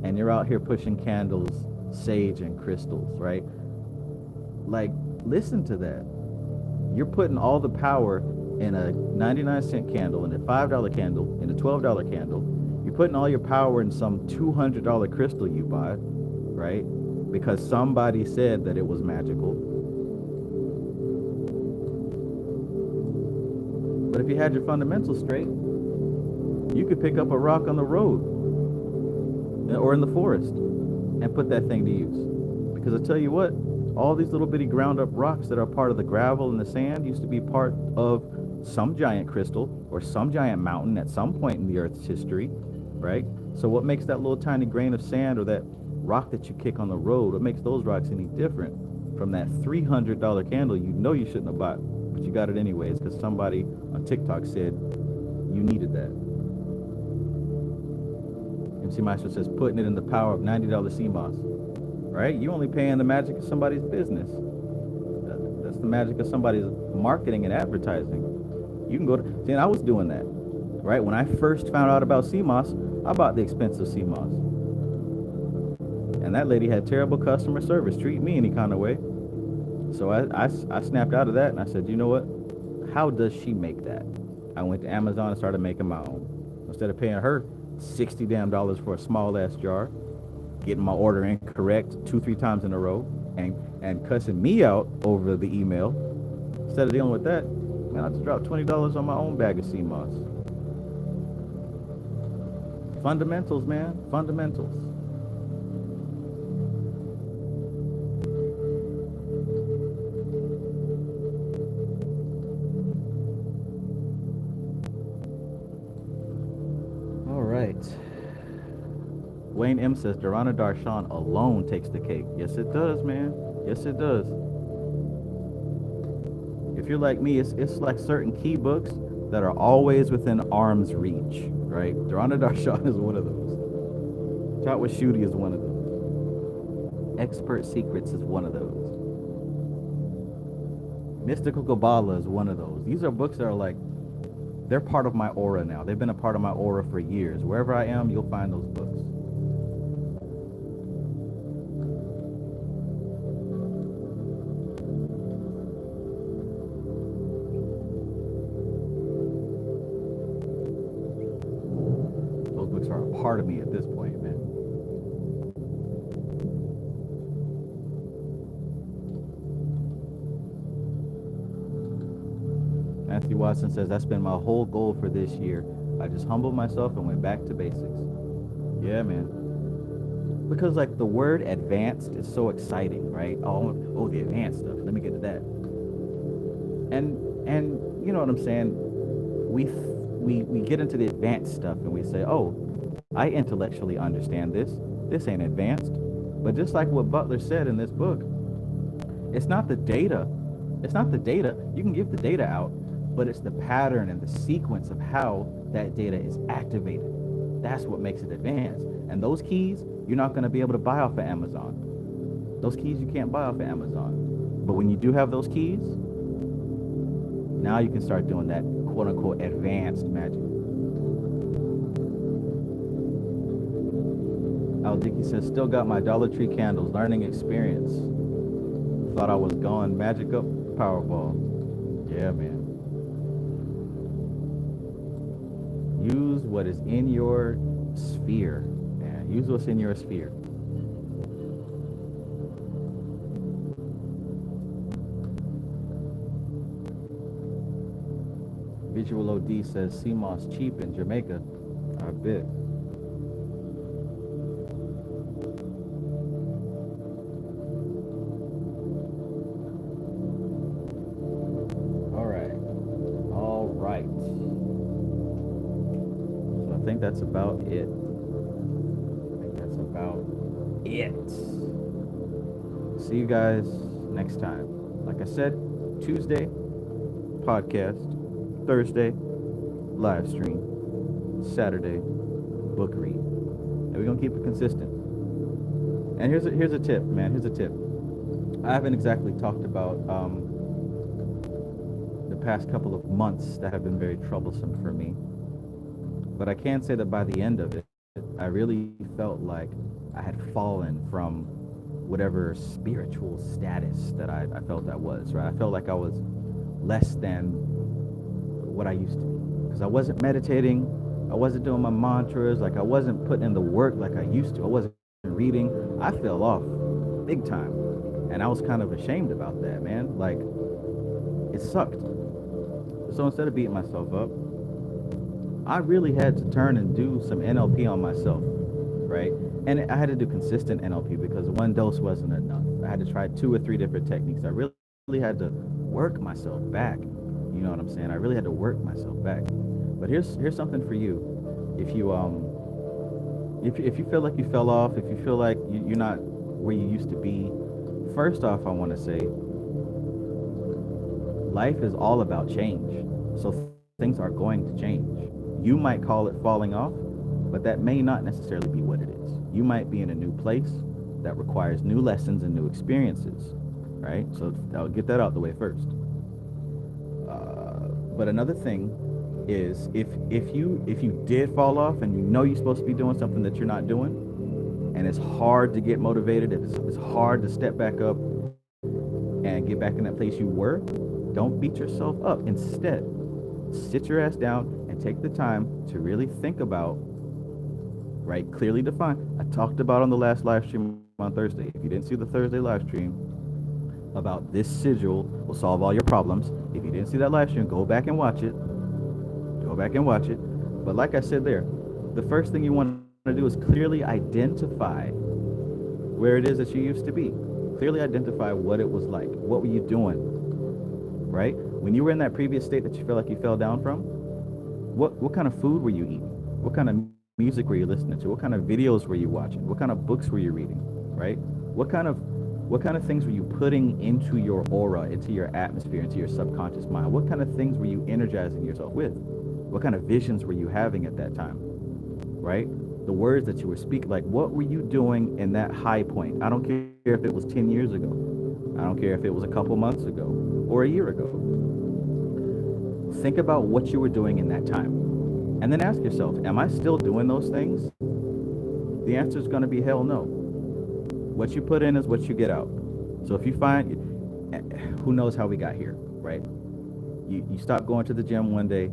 and you're out here pushing candles, sage, and crystals, right? Like, listen to that. You're putting all the power in a 99-cent candle, in a $5 candle, in a $12 candle. You're putting all your power in some $200 crystal you bought, right? Because somebody said that it was magical. But if you had your fundamentals straight, you could pick up a rock on the road or in the forest and put that thing to use. Because I tell you what, all these little bitty ground up rocks that are part of the gravel and the sand used to be part of some giant crystal or some giant mountain at some point in the Earth's history, right? So what makes that little tiny grain of sand or that rock that you kick on the road, what makes those rocks any different from that $300 candle you know you shouldn't have bought, but you got it anyways because somebody on TikTok said you needed that. MC Maestro says putting it in the power of $90 CMOS. Right? You only paying the magic of somebody's business. That's the magic of somebody's marketing and advertising. You can go to, see, and I was doing that. Right? When I first found out about CMOS, I bought the expensive CMOS. And that lady had terrible customer service, treat me any kind of way. So I snapped out of that and I said, you know what? How does she make that? I went to Amazon and started making my own. Instead of paying her $60 damn for a small ass jar, getting my order incorrect 2-3 times in a row, and cussing me out over the email. Instead of dealing with that, man, I just dropped $20 on my own bag of CMOS. Fundamentals, man. Fundamentals. All right. Wayne M says Durana Darshan alone takes the cake. Yes, it does, man. Yes, it does. If you're like me, it's like certain key books that are always within arm's reach, right? Durana Darshan is one of those. Chatwa Shooty is one of those. Expert Secrets is one of those. Mystical Kabbalah is one of those. These are books that are like, they're part of my aura now. They've been a part of my aura for years. Wherever I am, you'll find those books. Those books are a part of me at this point, man. Matthew Watson says, that's been my whole goal for this year. I just humbled myself and went back to basics. Yeah, man. Because like the word advanced is so exciting, right? Oh, the advanced stuff. Let me get to that. And you know what I'm saying? We get into the advanced stuff and we say, oh, I intellectually understand this. This ain't advanced. But just like what Butler said in this book, it's not the data. It's not the data. You can give the data out, but it's the pattern and the sequence of how that data is activated. That's what makes it advanced. And those keys, you're not going to be able to buy off of Amazon. Those keys you can't buy off of Amazon. But when you do have those keys, now you can start doing that quote unquote advanced magic. Al Dickey says, still got my Dollar Tree candles, learning experience. Thought I was gone, magic up, Powerball. Yeah, man. Use what is in your sphere. Man, use what's in your sphere. Visual OD says, CMOS cheap in Jamaica. I bet. I think that's about it. See you guys next time. Like I said, Tuesday, podcast. Thursday, live stream. Saturday, book read. And we're going to keep it consistent. And here's a tip, man. Here's a tip. I haven't exactly talked about the past couple of months that have been very troublesome for me. But I can say that by the end of it, I really felt like I had fallen from whatever spiritual status that I felt I was, right? I felt like I was less than what I used to be. Because I wasn't meditating, I wasn't doing my mantras, like I wasn't putting in the work like I used to. I wasn't reading. I fell off big time. And I was kind of ashamed about that, man. Like, it sucked. So instead of beating myself up, I really had to turn and do some NLP on myself, right? And I had to do consistent NLP because one dose wasn't enough. I had to try 2 or 3 different techniques. I really had to work myself back. You know what I'm saying? I really had to work myself back. But here's something for you. If you feel like you fell off, if you feel like you're not where you used to be, first off, I want to say life is all about change. So things are going to change. You might call it falling off, but that may not necessarily be what it is. You might be in a new place that requires new lessons and new experiences, right? So I'll get that out the way first. But another thing is if you did fall off and you know you're supposed to be doing something that you're not doing, and it's hard to get motivated, it's hard to step back up and get back in that place you were, don't beat yourself up. Instead, sit your ass down and take the time to really think about, right, clearly define. I talked about on the last live stream on Thursday. If you didn't see the Thursday live stream, about this sigil will solve all your problems. If you didn't see that live stream, go back and watch it. But like I said there, the first thing you want to do is clearly identify where it is that you used to be. Clearly identify what it was like. What were you doing, right? When you were in that previous state that you feel like you fell down from, what kind of food were you eating? What kind of music were you listening to? What kind of videos were you watching? What kind of books were you reading, right? What kind of things were you putting into your aura, into your atmosphere, into your subconscious mind? What kind of things were you energizing yourself with? What kind of visions were you having at that time, right? The words that you were speaking, like what were you doing in that high point? I don't care if it was 10 years ago. I don't care if it was a couple months ago or a year ago. Think about what you were doing in that time. And then ask yourself, am I still doing those things? The answer is going to be hell no. What you put in is what you get out. So if you find, who knows how we got here, right? You stop going to the gym one day,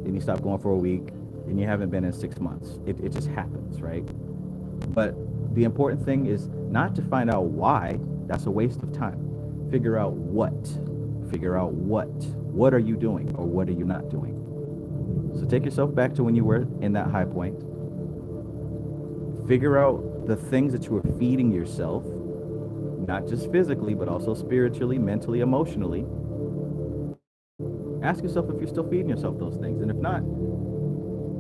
then you stop going for a week, and you haven't been in 6 months. It just happens, right? But the important thing is not to find out why. That's a waste of time. Figure out what. What are you doing or what are you not doing? So take yourself back to when you were in that high point. Figure out the things that you are feeding yourself, not just physically, but also spiritually, mentally, emotionally. Ask yourself if you're still feeding yourself those things. And if not,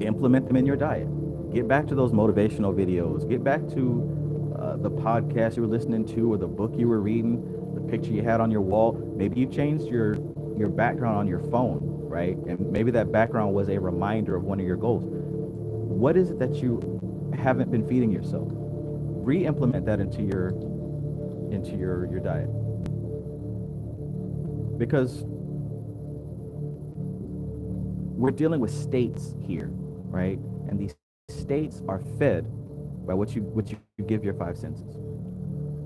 implement them in your diet. Get back to those motivational videos. Get back to the podcast you were listening to, or the book you were reading, the picture you had on your wall. Maybe you changed your background on your phone, right? And maybe that background was a reminder of one of your goals. What is it that you haven't been feeding yourself? Re-implement that into your diet. Because we're dealing with states here, right? And these states are fed by what you give your five senses.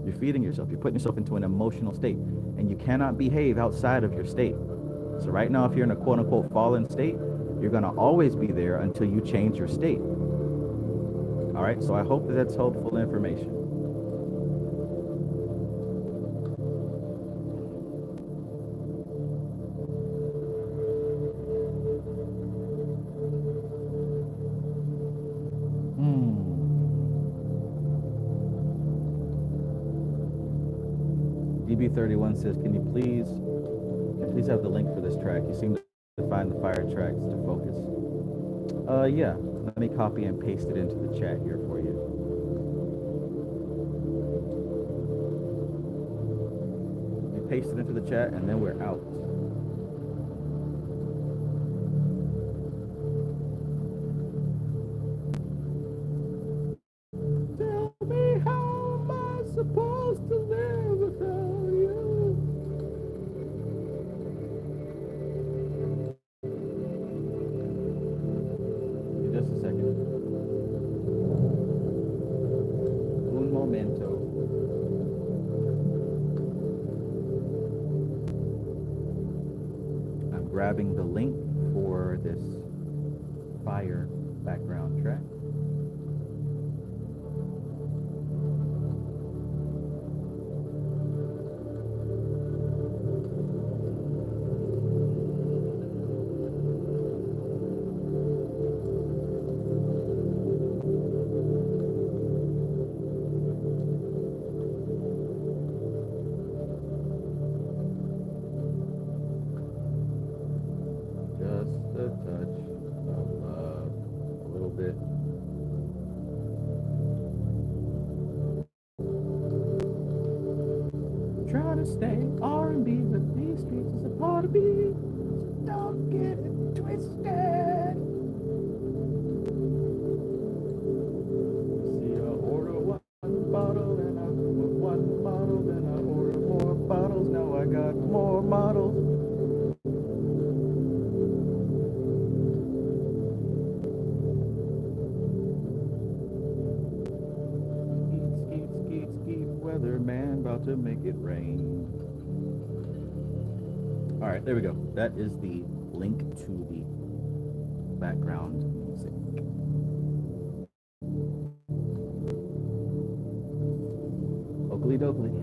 You're feeding yourself. You're putting yourself into an emotional state, and you cannot behave outside of your state. So right now, if you're in a quote unquote fallen state, you're going to always be there until you change your state. All right. So I hope that that's helpful information. DB31 says, can you please have the link for this track? You seem to find the fire tracks to focus. Yeah. Let me copy and paste it into the chat here for you. We paste it into the chat, and then we're out. Tell me, how am I supposed to live without you? Just a second. Un momento. I'm grabbing the link for this fire background track. Try to stay R&B, but these streets is a part of me, so don't get it twisted. See, I order one bottle, and I with one bottle, then I order more bottles. Now I got more models. Skeet, weatherman, about to make it rain. All right, there we go. That is the link to the background music. Oakley dokley.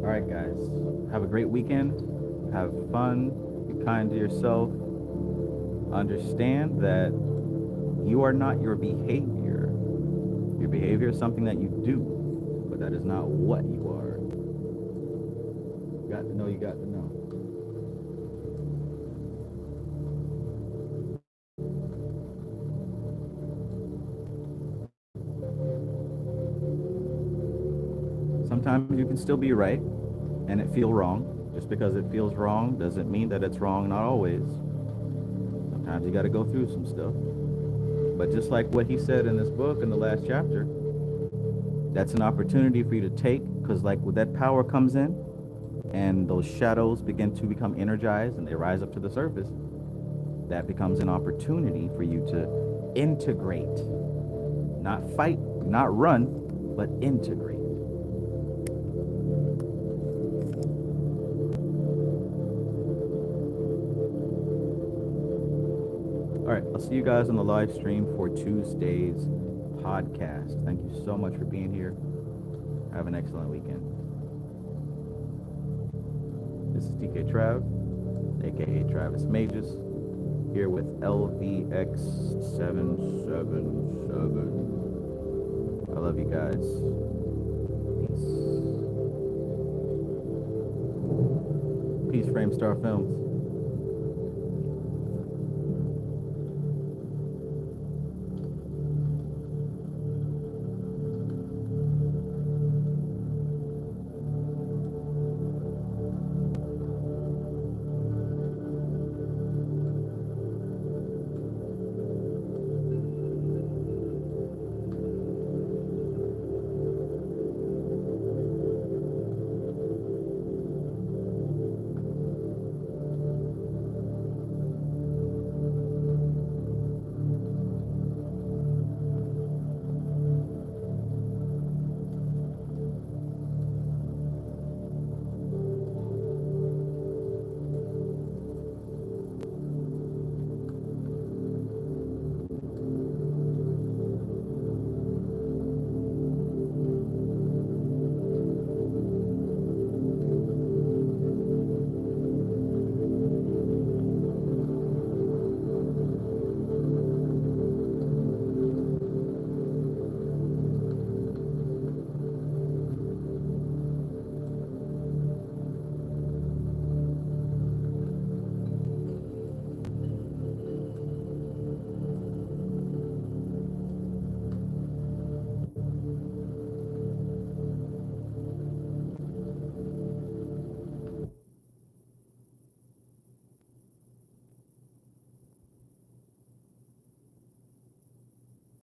All right, guys. Have a great weekend. Have fun. Be kind to yourself. Understand that you are not your behavior. Your behavior is something that you do, but that is not what you are. You got to know, you got to know. Sometimes you can still be right and it feel wrong. Just because it feels wrong doesn't mean that it's wrong, not always. Sometimes you got to go through some stuff. But just like what he said in this book in the last chapter, that's an opportunity for you to take, because like when that power comes in and those shadows begin to become energized and they rise up to the surface, that becomes an opportunity for you to integrate. Not fight, not run, but integrate. All right, I'll see you guys on the live stream for Tuesday's podcast. Thank you so much for being here. Have an excellent weekend. This is TK Trav, aka Travis Magus, here with LVX777. I love you guys. Peace. Peace, Framestar Films.